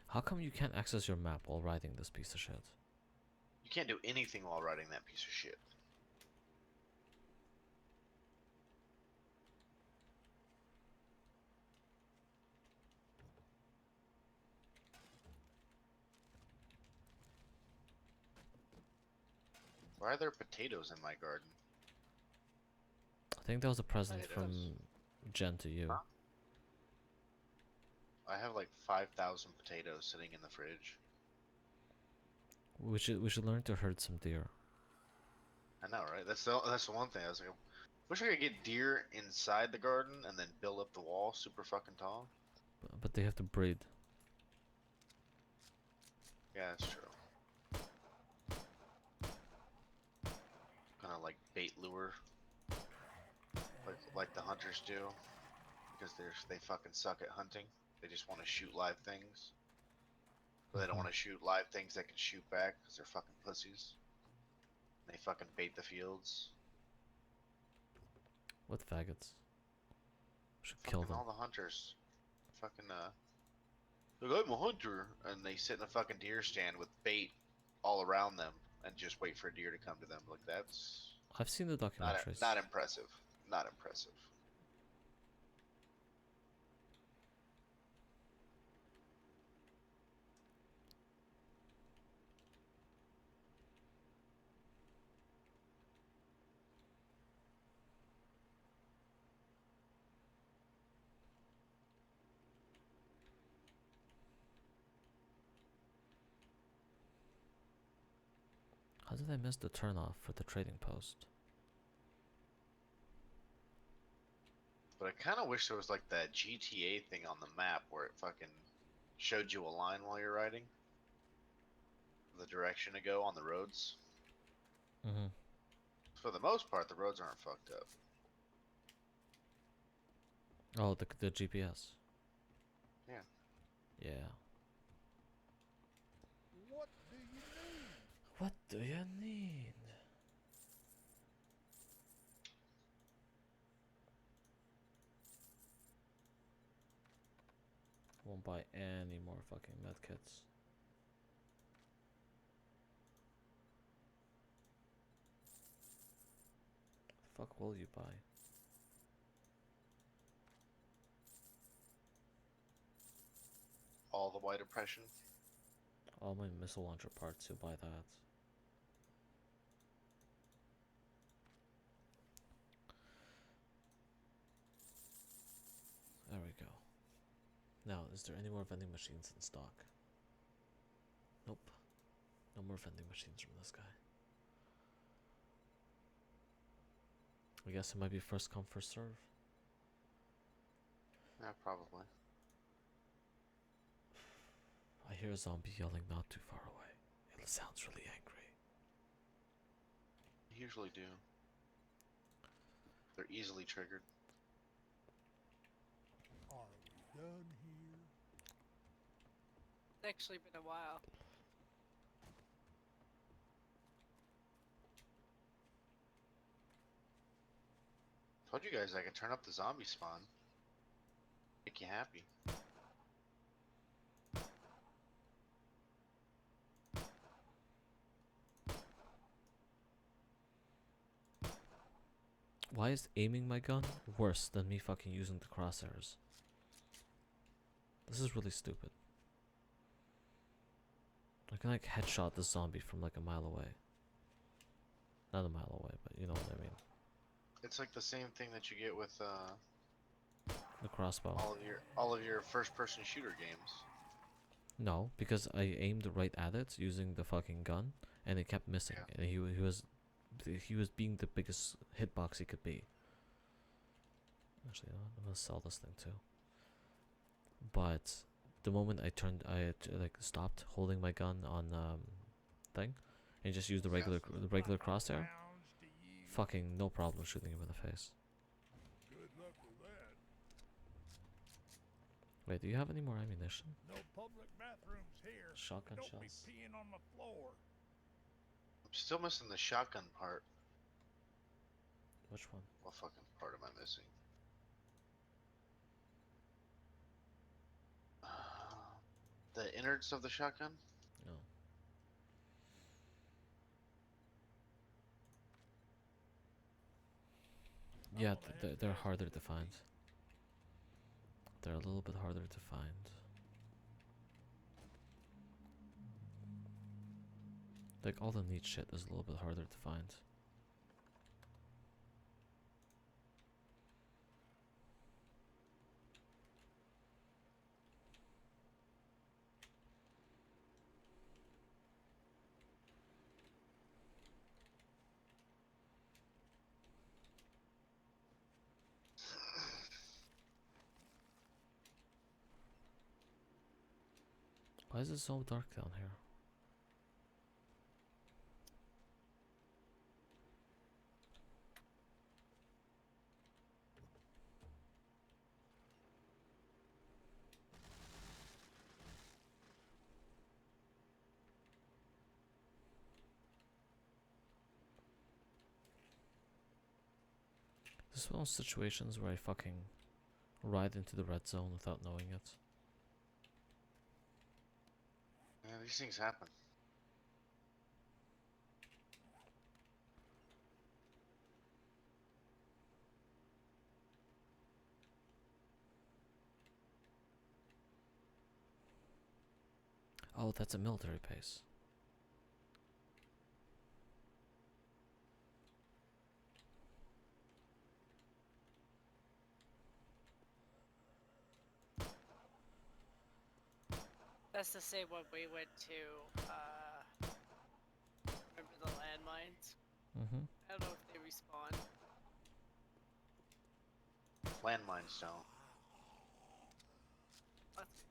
How come you can't access your map while riding this piece of shit? You can't do anything while riding that piece of shit. Why are there potatoes in my garden? I think that was a present Potatoes. from Jen to you. Huh? I have like 5,000 potatoes sitting in the fridge. We should learn to herd some deer. I know, right? That's the one thing. I was like, wish I could get deer inside the garden and then build up the wall super fucking tall. But they have to breed. Yeah, that's true. Kind of like bait lure, like the hunters do, because they fucking suck at hunting. They just want to shoot live things, but they don't Mhm. want to shoot live things that can shoot back because they're fucking pussies. They fucking bait the fields. What faggots? Should kill Fucking them. all the hunters. Fucking like, I'm a hunter, and they sit in a fucking deer stand with bait all around them and just wait for a deer to come to them. Like that's I've seen the documentaries. not impressive. Not impressive. How did I miss the turnoff for the trading post? But I kind of wish there was like that GTA thing on the map where it fucking showed you a line while you're riding. The direction to go on the roads. Mm-hmm. For the most part, the roads aren't fucked up. Oh, the GPS. Yeah. Yeah. What do you need? What do you need? Won't buy any more fucking medkits. The fuck will you buy? All the white oppression. All my missile launcher parts, you'll buy that. There we go. Now, is there any more vending machines in stock? Nope. No more vending machines from this guy. I guess it might be first come, first serve. Yeah, probably. I hear a zombie yelling not too far away. It sounds really angry. They usually do. They're easily triggered. Are we done here? It's actually been a while. Told you guys I could turn up the zombie spawn. Make you happy. Why is aiming my gun worse than me fucking using the crosshairs? This is really stupid. I can like headshot the zombie from like a mile away. Not a mile away, but you know what I mean. It's like the same thing that you get with The crossbow. all of your first person shooter games. No, because I aimed right at it using the fucking gun, and it kept missing. Yeah. And he was being the biggest hitbox he could be. Actually, you know what? I'm gonna sell this thing too. But the moment I like stopped holding my gun on thing, and just used the regular crosshair, Rounds to you. fucking no problem shooting him in the face. Good luck with that. Wait, do you have any more ammunition? No public bathrooms here. Shotgun Don't shells. be peeing on the floor. I'm still missing the shotgun part. Which one? What fucking part am I missing? The innards of the shotgun? No. Yeah, they're harder to find. They're a little bit harder to find. Like all the neat shit is a little bit harder to find. Why is it so dark down here? This is one of those situations where I fucking ride into the red zone without knowing it. Yeah, these things happen. Oh, that's a military base. That's the same one we went to. Remember the land Mm-hmm. I don't know if they respawn. Landmines don't. That's good.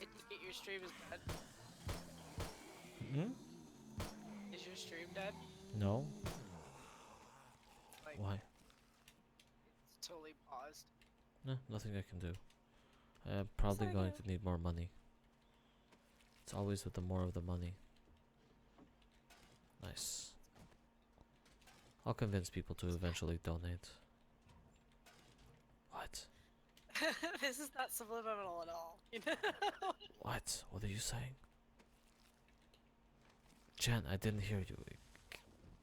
I think your stream is dead. Hmm? Is your stream dead? No. Like, Why? it's totally paused. No, nothing I can do. I'm probably not going good. to need more money. It's always with the more of the money. Nice. I'll convince people to eventually donate. What? This is not subliminal at all. You know? What? What are you saying? Jen, I didn't hear you.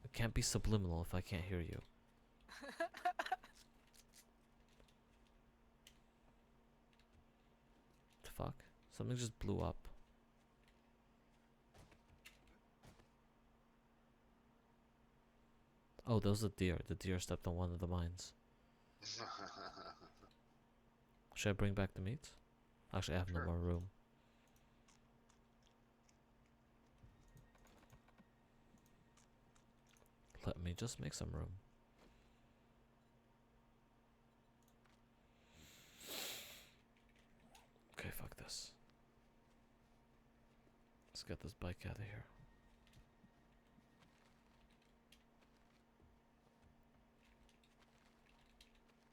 It can't be subliminal if I can't hear you. The fuck? Something just blew up. Oh, that was a deer. The deer stepped on one of the mines. Should I bring back the meat? Actually, I have Sure. no more room. Let me just make some room. Okay, fuck this. Let's get this bike out of here.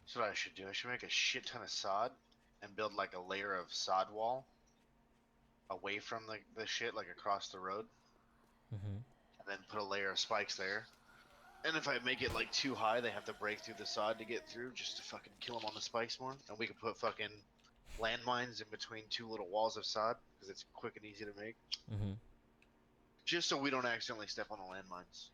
That's what I should do. I should make a shit ton of sod and build like a layer of sod wall away from the shit, like across the road, Mm-hmm. and then put a layer of spikes there. And if I make it like too high, they have to break through the sod to get through, just to fucking kill them on the spikes more. And we can put fucking landmines in between two little walls of sod because it's quick and easy to make. Mm-hmm. Just so we don't accidentally step on the landmines.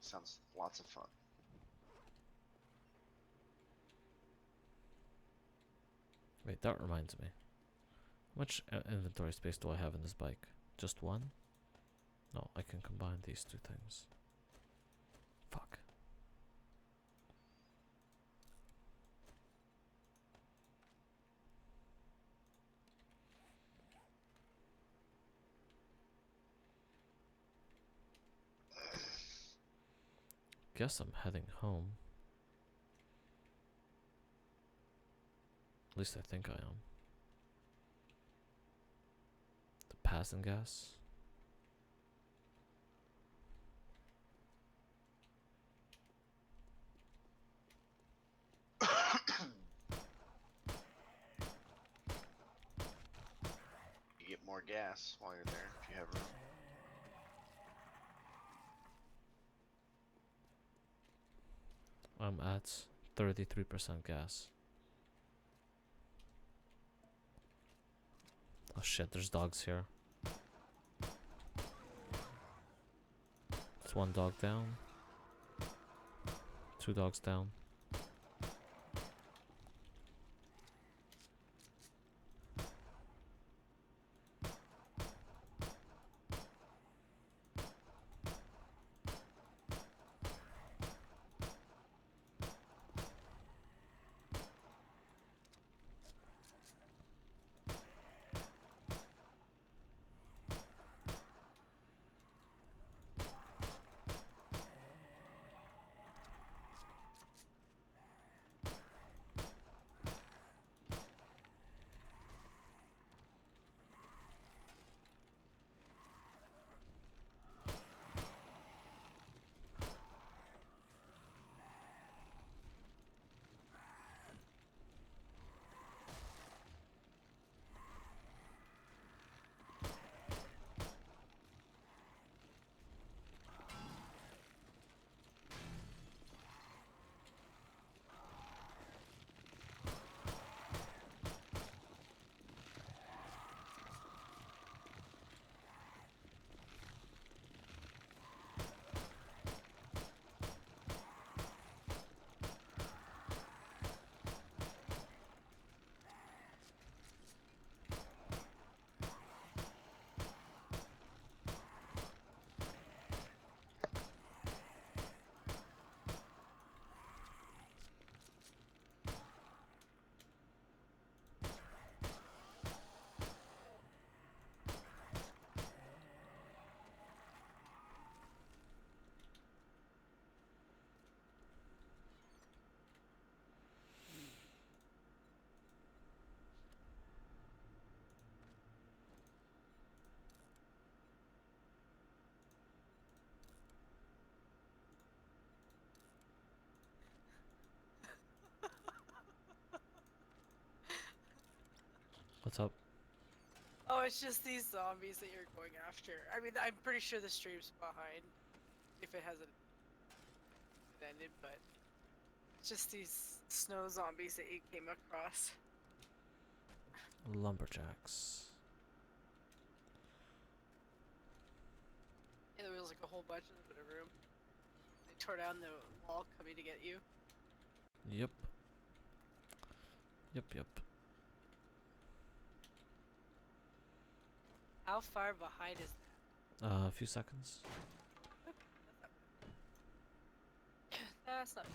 Sounds lots of fun. Wait, that reminds me. How much inventory space do I have in this bike? Just one? No, I can combine these two things. Fuck. Guess I'm heading home. At least I think I am. The passing gas? You get more gas while you're there if you have room. I'm at 33% gas. Oh shit, there's dogs here. It's one dog down. Two dogs down. What's up? Oh, it's just these zombies that you're going after. I mean, I'm pretty sure the stream's behind, if it hasn't ended, but it's just these snow zombies that you came across. Lumberjacks. Yeah, there was like a whole bunch of them in a room. They tore down the wall coming to get you. Yep. Yep, yep. How far behind is that? A few seconds. That's not.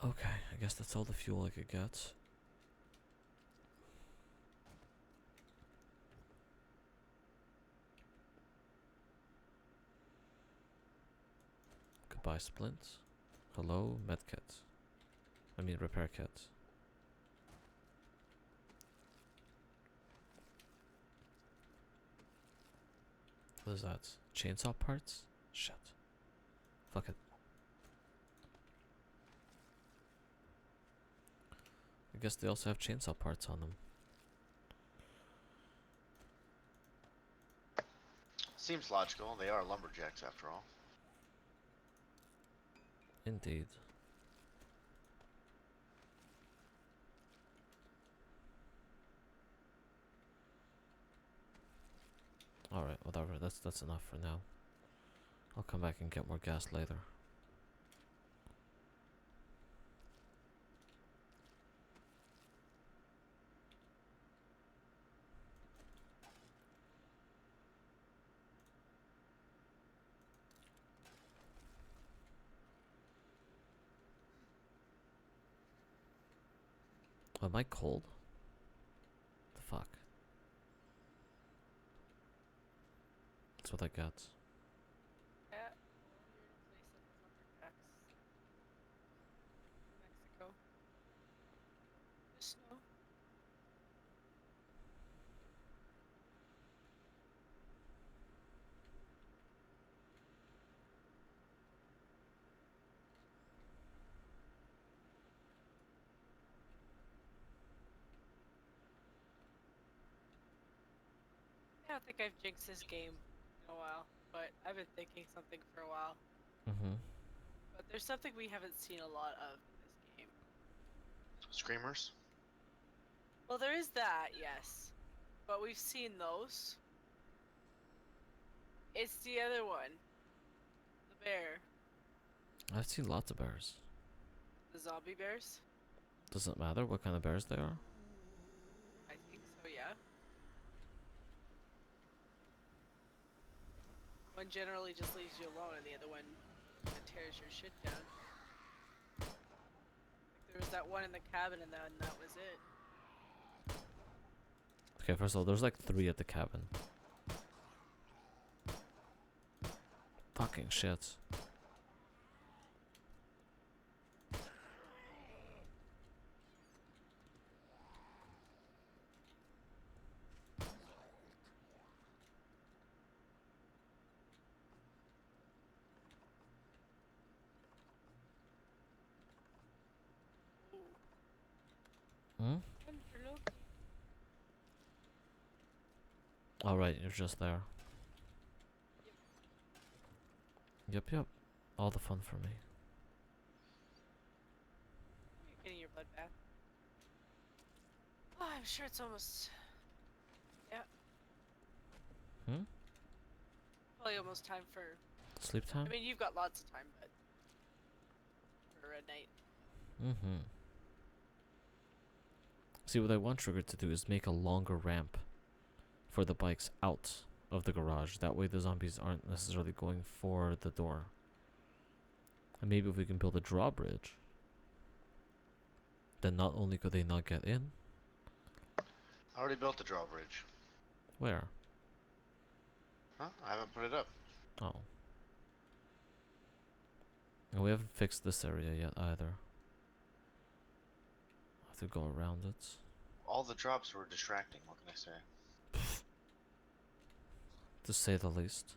Okay, I guess that's all the fuel I could get. Goodbye, Splint. Hello, medkit. I mean, repair kit. What is that? Chainsaw parts? Shit. Fuck it. I guess they also have chainsaw parts on them. Seems logical. They are lumberjacks after all. Indeed. Alright, whatever. That's enough for now. I'll come back and get more gas later. Oh, am I cold? The fuck? That's what I got. Yeah. You're in place of the lumberjacks. Mexico. The snow. I don't think I've jinxed this game in a while, but I've been thinking something for a while. Mm-hmm. But there's something we haven't seen a lot of in this game. Screamers? Well, there is that, yes. But we've seen those. It's the other one. The bear. I've seen lots of bears. The zombie bears? Doesn't matter what kind of bears they are. I think so, yeah. One generally just leaves you alone, and the other one tears your shit down. Like there was that one in the cabin, and then that was it. Okay, first of all, there's like 3 at the cabin. Fucking shit. Ooh. Hmm? Interlope. Alright, you're just there. Yep, yep. All the fun for me. You're getting your blood bath. Oh, I'm sure it's almost. Yeah, Hmm? probably almost time for. Sleep time? I mean, you've got lots of time, but for a night. Mm-hmm. See, what I want Trigger to do is make a longer ramp for the bikes out of the garage. That way the zombies aren't necessarily going for the door. And maybe if we can build a drawbridge, then not only could they not get in. I already built the drawbridge. Where? Huh? I haven't put it up. Oh. And we haven't fixed this area yet either. Have to go around it. All the drops were distracting, what can I say? To say the least.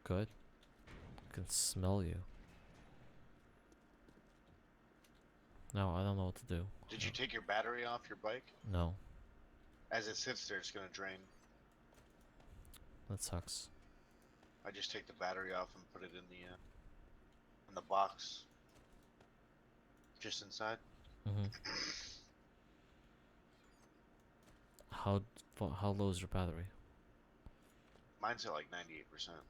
Good. I can smell you. Now I don't know what to do. Did you take your battery off your bike? No, As it sits there, it's gonna drain. that sucks. I just take the battery off and put it in the box, just inside. Mhm. How low is your battery? Mine's at like 98%.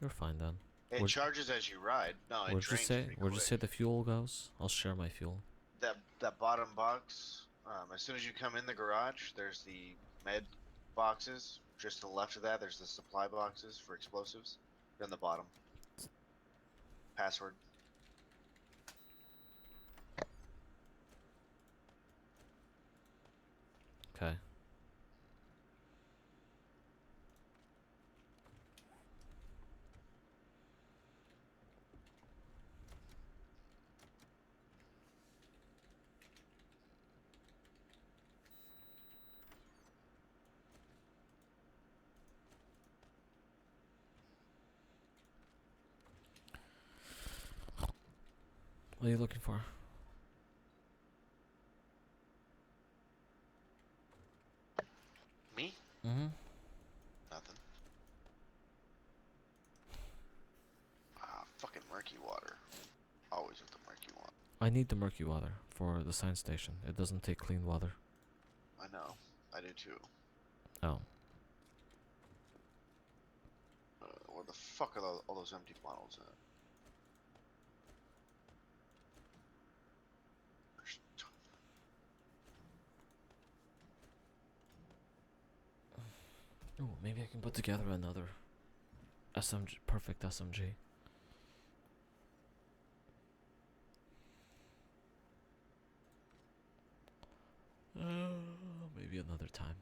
You're fine then. It Where'd- charges as you ride. No, it Where'd you drains say? pretty Where'd you say quick. the fuel goes? I'll share my fuel. That bottom box. As soon as you come in the garage, there's the med boxes. Just to the left of that, there's the supply boxes for explosives. Then the bottom. Password. Okay. What are you looking for? Me? Mm-hmm. Nothing. Fucking murky water. Always with the murky water. I need the murky water for the science station. It doesn't take clean water. I know. I do too. Oh. Where the fuck are all those empty bottles at? There's Oh, maybe I can put together another SMG, perfect SMG. Maybe another time.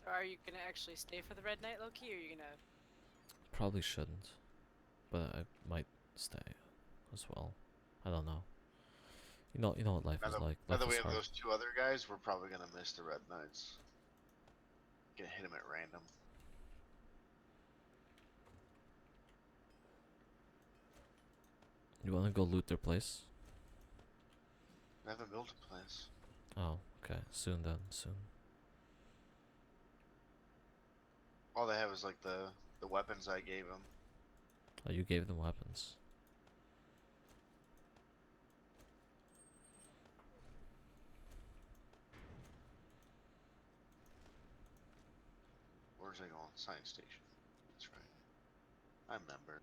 So are you gonna actually stay for the red night, Loki, or are you gonna? Probably shouldn't, but I might stay as well. I don't know. You know what life Now is that, like. now Life that we is have hard. those two other guys, we're probably gonna miss the red knights. Gonna hit them at random. You wanna go loot their place? I haven't built a place. Oh, okay. Soon then. Soon. All they have is like the weapons I gave them. Oh, you gave them weapons. Where's I going? Science station. That's right. I remember.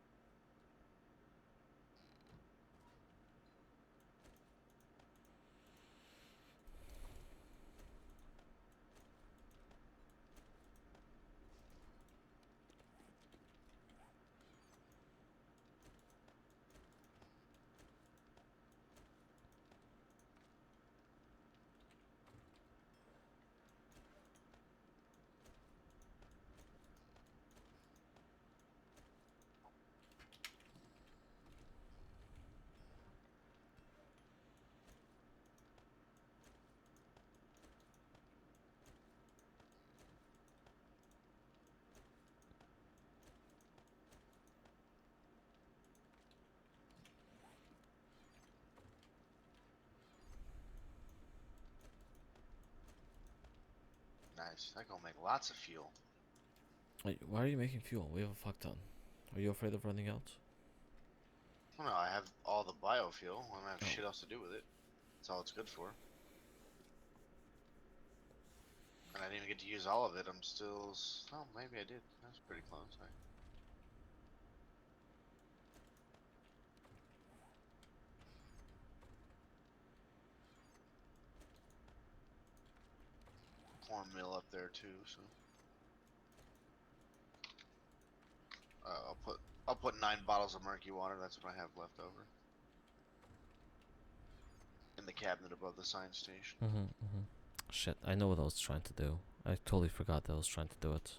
Nice. That gonna make lots of fuel. Wait, why are you making fuel? We have a fuck ton. Are you afraid of running out? Well, no, I have all the biofuel. I don't have Oh. shit else to do with it. That's all it's good for. And I didn't even get to use all of it. I'm still. Oh, maybe I did. That's pretty close. Right? Corn meal up there too. So. I'll put 9 bottles of murky water. That's what I have left over. In the cabinet above the science station. Mm-hmm. Shit, I know what I was trying to do. I totally forgot that I was trying to do it.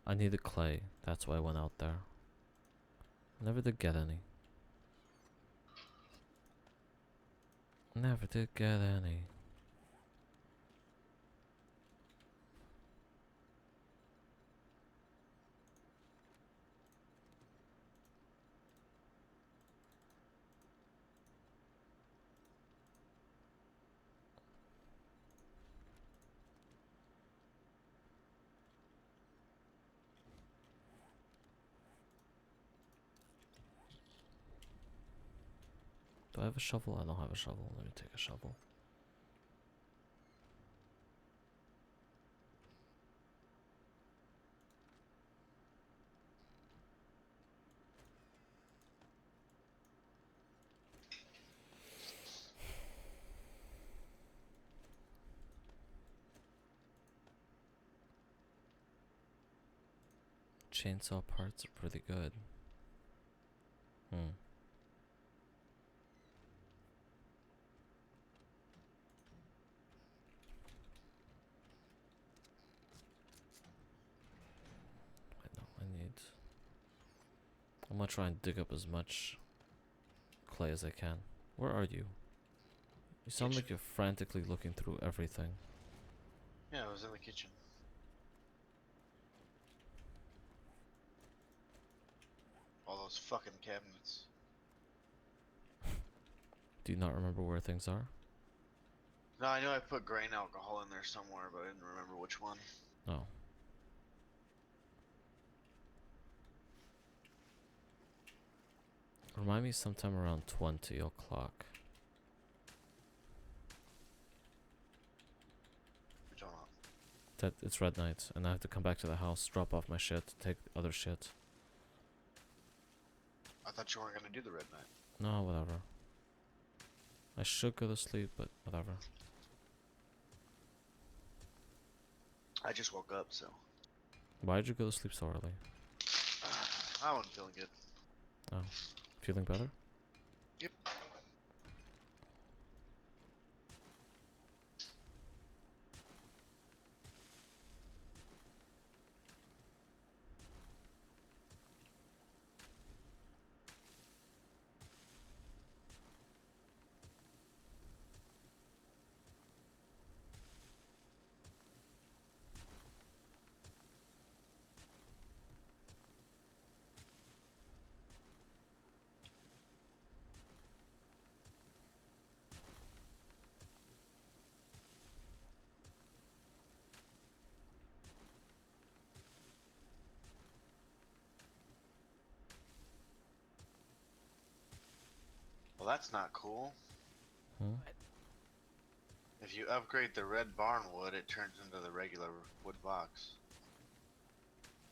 I needed clay. That's why I went out there. Never did get any. Never did get any. Do I have a shovel? I don't have a shovel. Let me take a shovel. Chainsaw parts are pretty good. Hmm. I know, I need... I'm gonna try and dig up as much clay as I can. Where are you? You sound like Kitchen. you're frantically looking through everything. Yeah, I was in the kitchen. All those fucking cabinets. Do you not remember where things are? No, I know I put grain alcohol in there somewhere, but I didn't remember which one. Oh. Remind me sometime around 20 o'clock. Which one? That it's red night, and I have to come back to the house, drop off my shit, take other shit. I thought you weren't gonna do the red night. No, whatever. I should go to sleep, but whatever. I just woke up, so Why did you go to sleep so early? I wasn't feeling good. Oh, feeling better? Yep. Well, that's not cool. Hmm? If you upgrade the red barn wood, it turns into the regular wood box.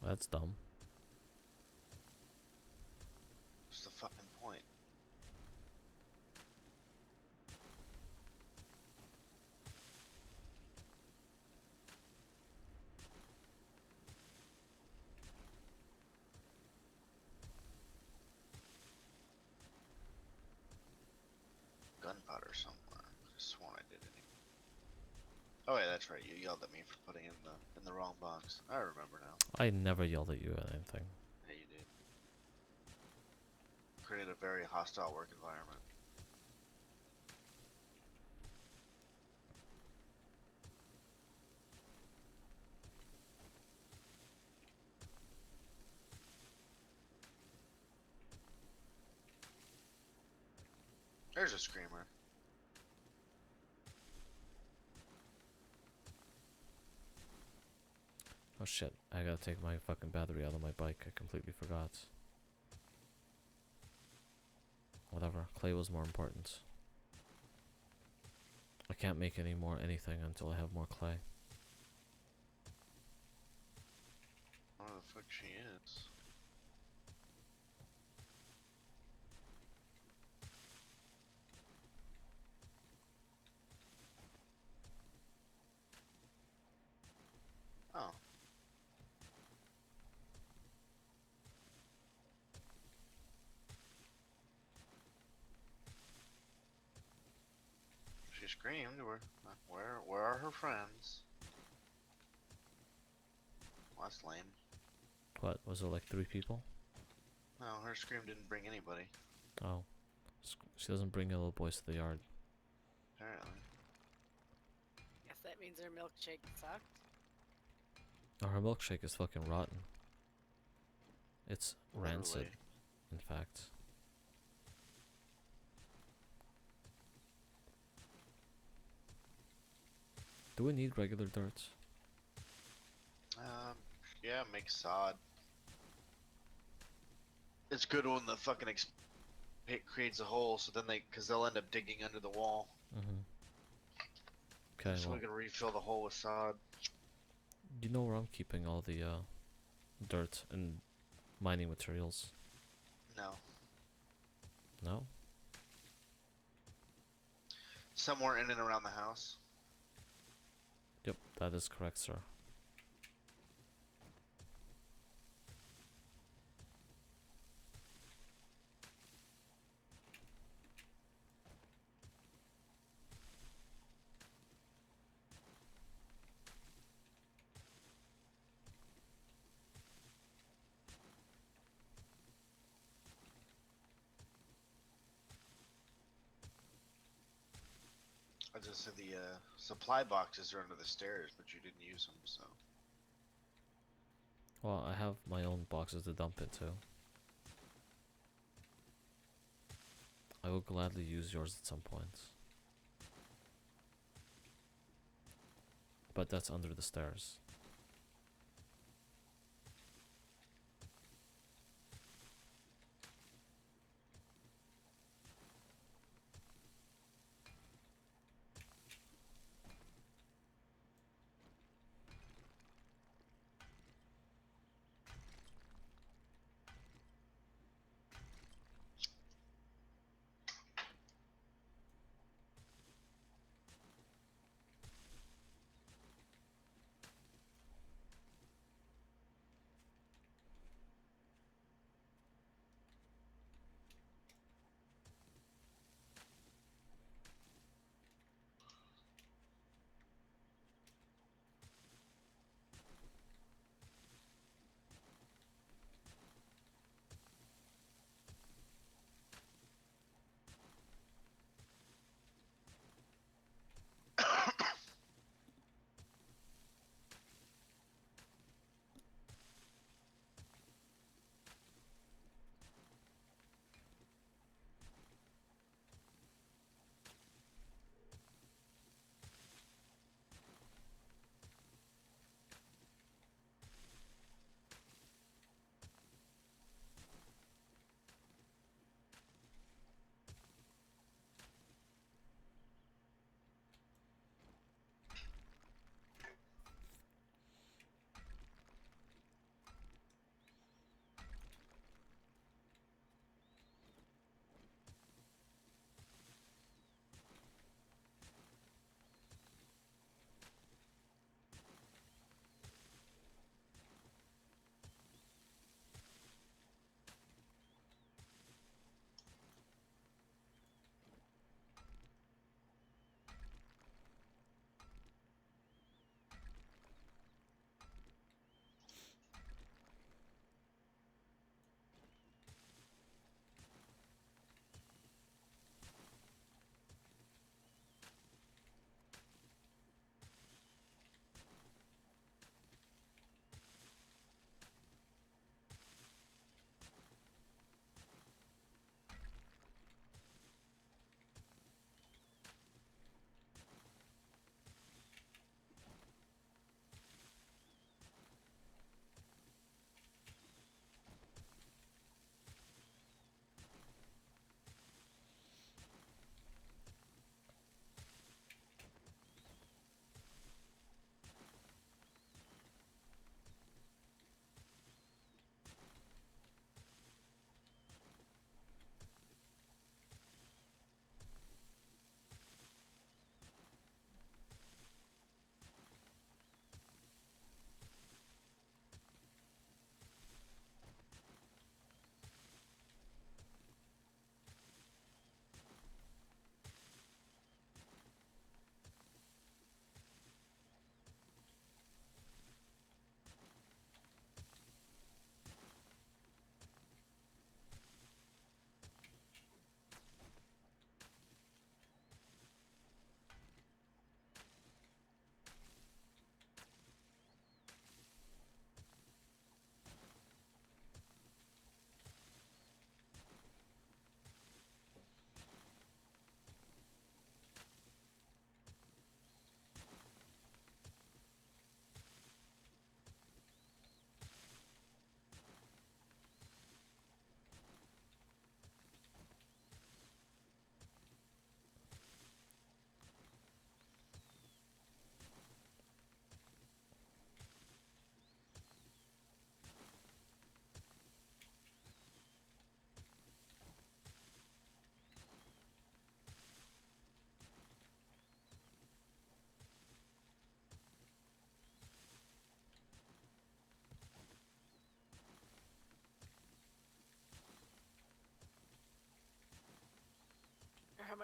That's dumb. What's the fucking point? Gunpowder somewhere. I sworn I did it. Oh yeah, that's right. You yelled at me for putting in the wrong box. I remember now. I never yelled at you at anything. Yeah, you did. Created a very hostile work environment. There's a screamer. Oh shit, I gotta take my fucking battery out of my bike. I completely forgot. Whatever, clay was more important. I can't make any more anything until I have more clay. Where the fuck she is? Oh. She screamed. Where are her friends? Well, that's lame. What, was it like 3 people? No, her scream didn't bring anybody. Oh. She doesn't bring little boys to the yard. Apparently. Guess that means her milkshake sucked. Oh, her milkshake is fucking rotten. It's rancid, Literally. in fact. Do we need regular dirt? Yeah, make sod. It's good when the fucking it creates a hole, so then because they'll end up digging under the wall. Mm-hmm. Okay, So well, we can refill the hole with sod. you know where I'm keeping all the dirt and mining materials? No. No? Somewhere in and around the house. Yep, that is correct, sir. I just said the supply boxes are under the stairs, but you didn't use them, so. Well, I have my own boxes to dump into. I will gladly use yours at some point. But that's under the stairs.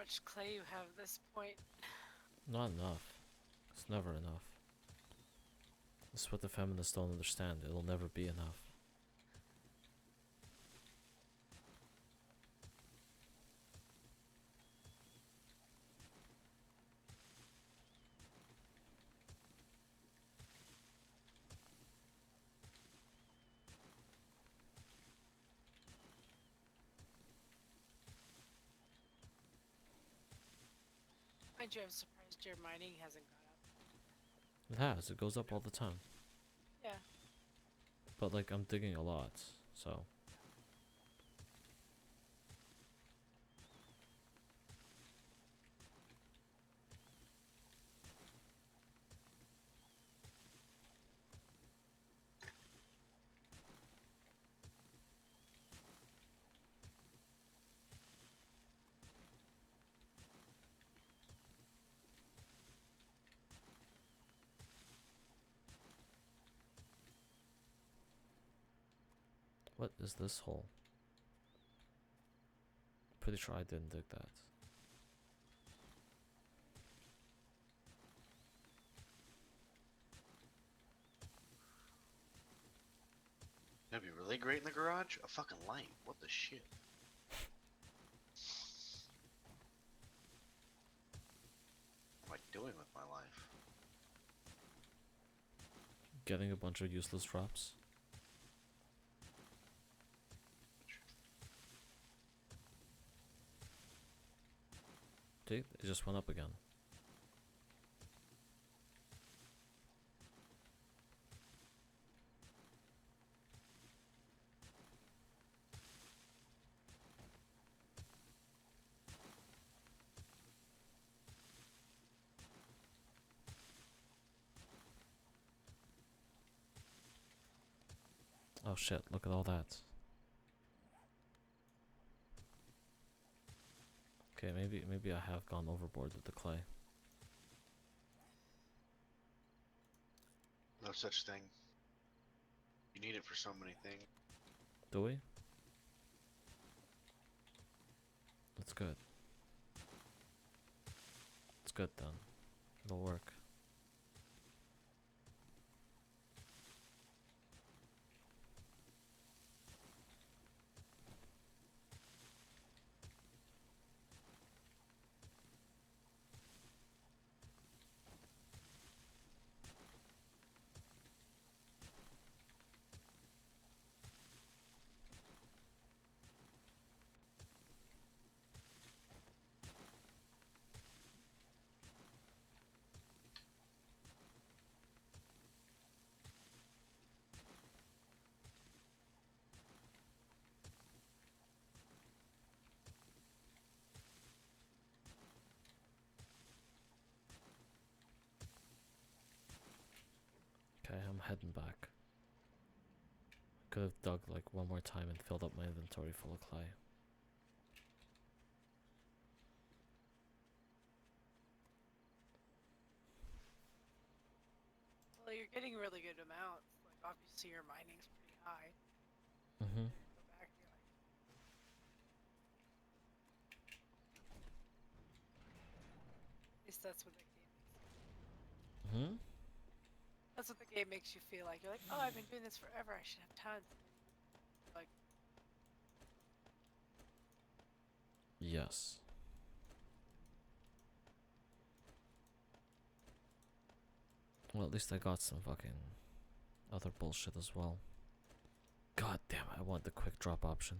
much clay you have at this point. Not enough. It's never enough. This is what the feminists don't understand. It'll never be enough. Mind you, I'm surprised your mining hasn't gone up. It has. It goes up all the time. Yeah. But like I'm digging a lot, so. What is this hole? Pretty sure I didn't dig that. That'd be really great in the garage. A fucking light. What the shit? What am I doing with my life? Getting a bunch of useless drops. See, it just went up again. Oh shit, look at all that. Okay, maybe I have gone overboard with the clay. No such thing. You need it for so many things. Do we? That's good. It's good then. It'll work. Okay, I'm heading back. Could have dug like one more time and filled up my inventory full of clay. Well, you're getting really good amounts. Like, obviously, your mining's pretty high. Mm-hmm. Go back and you're like, at least that's what the game makes. Mm-hmm. That's what the game makes you feel like. You're like, oh, I've been doing this forever. I should have tons. Like, Yes. Well, at least I got some fucking other bullshit as well. God damn it, I want the quick drop option.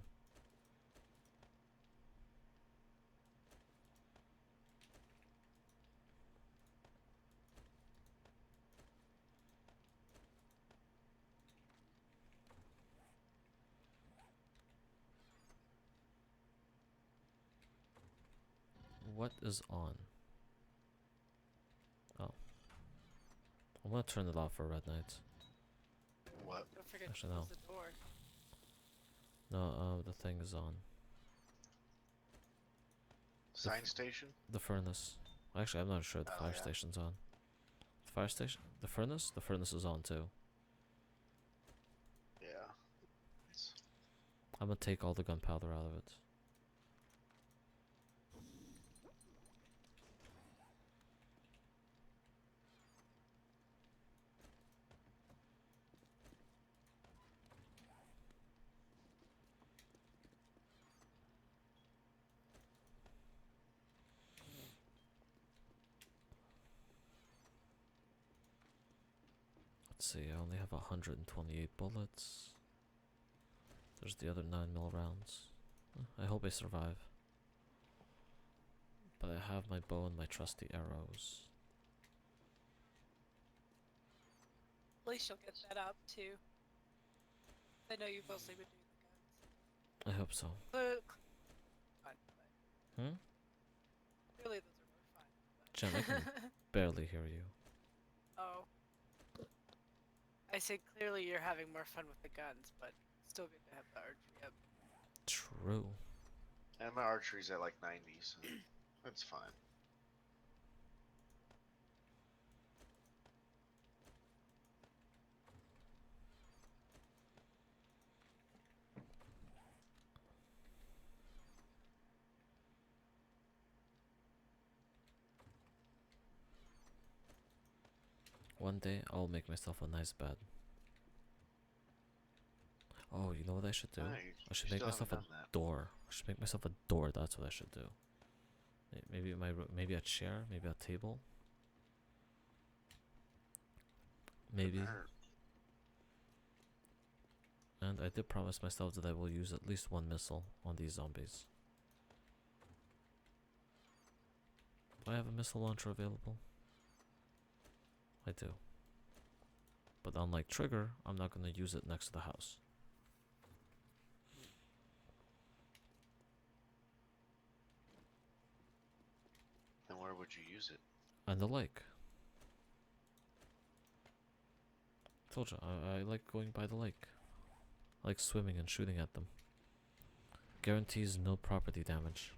What is on? Oh. I'm gonna turn it off for Red Knight. What? don't forget Actually, to no. close the door. No, the thing is on. Science station? The furnace. Actually, I'm not sure the Oh, fire yeah. station's on. The fire station? The furnace? The furnace is on too. Yeah. It's- I'm gonna take all the gunpowder out of it. Let's see, I only have 128 bullets. There's the other 9mm rounds. I hope I survive. But I have my bow and my trusty arrows. At least you'll get that up too. I know you've mostly been doing the I hope so. guns. Fun, but Hmm? clearly those are more fun. But Jen, I can barely hear you. oh. I said clearly you're having more fun with the guns, but still good to have the archery up. True. And my archery's at like 90, so that's fine. One day I'll make myself a nice bed. Oh, you know what I should do? Ah, I should you make still myself a haven't done that. door. I should make myself a door. That's what I should do. Maybe maybe a chair, maybe a table. Maybe. Hurt. And I did promise myself that I will use at least one missile on these zombies. Do I have a missile launcher available? I do. But unlike Trigger, I'm not going to use it next to the house. Then where would you use it? And the lake. Told you, I like going by the lake. I like swimming and shooting at them. Guarantees no property damage.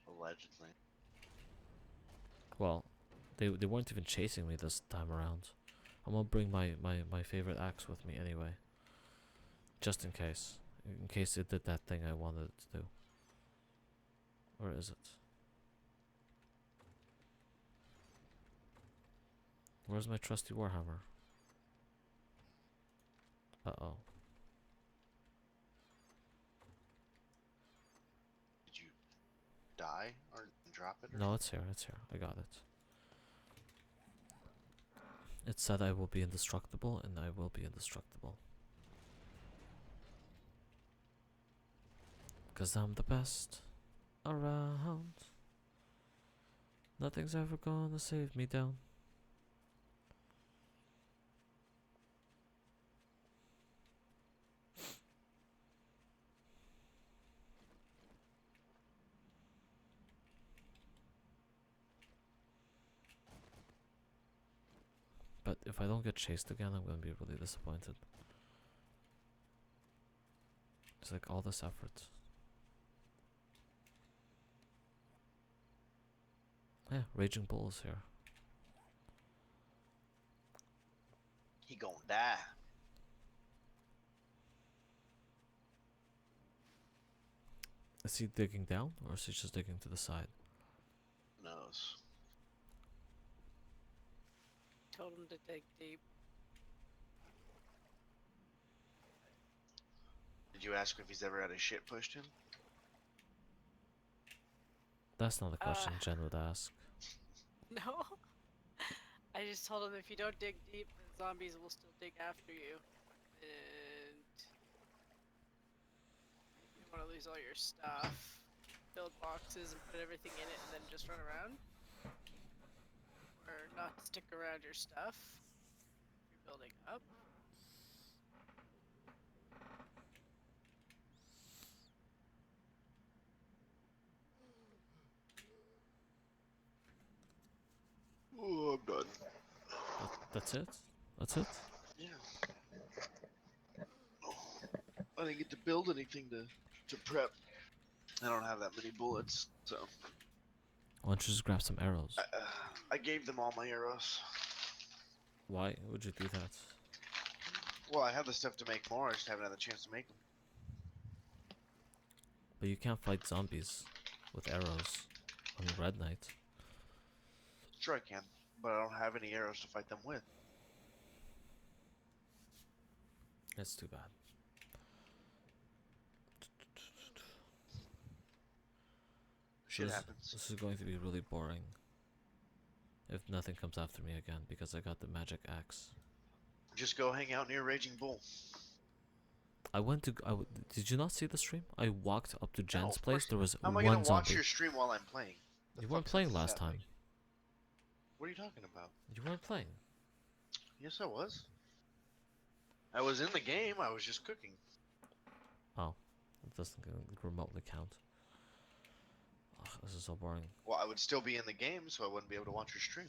Allegedly. Well, they weren't even chasing me this time around. I'm gonna bring my favorite axe with me anyway. Just in case. In case it did that thing I wanted it to do. Or is it? Where's my trusty warhammer? Uh-oh. Did you die or drop it? Or No, it's here, it's here. I got it. It said I will be indestructible, and I will be indestructible. 'Cause I'm the best around. Nothing's ever gonna save me down. But if I don't get chased again, I'm gonna be really disappointed. It's like all this effort. Yeah, Raging Bull is here. He gonna die. Is he digging down, or is he just digging to the side? Who knows? Told him to dig deep. Did you ask him if he's ever had his shit pushed in? That's not a question Jen would ask. No. I just told him if you don't dig deep, the zombies will still dig after you. And you don't want to lose all your stuff. Build boxes and put everything in it and then just run around. Or not stick around your stuff. If you're building up. Oh, I'm done. That's it? That's it? Yeah. I didn't get to build anything to prep. I don't have that many bullets, so Why don't you just grab some arrows? I gave them all my arrows. Why would you do that? Well, I have the stuff to make more. I just haven't had the chance to make them. But you can't fight zombies with arrows on Red Knight. Sure, I can, but I don't have any arrows to fight them with. That's too bad. Shit This- happens. This is going to be really boring. if nothing comes after me again because I got the magic axe. Just go hang out near Raging Bull. Did you not see the stream? I walked up to Jen's of place. course. There was How am I one gonna watch zombie. your stream while I'm playing? The You fuck weren't sense playing does last that time. make? What are you talking about? You weren't playing. Yes, I was. I was in the game. I was just cooking. Oh, it doesn't remotely count. Ugh, this is so boring. Well, I would still be in the game, so I wouldn't be able to watch your stream.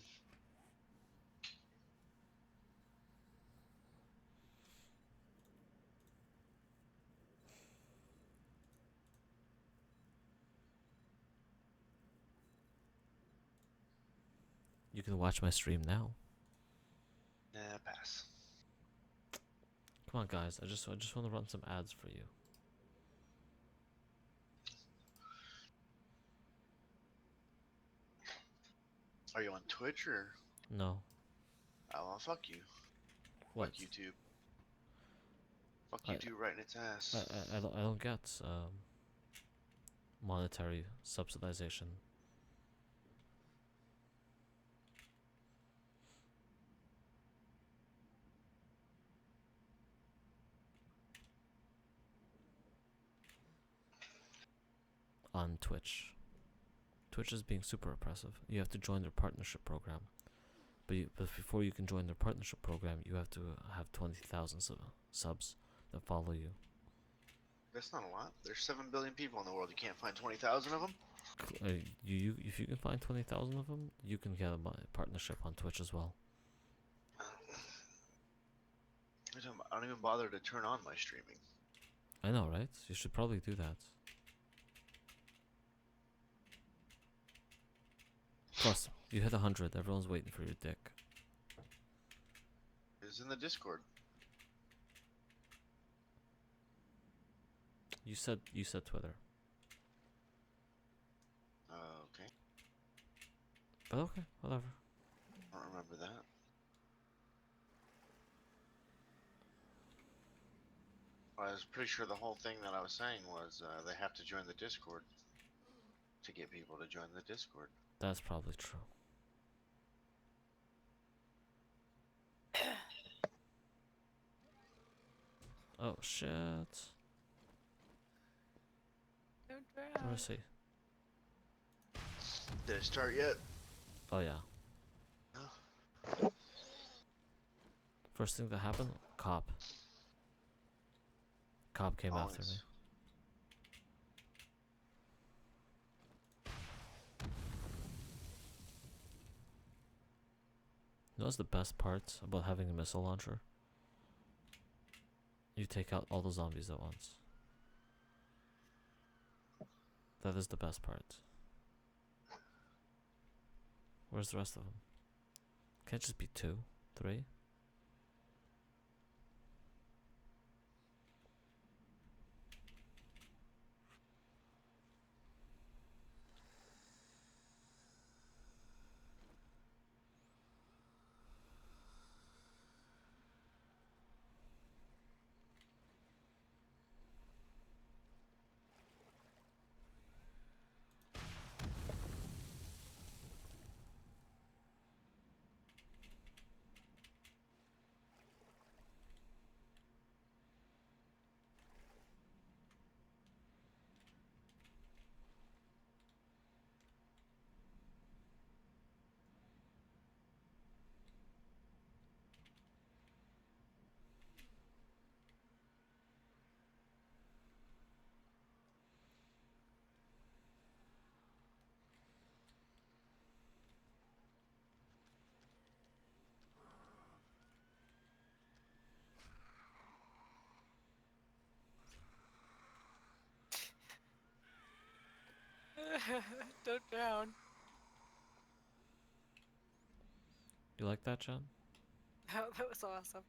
You can watch my stream now. Nah, pass. Come on, guys. I just want to run some ads for you. Are you on Twitch or? No. Oh, well, fuck you. What? Fuck YouTube. Fuck I- YouTube right in its ass. I don't get monetary subsidization. On Twitch. Twitch is being super oppressive. You have to join their partnership program. But before you can join their partnership program, you have to have 20,000 subs that follow you. That's not a lot. There's 7 billion people in the world. You can't find 20,000 of them? If you can find 20,000 of them, you can get a partnership on Twitch as well. I don't even bother to turn on my streaming. I know, right? You should probably do that. Plus, you hit 100. Everyone's waiting for your dick. It's in the Discord. You said Twitter. Okay. But okay, whatever. I don't remember that. I was pretty sure the whole thing that I was saying was they have to join the Discord to get people to join the Discord. That's probably true. Oh shit. Don't Where drown. is he? Did it start yet? Oh yeah. No. First thing that happened, cop. Cop came after me. Always. You know what's the best part about having a missile launcher? You take out all the zombies at once. That is the best part. Where's the rest of them? Can't just be 2, 3? Don't drown. You like that, John? Oh, that was awesome.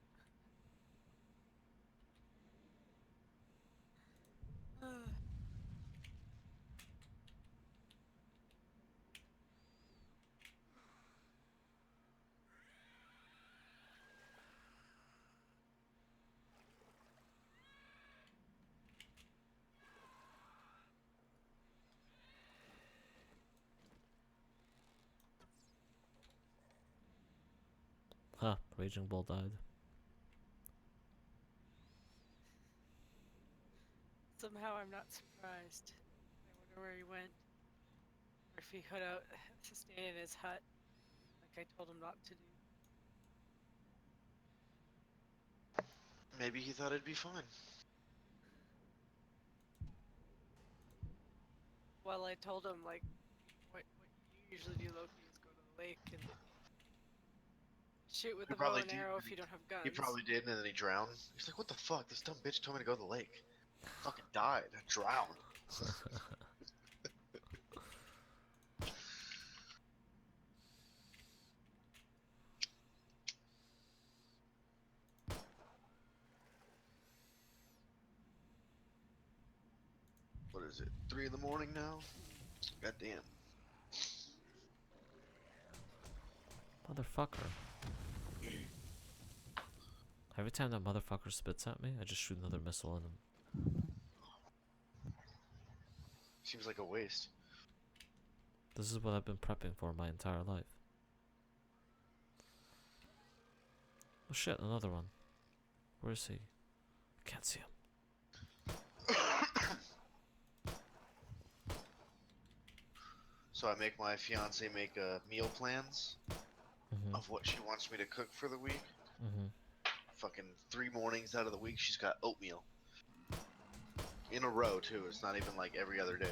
Ha, Raging Bull died. Somehow I'm not surprised. I wonder where he went. Or if he hid out to stay in his hut, like I told him not to do. Maybe he thought it'd be fine. Well, I told him like what you usually do, Loki, is go to the lake and shoot with He the bow probably and did, arrow but if you don't have guns. He probably did, and then he drowned. He's like, what the fuck? This dumb bitch told me to go to the lake. Fucking died. I drowned. What is it? 3 in the morning now? Goddamn. Motherfucker. Every time that motherfucker spits at me, I just shoot another missile at him. Seems like a waste. This is what I've been prepping for my entire life. Oh shit, another one. Where is he? I can't see him. So I make my fiance make meal plans Mm-hmm. of what she wants me to cook for the week. Mm-hmm. Fucking 3 mornings out of the week, she's got oatmeal. In a row, too. It's not even like every other day.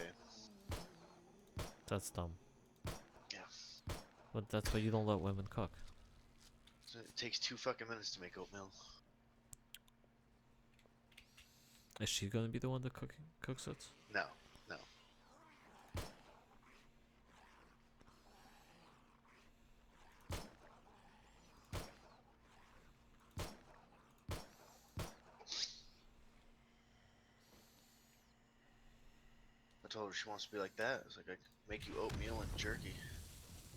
That's dumb. Yeah. But that's why you don't let women cook. So it takes 2 fucking minutes to make oatmeal. Is she gonna be the one that cooks it? No, no. I told her she wants to be like that. It's like, I make you oatmeal and jerky.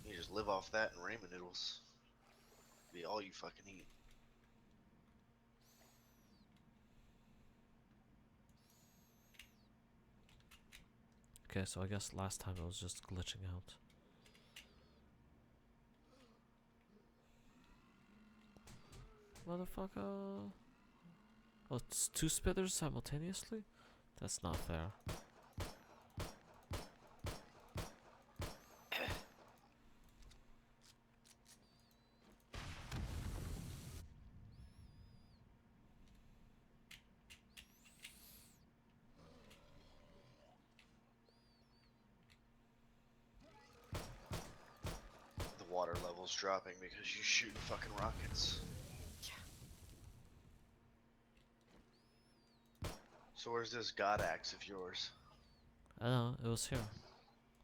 You just live off that and ramen noodles. Be all you fucking eat. Okay, so I guess last time it was just glitching out. Motherfucker. Oh, it's 2 spitters simultaneously? That's not fair. The water level's dropping because you shooting fucking rockets. So where's this god axe of yours? I know, it was here.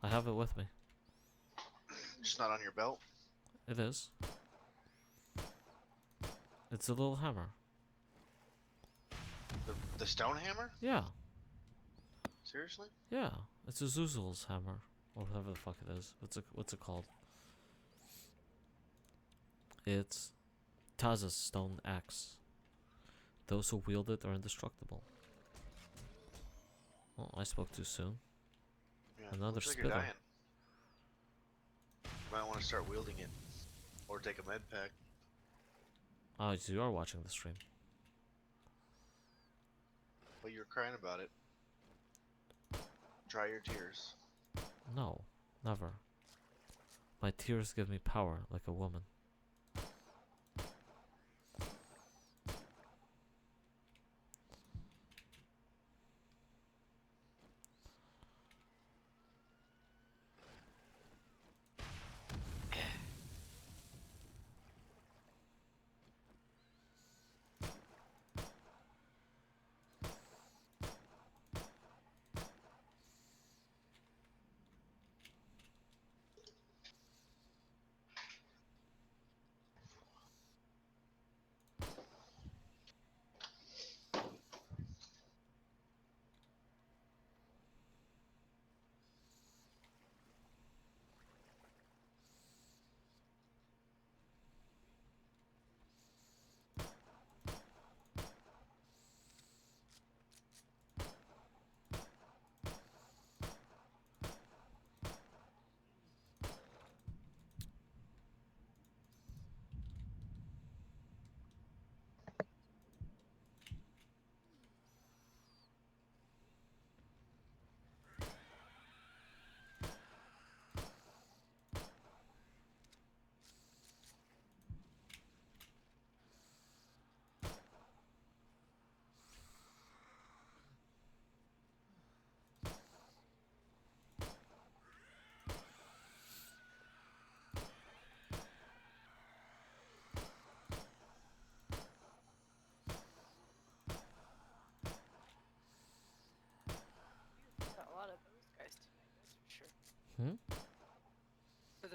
I have it with me. Just not on your belt? It is. It's a little hammer. The stone hammer? Yeah, Seriously? yeah. It's a Zuzul's hammer. Or whatever the fuck it is. What's it called? It's Taza's stone axe. Those who wield it are indestructible. Oh, I spoke too soon. Yeah. Another looks like spitter. you're dying. You might want to start wielding it. Or take a med pack. Oh, so you are watching the stream. But you're crying about it. Dry your tears. No, never. My tears give me power like a woman.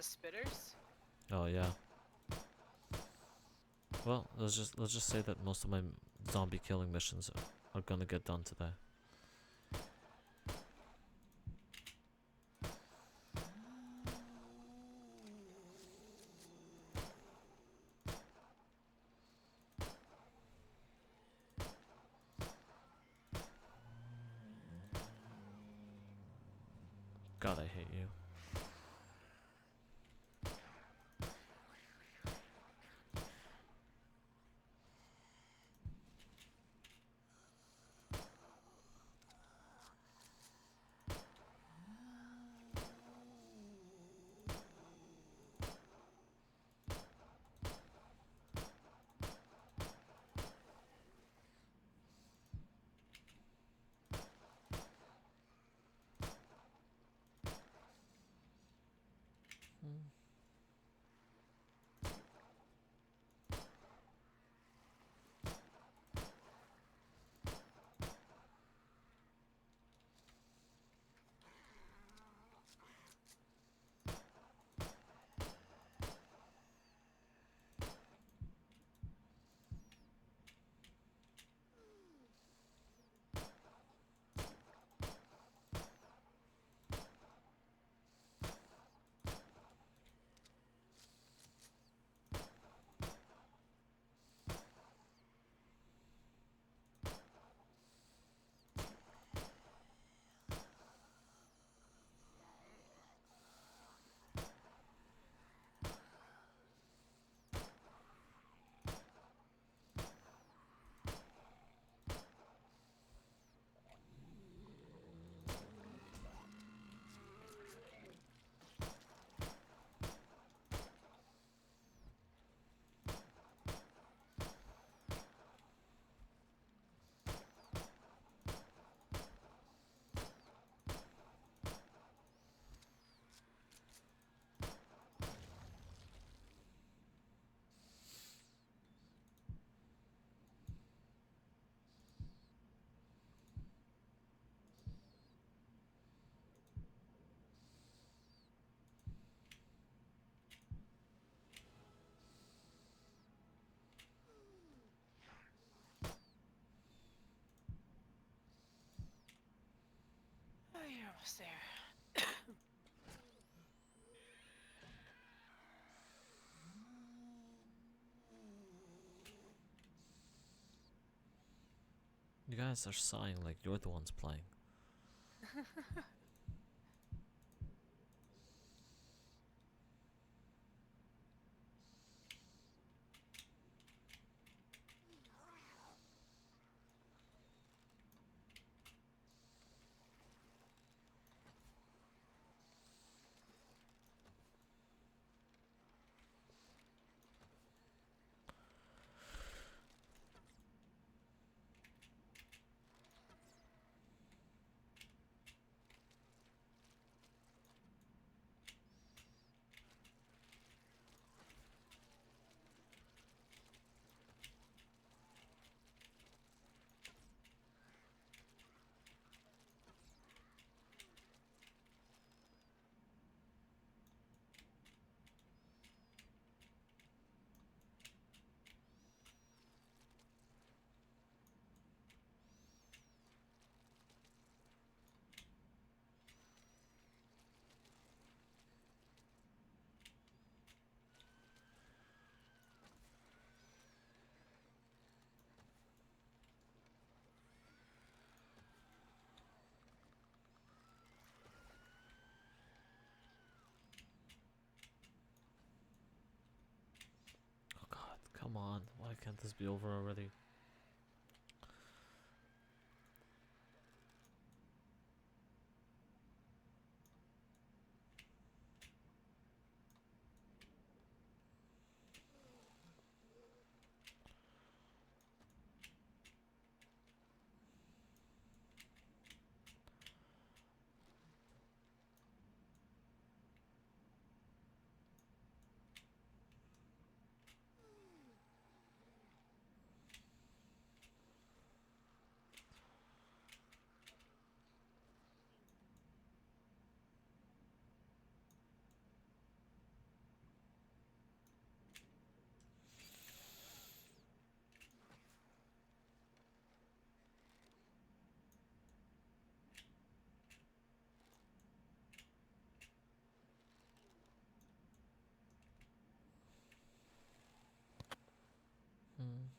spitters? Oh yeah. Well, let's just say that most of my zombie killing missions are gonna get done today. God, I hate you. Oh, you're almost there. You guys are sighing like you're the ones playing. Oh god, come on. Why can't this be over already?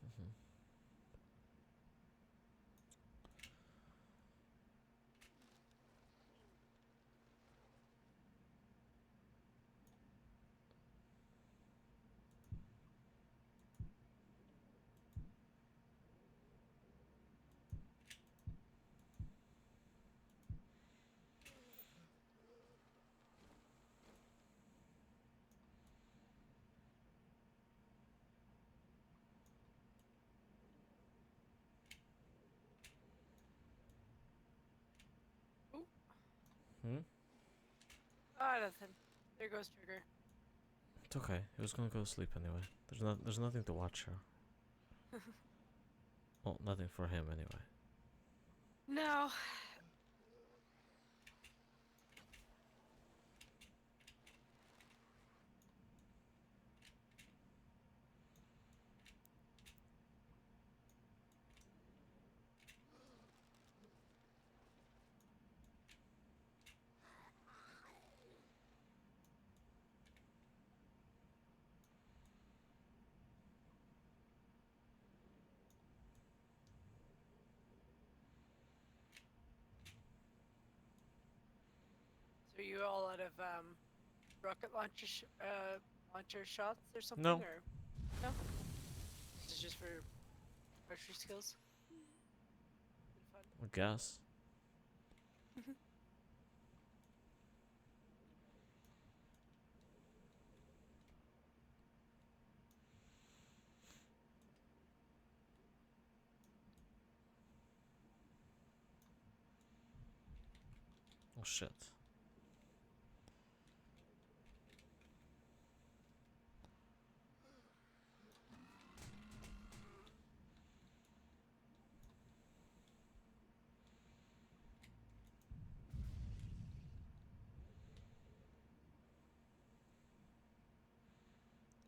Mhm. Hmm? Ah, nothing. There goes Trigger. It's okay. He was gonna go to sleep anyway. There's nothing to watch here. Well, nothing for him anyway. No. So are you all out of rocket launcher shots or something? No. Or no? This is just for archery skills. Bit of fun. I guess. Oh shit.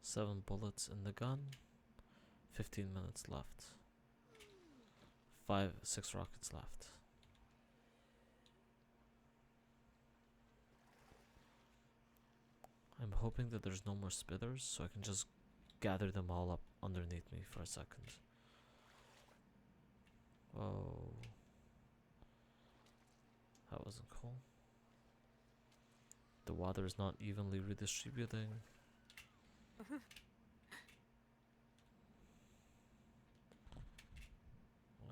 Seven bullets in the gun. 15 minutes left. 6 rockets left. I'm hoping that there's no more spitters, so I can just gather them all up underneath me for a second. Whoa. That wasn't cool. The water is not evenly redistributing. Oh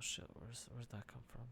shit, where's that come from?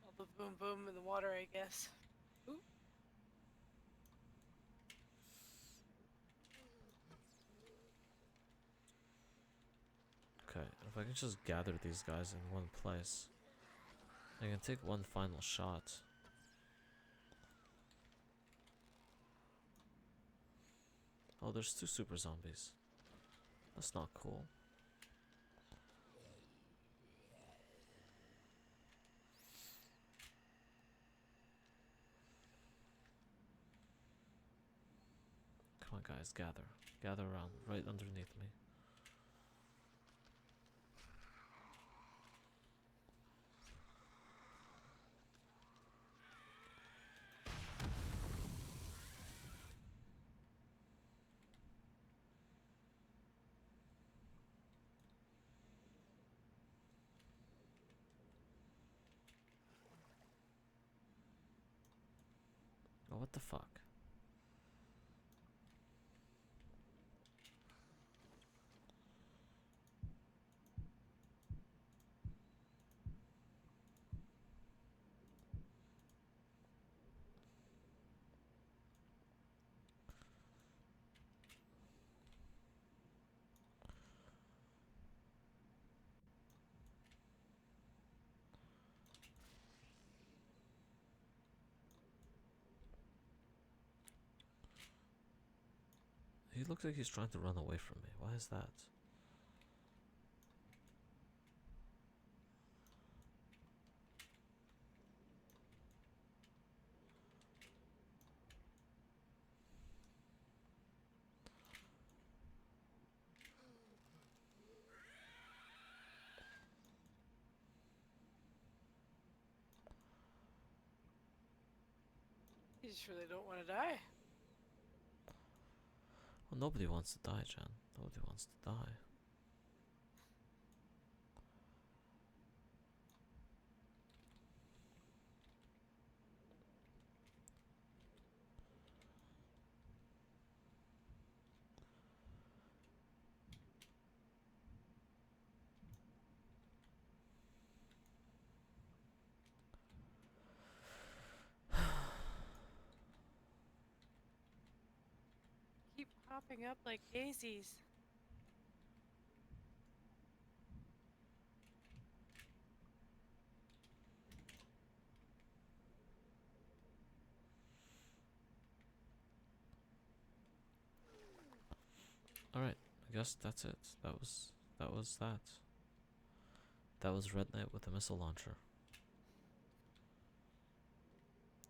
All the boom boom in the water, I guess. Ooh. Okay, if I can just gather these guys in one place, I can take one final shot. Oh, there's 2 super zombies. That's not cool. Come on guys, gather. Gather around, right underneath me. Oh, what the fuck? he looks like he's trying to run away from me. Why is that? You just really don't want to die. Well, nobody wants to die, Jen. Nobody wants to die. Keep popping up like daisies. Alright, I guess that's it. That was that. That was Red Knight with a missile launcher.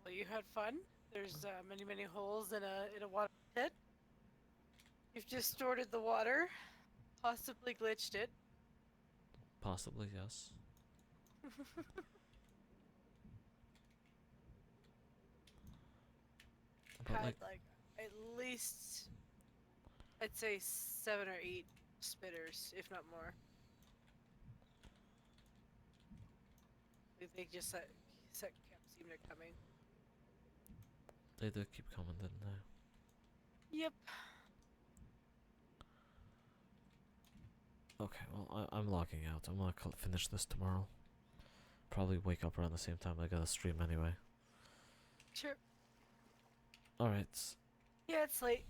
Well, you had fun. There's many holes in a water pit. You've distorted the water, possibly glitched it. Possibly, yes. But Had like, like at least, I'd say 7 or 8 spitters, if not more. They just kept seeming to coming. they did keep coming, didn't they? Yep. Okay, well, I'm logging out. I'm gonna finish this tomorrow. Probably wake up around the same time I gotta stream anyway. Sure. Alright. Yeah, it's late.